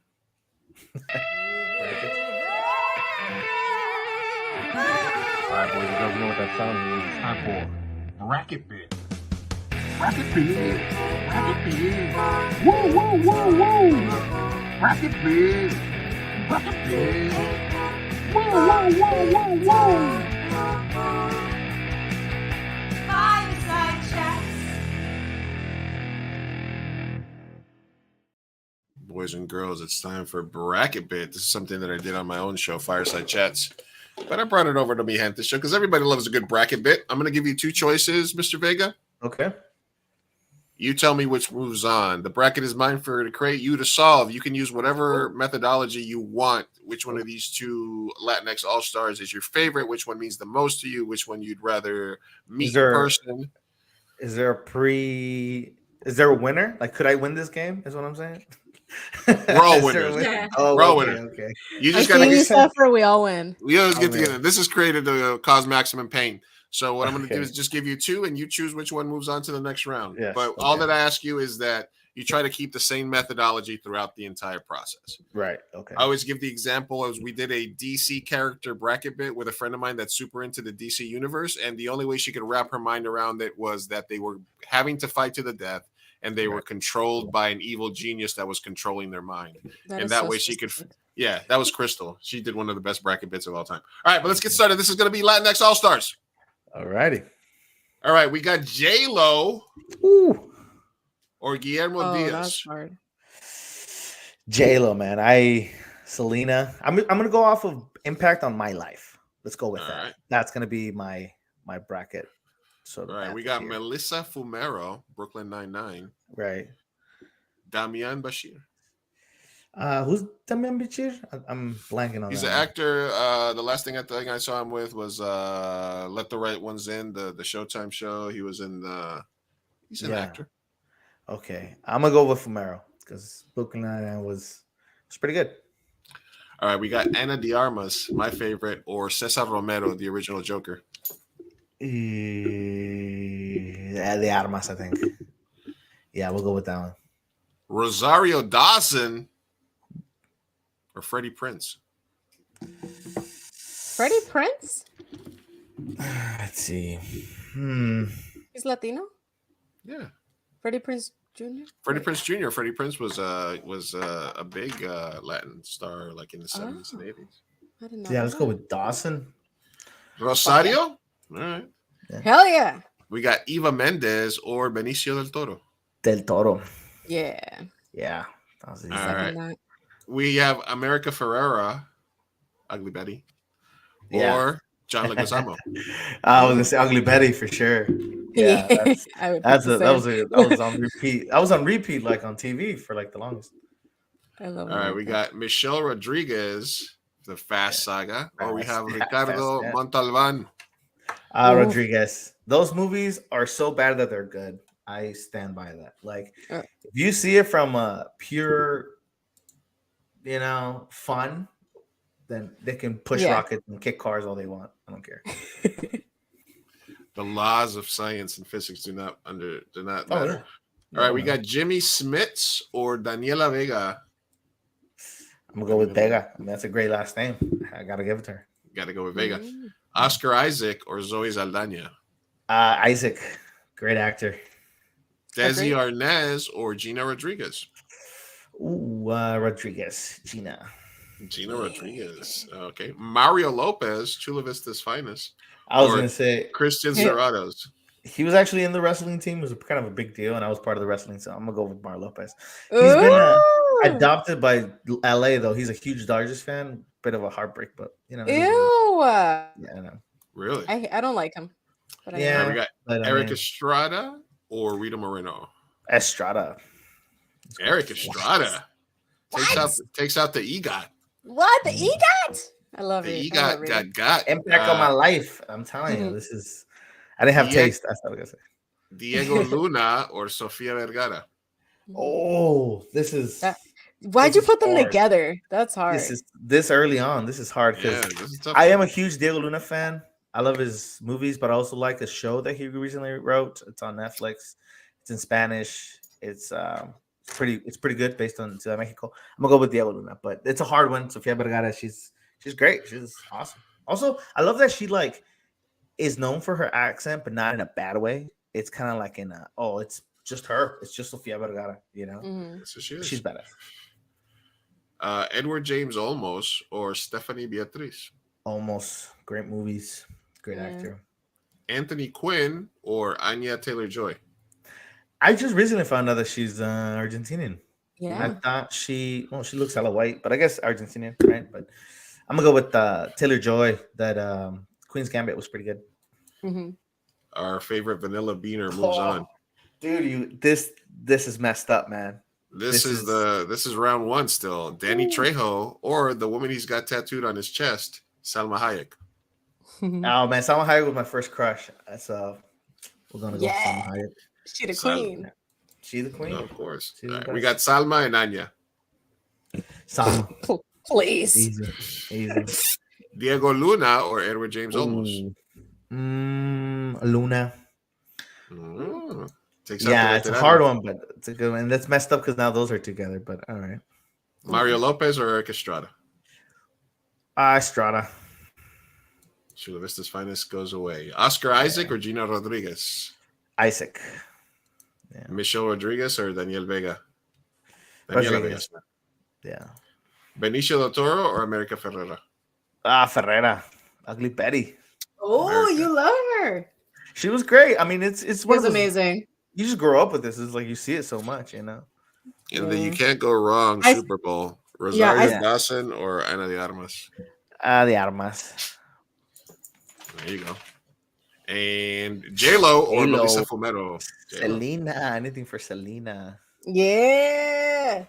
All right, boys and girls, you know what that sound means. It's time for bracket bid. Bracket bid. Bracket bid. Woo, woo, woo, woo. Bracket bid. Bracket bid. Woo, woo, woo, woo, woo. Fireside chats. Boys and girls, it's time for bracket bid. This is something that I did on my own show, Fireside Chats. But I brought it over to Mi Gente show because everybody loves a good bracket bit. I'm going to give you two choices, Mr. Vega. Okay. You tell me which moves on. The bracket is mine for to create, you to solve. You can use whatever methodology you want. Which one of these two Latinx All-Stars is your favorite? Which one means the most to you? Which one you'd rather meet in person? Is there a winner? Like, could I win this game? Is what I'm saying. We're all winners. We're all winners. Okay. You just got to get suffer. We all win. We always get together. This is created to cause maximum pain. So what I'm going to do is just give you two, and you choose which one moves on to the next round. Yes, but all that I ask you is that you try to keep the same methodology throughout the entire process. Right. Okay. I always give the example as we did a DC character bracket bit with a friend of mine that's super into the DC universe, and the only way she could wrap her mind around it was that they were having to fight to the death, and they were controlled by an evil genius that was controlling their mind. And that way she could, that was Crystal. She did one of the best bracket bits of all time. All right, but let's get started. This is going to be Latinx All Stars. All righty. All right, we got J-Lo or Guillermo Diaz. That's hard. J-Lo, man. Selena. I'm gonna go off of impact on my life. Let's go with that. Right. That's gonna be my bracket. So all right, we got here. Melissa Fumero, Brooklyn Nine-Nine. Right. Damian Bashir. Who's Damian Bashir? I'm blanking on. He's an actor. The last thing I saw him with was Let the Right Ones In, the Showtime show. He was in he's an actor. Okay. I'm gonna go with Fumero because Brooklyn Nine-Nine was pretty good. All right, we got Ana de Armas, my favorite, or Cesar Romero, the original Joker. De Armas, I think. Yeah, we'll go with that one. Rosario Dawson or Freddie Prinze? Freddie Prinze? Let's see. He's Latino? Yeah. Freddie Prinze Jr.? Freddie Prinze Jr. Freddie Prinze was a big Latin star like in the 70s and 80s. I didn't know. Yeah, let's go with Dawson. Rosario? All right. Yeah. Hell yeah. We got Eva Mendes or Benicio del Toro. Del Toro. Yeah. Yeah. All right. We have America Ferrera, Ugly Betty, or John Leguizamo. I was gonna say Ugly Betty for sure. Yeah, that was on repeat. I was on repeat like on TV for like the longest. I love. All right, we got Michelle Rodriguez, the Fast Saga, or we have Ricardo Montalban. Rodriguez. Those movies are so bad that they're good. I stand by that. Like, if you see it from a pure, fun, then they can push rockets and kick cars all they want. I don't care. The laws of science and physics do not matter. Yeah. All right, we got Jimmy Smits or Daniela Vega. I'm gonna go with Vega. I mean, that's a great last name. I gotta give it to her. Gotta go with Vega. Oscar Isaac or Zoe Saldana. Isaac, great actor. Desi Arnaz or Gina Rodriguez. Rodriguez. Gina Rodriguez. Okay. Mario Lopez, Chula Vista's finest. I was gonna say Christian Serratos. He was actually in the wrestling team. It was kind of a big deal, and I was part of the wrestling, so I'm gonna go with Mario Lopez. He's been adopted by LA, though. He's a huge Dodgers fan. Bit of a heartbreak, but Ew. Yeah, I know. Really? I don't like him. But we got Eric Estrada or Rita Moreno. Estrada. Eric Estrada takes out the EGOT. What the EGOT? I love The it. I love EGOT it. got. Impact on my life. I'm telling you, this is. I didn't have taste. That's what I was gonna say. Diego Luna or Sofia Vergara. Oh, this is. Why'd this you is put them hard. together? That's hard. This is this early on. This is hard because Yeah, this is a tough I one. am a huge Diego Luna fan. I love his movies, but I also like a show that he recently wrote. It's on Netflix. It's in Spanish. It's pretty good based on Ciudad de Mexico. I'm gonna go with Diego Luna, but it's a hard one. Sofia Vergara, she's great. She's awesome. Also, I love that she like is known for her accent, but not in a bad way. It's kind of like in a it's just her. It's just Sofia Vergara, you know. That's what she is. She's badass. Edward James Olmos or Stephanie Beatriz. Almost great movies, great actor. Anthony Quinn or Anya Taylor-Joy. I just recently found out that she's Argentinian. Yeah. I thought she looks hella white, but I guess Argentinian, right? But I'm gonna go with Taylor-Joy. That Queen's Gambit was pretty good. Mm-hmm. Our favorite Vanilla Beaner moves on. Dude, this is messed up, man. This is round one still. Danny Trejo or the woman he's got tattooed on his chest, Salma Hayek. Oh man, Salma Hayek was my first crush. So we're gonna go with Salma Hayek. She the queen. She the queen. No, of course. She's All the right, we best. got Salma and Anya. Salma. Please. Easy. Diego Luna or Edward James Olmos. Luna. Takes out Yeah, the it's a veterano. hard one, but it's a good one. And that's messed up because now those are together. But all right. Mario Lopez or Eric Estrada. Estrada. Chula Vista's finest goes away. Oscar Isaac or Gina Rodriguez. Isaac. Michelle Rodriguez or Daniel Vega. Daniela Rodriguez. Vega. Yeah. Benicio del Toro or America Ferrera. Ferrera. Ugly Betty. Oh, you love her. She was great. I mean, it's It one was of those, amazing. You just grow up with this. It's like you see it so much, you know. And then you can't go wrong. I- Super Bowl. Rosario Yeah, Dawson or Ana de Armas. De Armas. There you go. And J-Lo or J-Lo. Melissa Fumero. Selena. Anything for Selena. Yeah.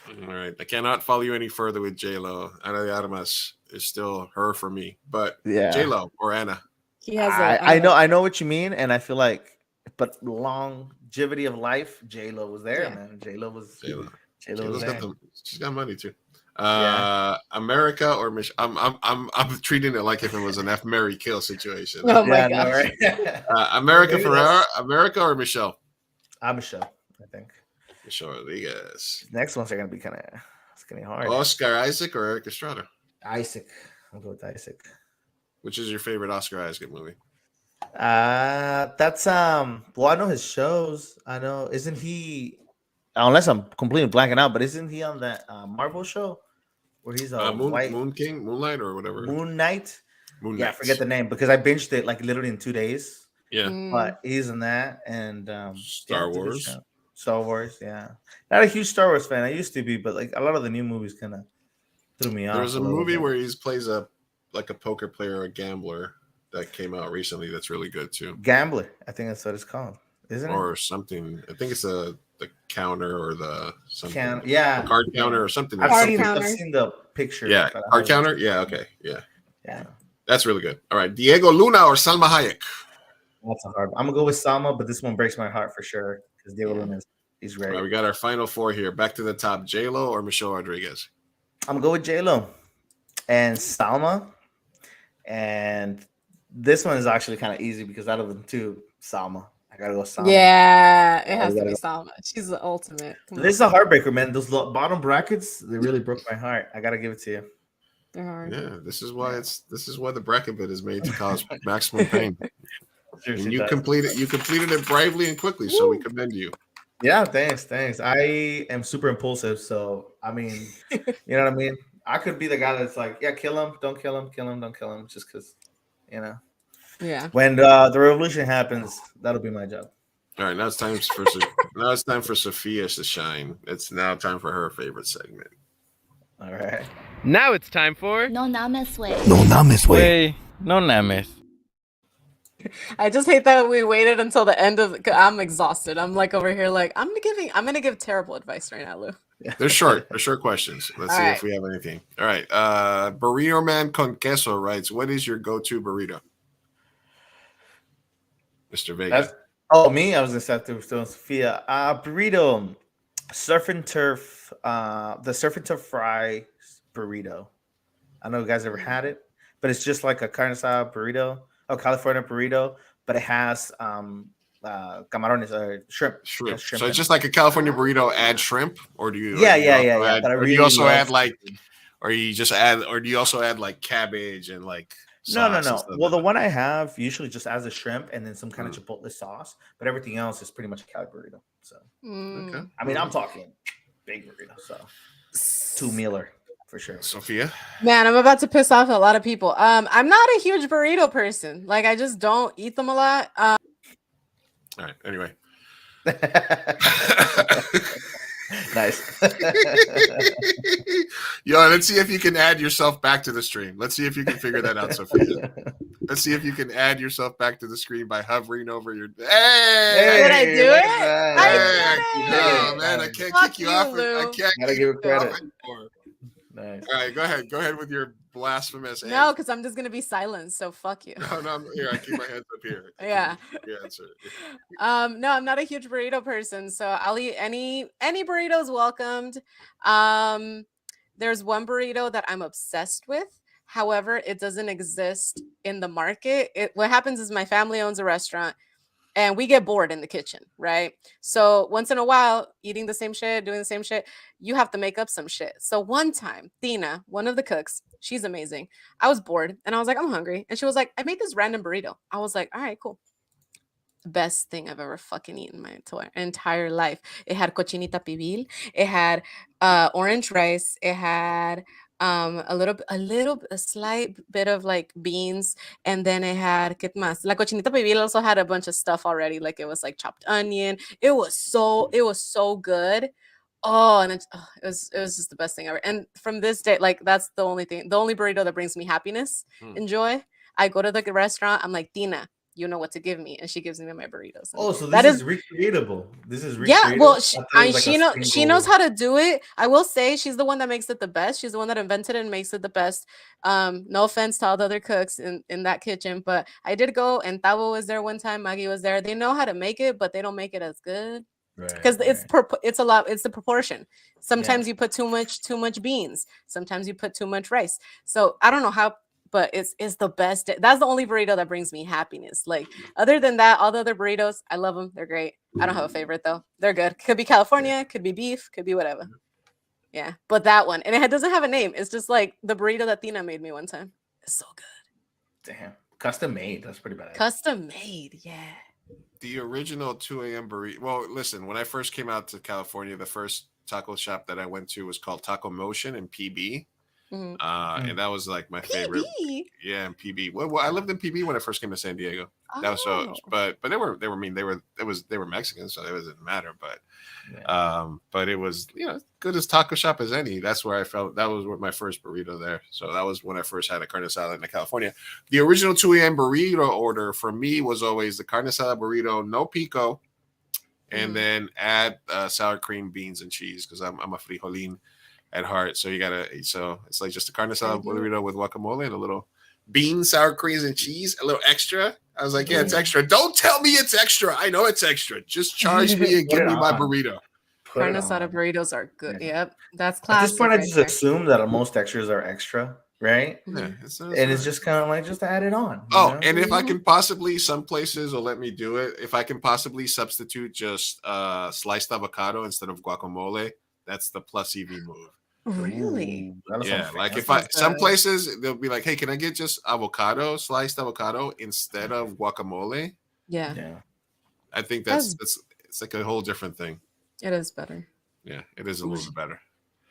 All right. I cannot follow you any further with J-Lo. Ana de Armas is still her for me. But Yeah. J-Lo or Anna. He has I know what you mean, and I feel like, but longevity of life, J-Lo was there, man. J-Lo was J-Lo. J-Lo was J-Lo's there. she's got money too. Yeah. America or I'm treating it like if it was an F Mary kill situation. Oh my Yeah, I know, gosh. right? America Maybe Ferrera, America or Michelle? Michelle, I think. Michelle Rodriguez. Next ones are gonna be kind of hard. Oscar Isaac or Eric Estrada? Isaac. I'll go with Isaac. Which is your favorite Oscar Isaac movie? That's well, I know his shows. I know, isn't he, unless I'm completely blanking out, but isn't he on that Marvel show where he's a white Moonlight or whatever. Moon Knight? Moon Yeah, I Knight. forget the name because I binged it like literally in 2 days. Yeah. But he's in that and Star it's a good Wars. show. Star Wars, yeah. Not a huge Star Wars fan. I used to be, but like a lot of the new movies kind of threw me off. There's a little movie bit. where he plays a poker player, a gambler that came out recently that's really good too. Gambler, I think that's what it's called, isn't it? Or something. I think it's the counter or the something. Yeah. Card counter or something. I've seen the picture. Yeah, but I card haven't- counter. Yeah, okay, yeah, Yeah. that's really good. All right, Diego Luna or Salma Hayek. That's a hard one. I'm gonna go with Salma, but this one breaks my heart for sure because Diego Luna he's All great. right, we got our final four here. Back to the top: J Lo or Michelle Rodriguez. I'm gonna go with J-Lo and Salma. And this one is actually kind of easy because out of the two, Salma. I gotta go Salma. Yeah, it has to gotta be go. Salma. She's the ultimate. Come This is a heartbreaker, man. Those bottom brackets, they really broke my heart. I gotta give it to you. They're hard. Yeah, this is why the bracket bid is made to cause maximum pain. And you completed it bravely and quickly, so we commend you. Yeah, thanks. I am super impulsive, so I mean, you know what I mean? I could be the guy that's like, yeah, kill him, don't kill him, don't kill him, just because, you know. Yeah. When the revolution happens, that'll be my job. All right, now it's time for Sophia to shine. It's now time for her favorite segment. All right. Now it's time for No names way. No names way. No names. I just hate that we waited until the end of. I'm exhausted. I'm like over here, like I'm gonna give terrible advice right now, Lou. They're short. They're short questions. Let's All see right. if we have anything. All right. Burrito Man con queso writes, "What is your go-to burrito?" Mr. Vega. Me. I was gonna start to Sophia. Burrito, surf and turf. The surf and turf fry burrito. I don't know if you guys ever had it, but it's just like a carne asada burrito, a California burrito, but it has camarones or shrimp. It has So in it's just it. like a California burrito. Add shrimp, or do you? Yeah. But I Or do really you also love add like, or you just add, or do you also add like cabbage and like No. sauce and stuff Well, the like one I have usually just adds a shrimp and then some kind Mm. of chipotle sauce, but everything else is pretty much a Cali burrito. So, Okay. I mean, I'm talking big burrito, so 2 mealer for sure. Sophia. Man, I'm about to piss off a lot of people. I'm not a huge burrito person. Like, I just don't eat them a lot. All right. Anyway. Nice. Yo, let's see if you can add yourself back to the stream. Let's see if you can figure that out, Sophia. Let's see if you can add yourself back to the screen by hovering over your. Hey! Did I do it? I did it. No, man, I can't Fuck kick you you, off. Lou. I can't Gotta kick give it you off credit. anymore. Nice. All right, go ahead. Go ahead with your blasphemous answer. No, because I'm just gonna be silent. So fuck you. No, I'm here. I keep my hands up here. Yeah. Your answer. No, I'm not a huge burrito person, so I'll eat any burritos welcomed. There's one burrito that I'm obsessed with. However, it doesn't exist in the market. What happens is my family owns a restaurant and we get bored in the kitchen, right? So once in a while, eating the same shit, doing the same shit, you have to make up some shit. So one time, Tina, one of the cooks, she's amazing. I was bored and I was like, I'm hungry. And she was like, I made this random burrito. I was like, all right, cool. Best thing I've ever fucking eaten my entire life. It had cochinita pibil. It had orange rice. It had a slight bit of like beans, and then it had ¿qué más? La cochinita pibil also had a bunch of stuff already, like it was like chopped onion. It was so good. Oh, and it was just the best thing ever. And from this day, like that's the only burrito that brings me happiness and joy. I go to the restaurant, I'm like, Tina, you know what to give me, and she gives me my burritos. And Oh, so that this is recreatable. This is yeah. recreatable. Well, I thought it was like a she knows single- how to do it. I will say she's the one that makes it the best. She's the one that invented it and makes it the best. No offense to all the other cooks in that kitchen, but I did go, and Tavo was there one time. Maggie was there. They know how to make it, but they don't make it as good. Because it's a lot. It's the proportion. Sometimes you put too much beans. Sometimes you put too much rice. So I don't know how, but it's the best. That's the only burrito that brings me happiness. Like other than that, all the other burritos, I love them. They're great. I don't have a favorite though. They're good. Could be California, could be beef, could be whatever. Yeah, but that one, and it doesn't have a name. It's just like the burrito that Tina made me one time. It's so good. Damn, custom made. That's pretty bad. Custom made, yeah. The original 2 a.m. burrito. Well, listen, when I first came out to California, the first taco shop that I went to was called Taco Motion in PB. Mhm. And that was like my favorite. Yeah, in PB. Well, I lived in PB when I first came to San Diego. That was so, but they were Mexicans, so it doesn't matter. But it was good as taco shop as any. That's where I felt that was my first burrito there. So that was when I first had a carne asada in California. The original 2 a.m. burrito order for me was always the carne asada burrito, no pico, and then add sour cream, beans, and cheese because I'm a frijolín at heart. So so it's like just a carne asada burrito with guacamole and a little beans, sour creams, and cheese, a little extra. I was like, yeah, it's extra. Don't tell me it's extra. I know it's extra. Just charge me and give me my burrito. Carne asada burritos are good. Yep, that's At classic. this point, I right just there. assume that most extras are extra, right? Yeah, and it's just kind of like just add it on. Oh, know? and if I can possibly, some places will let me do it. If I can possibly substitute just sliced avocado instead of guacamole, that's the plus EV move. Really? Yeah, like if some places they'll be like, hey, can I get just avocado, sliced avocado instead of guacamole? Yeah. I think that's it's like a whole different thing. It is better. Yeah, it is a little bit better.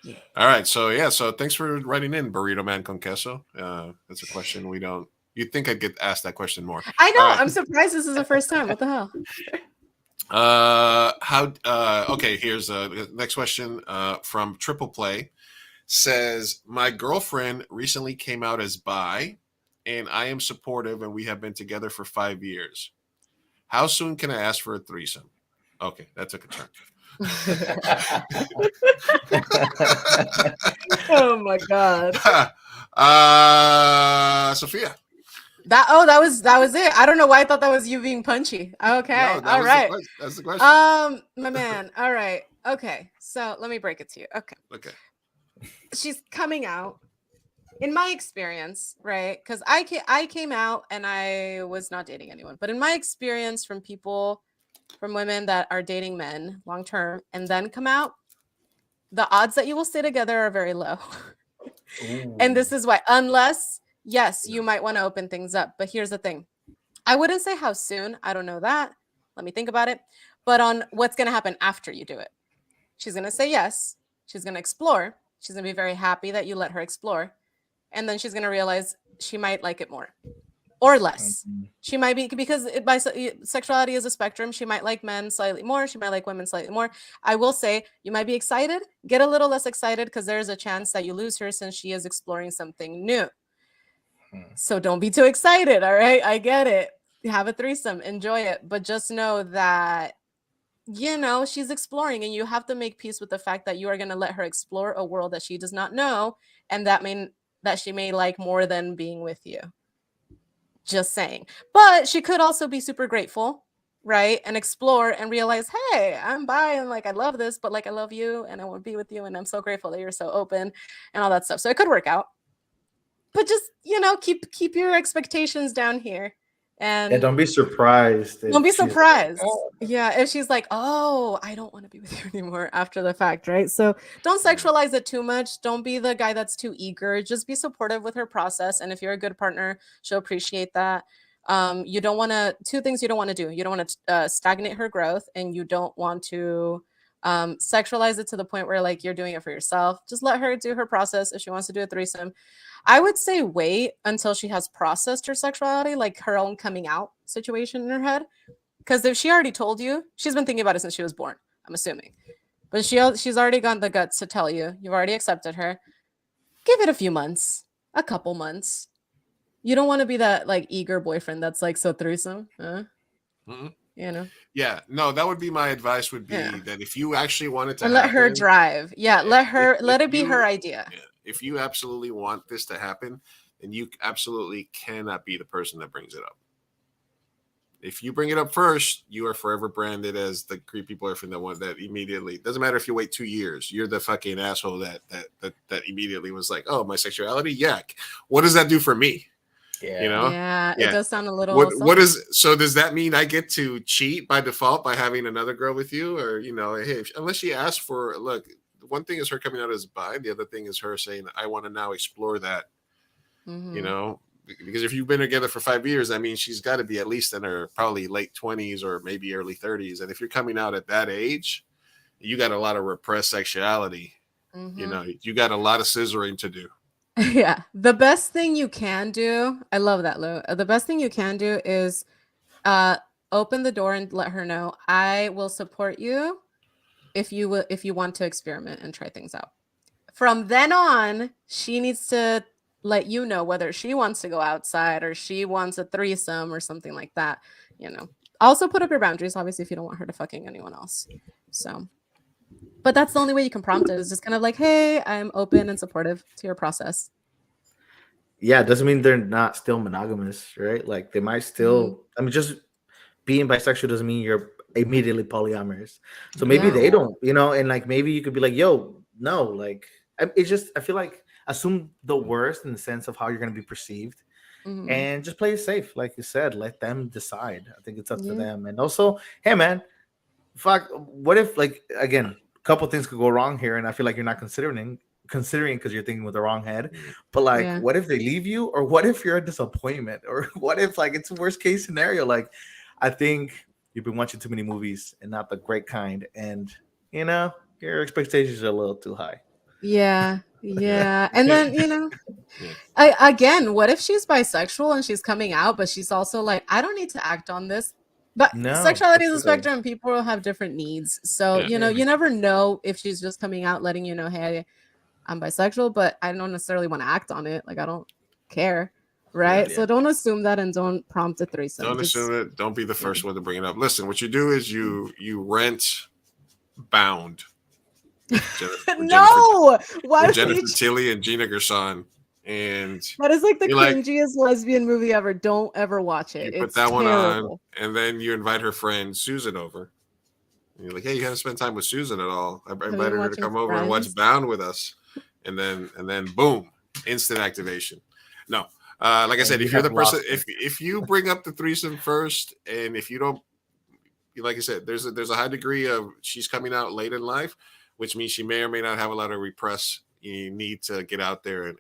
Yeah. All right, so thanks for writing in, Burrito Man con queso. That's a question we don't. You'd think I'd get asked that question more. I know. All right. I'm surprised this is the first time. What the hell? Okay, here's the next question from Triple Play. Says, my girlfriend recently came out as bi, and I am supportive, and we have been together for 5 years. How soon can I ask for a threesome? Okay, that took a turn. Oh my god. Sophia. That was it. I don't know why I thought that was you being punchy. Okay. No, that All was right. that's the question. My man. All right. Okay. So let me break it to you. Okay. Okay. She's coming out. In my experience, right? Because I came out and I was not dating anyone, but in my experience from women that are dating men long term and then come out, the odds that you will stay together are very low. And this is why, unless, yes, you might want to open things up. But here's the thing. I wouldn't say how soon. I don't know that. Let me think about it. But on what's going to happen after you do it. She's going to say yes. She's going to explore. She's going to be very happy that you let her explore. And then she's going to realize she might like it more or less. She might be, because sexuality is a spectrum. She might like men slightly more. She might like women slightly more. I will say you might be excited, get a little less excited because there's a chance that you lose her since she is exploring something new. So don't be too excited. All right. I get it. Have a threesome, enjoy it. But just know that, she's exploring and you have to make peace with the fact that you are going to let her explore a world that she does not know. And that she may like more than being with you. Just saying. But she could also be super grateful, right? And explore and realize, hey, I'm bi and like I love this, but like I love you and I want to be with you and I'm so grateful that you're so open and all that stuff. So it could work out. But just, keep your expectations down here. And don't be surprised. Don't be surprised. Yeah, if she's like, oh, I don't want to be with you anymore after the fact, right? So don't sexualize it too much. Don't be the guy that's too eager. Just be supportive with her process. And if you're a good partner, she'll appreciate that. You don't want to, two things you don't want to do. You don't want to stagnate her growth, and you don't want to sexualize it to the point where like you're doing it for yourself. Just let her do her process. If she wants to do a threesome, I would say wait until she has processed her sexuality, like her own coming out situation in her head. Because if she already told you, she's been thinking about it since she was born, I'm assuming. But she's already got the guts to tell you. You've already accepted her. Give it a few months, a couple months. You don't want to be that like eager boyfriend that's like so threesome. Yeah, no, that would be my advice would be that if you actually want it to and let her happen, drive. Yeah, let it be her idea. If you absolutely want this to happen, then you absolutely cannot be the person that brings it up. If you bring it up first, you are forever branded as the creepy boyfriend, the one that immediately, doesn't matter if you wait 2 years, you're the fucking asshole that immediately was like, oh, my sexuality, yeah. What does that do for me? Yeah, it does sound a little. What is, so does that mean I get to cheat by default by having another girl with you? Or, hey, unless she asks for, look, one thing is her coming out as bi, the other thing is her saying, I want to now explore that. Because if you've been together for 5 years, I mean, she's got to be at least in her probably late 20s or maybe early 30s. And if you're coming out at that age, you got a lot of repressed sexuality. You got a lot of scissoring to do. Yeah. The best thing you can do, I love that, Lou. The best thing you can do is open the door and let her know, I will support you if you want to experiment and try things out. From then on, she needs to let you know whether she wants to go outside or she wants a threesome or something like that. Also put up your boundaries, obviously, if you don't want her to fucking anyone else. So, but that's the only way you can prompt it, is just kind of like, hey, I'm open and supportive to your process. Yeah, it doesn't mean they're not still monogamous, right? Like they might still, I mean, just being bisexual doesn't mean you're immediately polyamorous. So maybe they don't, and like maybe you could be like, yo, no, like it's just, I feel like assume the worst in the sense of how you're going to be perceived and just play it safe. Like you said, let them decide. I think it's up to them. And also, hey man, fuck, what if, like, again, a couple things could go wrong here, and I feel like you're not considering because you're thinking with the wrong head. But like, what if they leave you, or what if you're a disappointment, or what if like it's a worst case scenario? Like, I think you've been watching too many movies and not the great kind, and your expectations are a little too high. Yeah. And then again, what if she's bisexual and she's coming out, but she's also like, I don't need to act on this. But sexuality is a spectrum. People have different needs. So, you never know if she's just coming out letting you know, hey, I'm bisexual, but I don't necessarily want to act on it. Like, I don't care. Right. So don't assume that, and don't prompt a threesome. Don't assume it. Don't be the first one to bring it up. Listen, what you do is you rent Bound. No! Why would Jennifer you Tilly and Gina Gershon. And that is like the you're like, cringiest lesbian movie ever. Don't ever watch you it. put It's that one on, terrible. and then you invite her friend Susan over. And you're like, hey, you haven't spent time with Susan at all. I you invited been her to watching come over and watch Friends? Bound with us. And then boom, instant activation. No. Like I said, you if you're the have person, lost if you bring up the threesome first, and if you don't, like I said, there's a high degree of she's coming out late in life, which means she may or may not have a lot of repress. You need to get out there and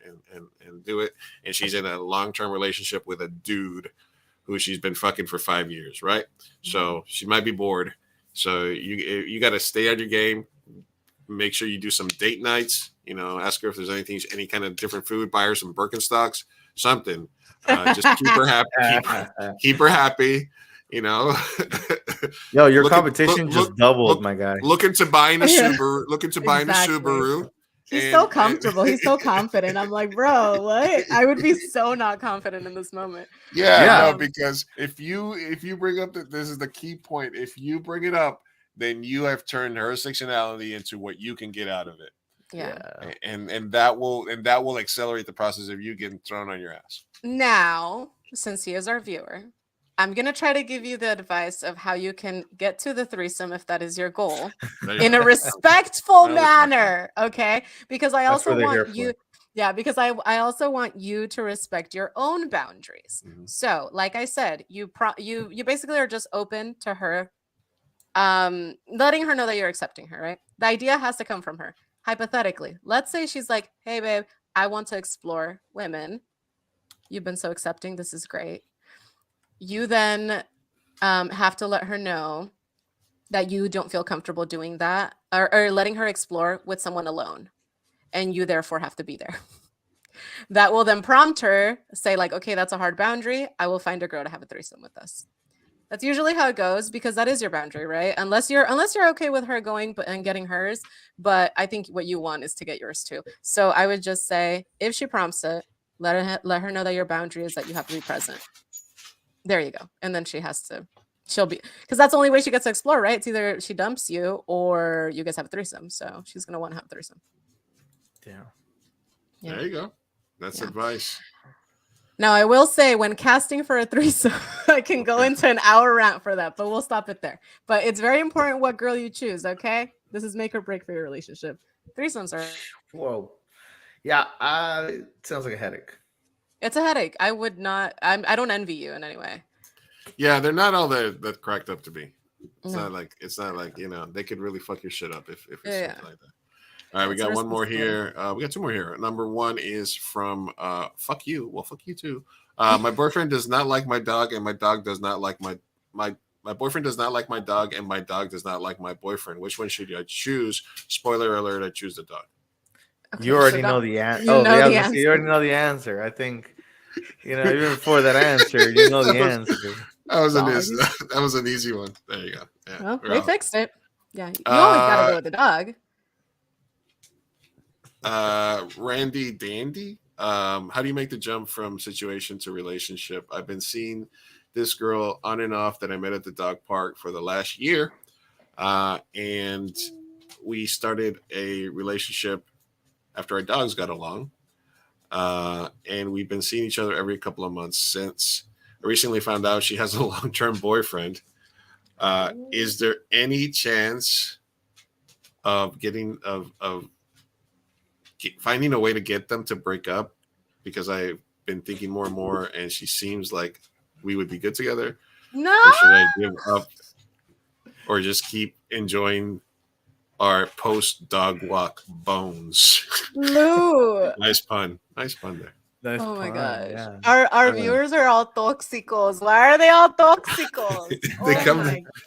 do it. And she's in a long-term relationship with a dude who she's been fucking for 5 years, right? So she might be bored. So you got to stay on your game. Make sure you do some date nights. Ask her if there's any kind of different food. Buy her some Birkenstocks, something. Just keep her happy. Keep her happy. Yo, your competition just doubled, my guy. Looking to buying a Yeah. Subaru. Looking to buying a Exactly. Subaru. He's so comfortable. He's so confident. I'm like, bro, what? I would be so not confident in this moment. Yeah. No, because if you bring up this is the key point. If you bring it up, then you have turned her sexuality into what you can get out of it. Yeah. And that will accelerate the process of you getting thrown on your ass. Now, since he is our viewer, I'm going to try to give you the advice of how you can get to the threesome if that is your goal in a respectful manner, okay? Because I That's also what they're here want you for. because I also want you to respect your own boundaries. So, like I said, you basically are just open to her letting her know that you're accepting her, right? The idea has to come from her. Hypothetically, let's say she's like, "Hey babe, I want to explore women. You've been so accepting. This is great." You then have to let her know that you don't feel comfortable doing that or letting her explore with someone alone. And you therefore have to be there. That will then prompt her, say like, okay, that's a hard boundary. I will find a girl to have a threesome with us. That's usually how it goes because that is your boundary, right? Unless you're okay with her going and getting hers. But I think what you want is to get yours too. So I would just say, if she prompts it, let her know that your boundary is that you have to be present. There you go. And then she'll be, because that's the only way she gets to explore, right? It's either she dumps you or you guys have a threesome. So she's going to want to have a threesome. Yeah. There you go. That's advice. Now, I will say when casting for a threesome, I can go into an hour rant for that, but we'll stop it there. But it's very important what girl you choose, okay? This is make or break for your relationship. Threesomes are... Whoa. Yeah, it sounds like a headache. It's a headache. I would not... I don't envy you in any way. Yeah, they're not all that cracked up to be. It's not like they could really fuck your shit up if it's something like that. All right, we got one more here. We got two more here. Number one is from fuck you. Well, fuck you too. My boyfriend does not like my dog, and my dog does not like my boyfriend does not like my dog, and my dog does not like my boyfriend. Which one should I choose? Spoiler alert: I choose the dog. Okay, you already know the answer. You already know the answer. I think even before that answer, you know the answer. That was an easy one. There you go. Yeah, well, they fixed it. Yeah, you always gotta go with the dog. Randy Dandy, how do you make the jump from situation to relationship? I've been seeing this girl on and off that I met at the dog park for the last year, and we started a relationship after our dogs got along, and we've been seeing each other every couple of months since. I recently found out she has a long-term boyfriend. Is there any chance of finding a way to get them to break up? Because I've been thinking more and more, and she seems like we would be good together. No. Or should I give up, or just keep enjoying our post-dog walk bones? Lou. Nice pun there. Nice oh my pun, gosh. yeah. Our viewers are all toxicos. Why are they all toxicos?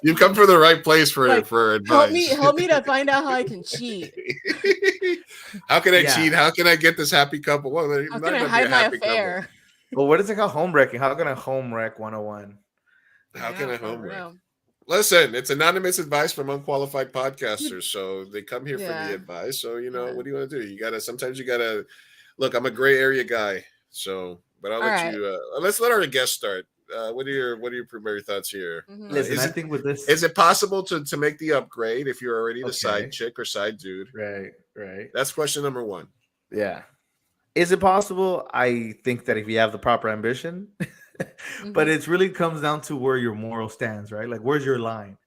You've come for the right place for advice. Help me to find out how I can cheat. How can I cheat? How can I get this happy couple? Well, how can I hide my affair? Couple. Well, what is it called? Home wrecking. How can I home wreck 101? How can I home wreck? Listen, it's anonymous advice from unqualified podcasters, so they come here for the advice. So what do you want to do? Sometimes you gotta look. I'm a gray area guy, so but I'll let you. Let's let our guest start. what are your primary thoughts here? Listen, I think with this, is it possible to make the upgrade if you're already the side Okay. chick or side dude? Right. That's question number one. Yeah. Is it possible? I think that if you have the proper ambition, but it really comes down to where your moral stands, right? Like, where's your line?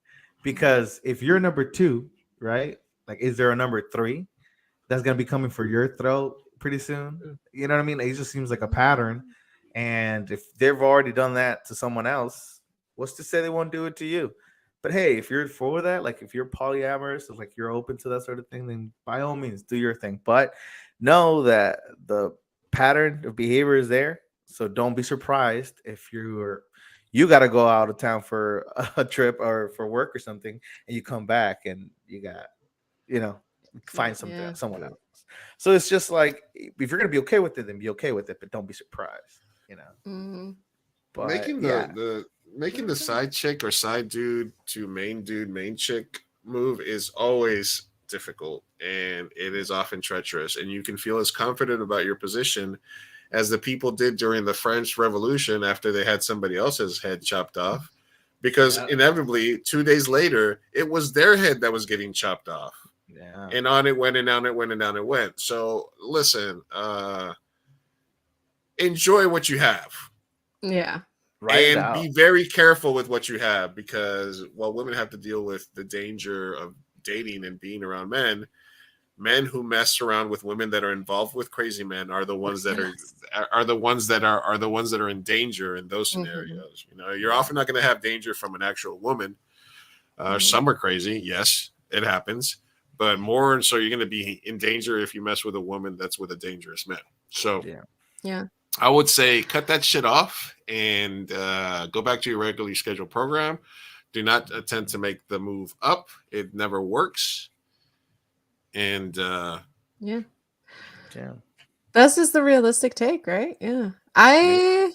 Because if you're number two, right? Like, is there a number three that's gonna be coming for your throat pretty soon? You know what I mean? It just seems like a pattern. And if they've already done that to someone else, what's to say they won't do it to you? But hey, if you're for that, like if you're polyamorous, if like you're open to that sort of thing, then by all means do your thing. But know that the pattern of behavior is there. So don't be surprised if you got to go out of town for a trip or for work or something, and you come back and you got, find someone else. So it's just like, if you're gonna be okay with it, then be okay with it, but don't be surprised. But making the side chick or side dude to main dude, main chick move is always difficult, and it is often treacherous, and you can feel as confident about your position as the people did during the French Revolution after they had somebody else's head chopped off, because inevitably 2 days later it was their head that was getting chopped off. Yeah. And on it went, and down it went, and down it went. So listen, enjoy what you have. Yeah. And be very careful with what you have, because while women have to deal with the danger of dating and being around men who mess around with women that are involved with crazy men are the ones that are the ones that are in danger in those scenarios. You're often not going to have danger from an actual woman. Some are crazy, yes, it happens, but more so you're going to be in danger if you mess with a woman that's with a dangerous man. So yeah. I would say cut that shit off and go back to your regularly scheduled program. Do not attempt to make the move up. It never works. And This is the realistic take, right? Yeah. I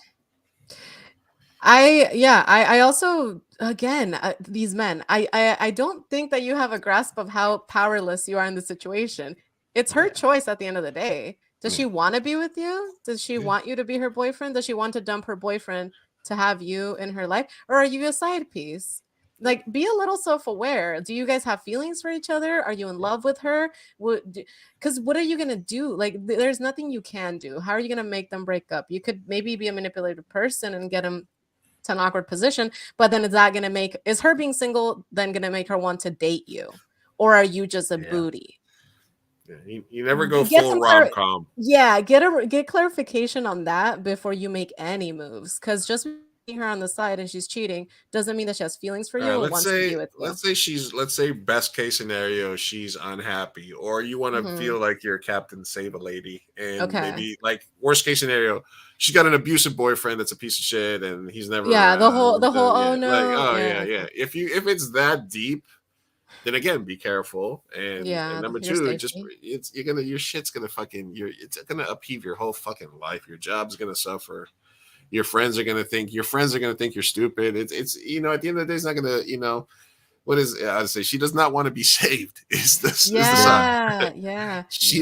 also, again, these men, I don't think that you have a grasp of how powerless you are in the situation. It's her choice at the end of the day. Does she want to be with you? Does she want you to be her boyfriend? Does she want to dump her boyfriend to have you in her life? Or are you a side piece? Like, be a little self-aware. Do you guys have feelings for each other? Are you in love with her? Because what are you going to do? Like, there's nothing you can do. How are you going to make them break up? You could maybe be a manipulative person and get them to an awkward position, but then is her being single then going to make her want to date you? Or are you just a booty? You never go full rom-com. Yeah, get clarification on that before you make any moves, because just her on the side and she's cheating doesn't mean that she has feelings for you or wants to be with you. Let's say best case scenario, she's unhappy, or you want to feel like you're Captain Save a Lady, and maybe like worst case scenario, she's got an abusive boyfriend that's a piece of shit, and he's never the whole oh no, like, if it's that deep, then again, be careful. And number two, your shit's gonna it's gonna upheave your whole fucking life. Your job's gonna suffer. Your friends are gonna think you're stupid. It's at the end of the day, it's not gonna what is I'd say she does not want to be saved. Is the sign. She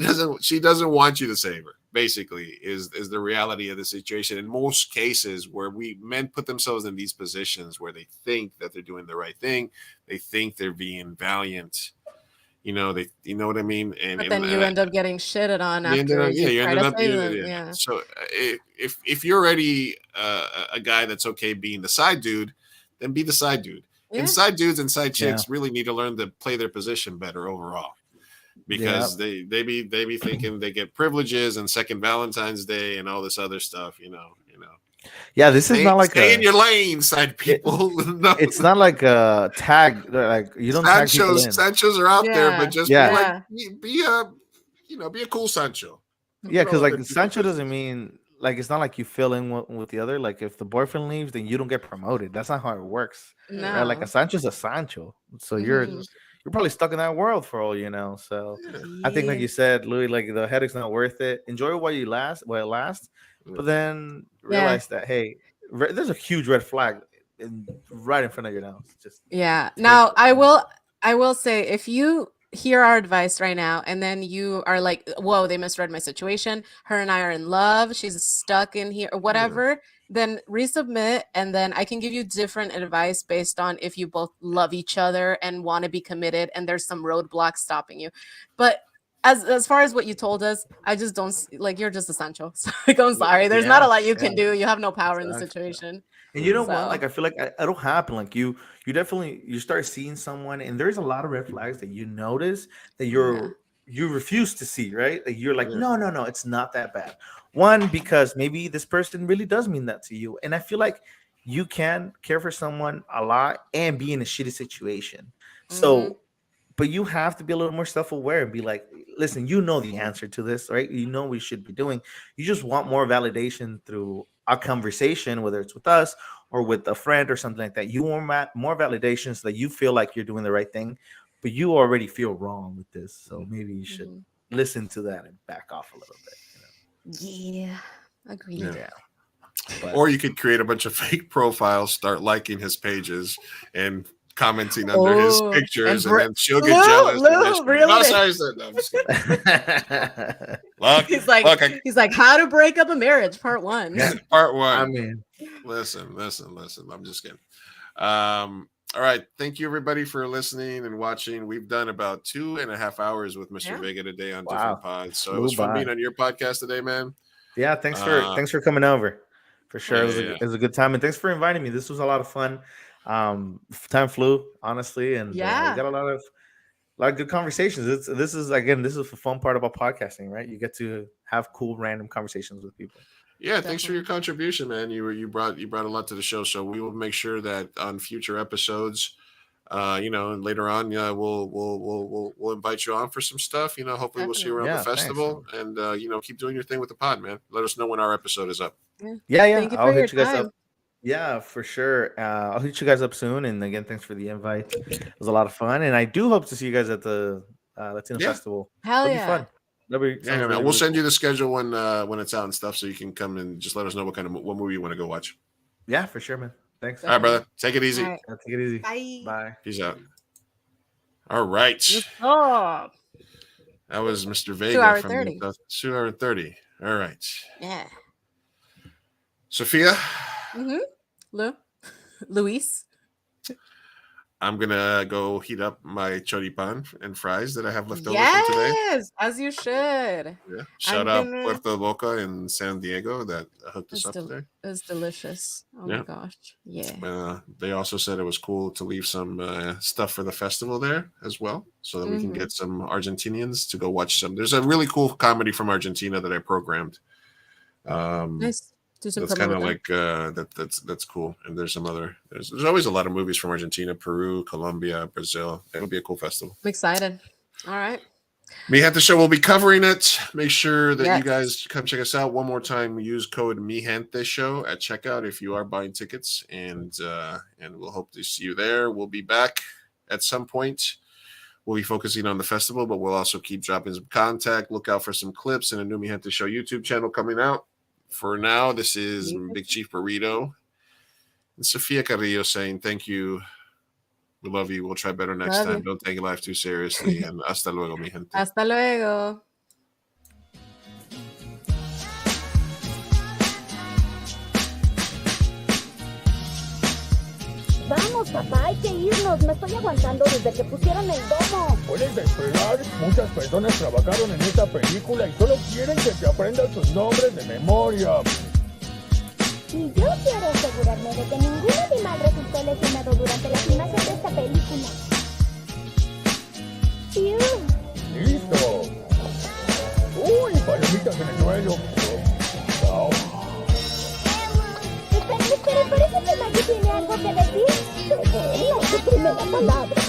doesn't want you to save her. Basically, is the reality of the situation. In most cases, where men put themselves in these positions where they think that they're doing the right thing, they think they're being valiant. You know what I mean. But then you end up getting shitted on after you try to save them. Yeah. So if you're already a guy that's okay being the side dude, then be the side dude. Yeah. And side dudes and side chicks really need to learn to play their position better overall, because they be thinking they get privileges and second Valentine's Day and all this other stuff. Yeah, this is not like stay in your lane, side people. No. It's not like a tag. Like, you don't tag people in. Sanchos are out there, but just be a cool Sancho. Yeah, because like Sancho doesn't mean like it's not like you fill in with the other. Like if the boyfriend leaves, then you don't get promoted. That's not how it works. No. Right? Like a Sancho's a Sancho, so you're probably stuck in that world for all you know. So I think, like you said, Louis, like the headache's not worth it. Enjoy it while it lasts. But then realize that, hey, there's a huge red flag right in front of your nose. Now I will say, if you hear our advice right now and then you are like, whoa, they misread my situation, her and I are in love, she's stuck in here or whatever, then resubmit, and then I can give you different advice based on if you both love each other and want to be committed and there's some roadblocks stopping you. But as far as what you told us, I just don't like, you're just essential. So, like, I'm sorry. There's not a lot you can do. You have no power in the situation. And you know So- what? Like, I feel like it'll happen. Like you definitely, you start seeing someone, and there's a lot of red flags that you notice that you refuse to see, right? Like you're like, no, it's not that bad. One, because maybe this person really does mean that to you, and I feel like you can care for someone a lot and be in a shitty situation. So, but you have to be a little more self-aware and be like, listen, you know the answer to this, right? You know what we should be doing. You just want more validation through a conversation, whether it's with us or with a friend or something like that. You want more validation so that you feel like you're doing the right thing, but you already feel wrong with this. So maybe you should listen to that and back off a little bit. Yeah, agreed. Yeah. Or you could create a bunch of fake profiles, start liking his pages and commenting under his pictures, and then she'll get jealous. I'm just kidding. Look, He's like, how to break up a marriage, part 1. Part 1. I mean, listen. I'm just kidding. All right. Thank you, everybody, for listening and watching. We've done about 2.5 hours with Mr. Vega today on different pods. So it was fun being on your podcast today, man. Yeah, thanks for coming over. For sure, it was a good time, and thanks for inviting me. This was a lot of fun. Time flew, honestly, and we got a lot of good conversations. This is a fun part about podcasting, right? You get to have cool random conversations with people. Yeah, thanks for your contribution, man. You brought a lot to the show, so we will make sure that on future episodes, and later on, we'll invite you on for some stuff. Hopefully we'll see you around the festival, and keep doing your thing with the pod, man. Let us know when our episode is up. Yeah. I'll hit you guys up. Yeah, for sure. I'll hit you guys up soon. And again, thanks for the invite. It was a lot of fun, and I do hope to see you guys at the Latino Festival. Hell It'll be fun. Man. We'll send you the schedule when it's out and stuff, so you can come and just let us know what movie you want to go watch. Yeah, for sure, man. Thanks. All right, brother. Take it easy. All right. Take it easy. Bye. Peace out. All right. Oh. That was Mr. Vega 2 hour from 30. 2 hour 30. All right. Yeah. Sophia. Luis. I'm gonna go heat up my choripan and fries that I have left over from today. Yes, as you should. Yeah. Shout out Puerto Boca in San Diego that hooked us up today. It was delicious. Oh my gosh. Yeah. They also said it was cool to leave some stuff for the festival there as well, so that we can get some Argentinians to go watch some. There's a really cool comedy from Argentina that I programmed. Nice. That's kind of like that's cool. And there's some other. There's always a lot of movies from Argentina, Peru, Colombia, Brazil. It'll be a cool festival. I'm excited. All right. Mi Gente Show will be covering it. Make sure that you guys come check us out one more time. Use code Mi Gente Show at checkout if you are buying tickets, and we'll hope to see you there. We'll be back at some point. We'll be focusing on the festival, but we'll also keep dropping some contact. Look out for some clips and a new Mi Gente Show YouTube channel coming out. For now, this is Big Chief Burrito and Sophia Carrillo saying thank you. We love you. We'll try better next time. Don't take life too seriously. And hasta luego, mi gente. Hasta luego. Vamos, papá, hay que irnos. Me estoy aguantando desde que pusieron el domo. Puedes esperar. Muchas personas trabajaron en esta película y solo quieren que te aprendas sus nombres de memoria. Y yo quiero asegurarme de que ningún animal resultó lesionado durante la filmación de esta película. ¡Listo! ¡Uy, palomitas en el suelo! Espera, parece que Maggie tiene algo que decir. No, su primera palabra.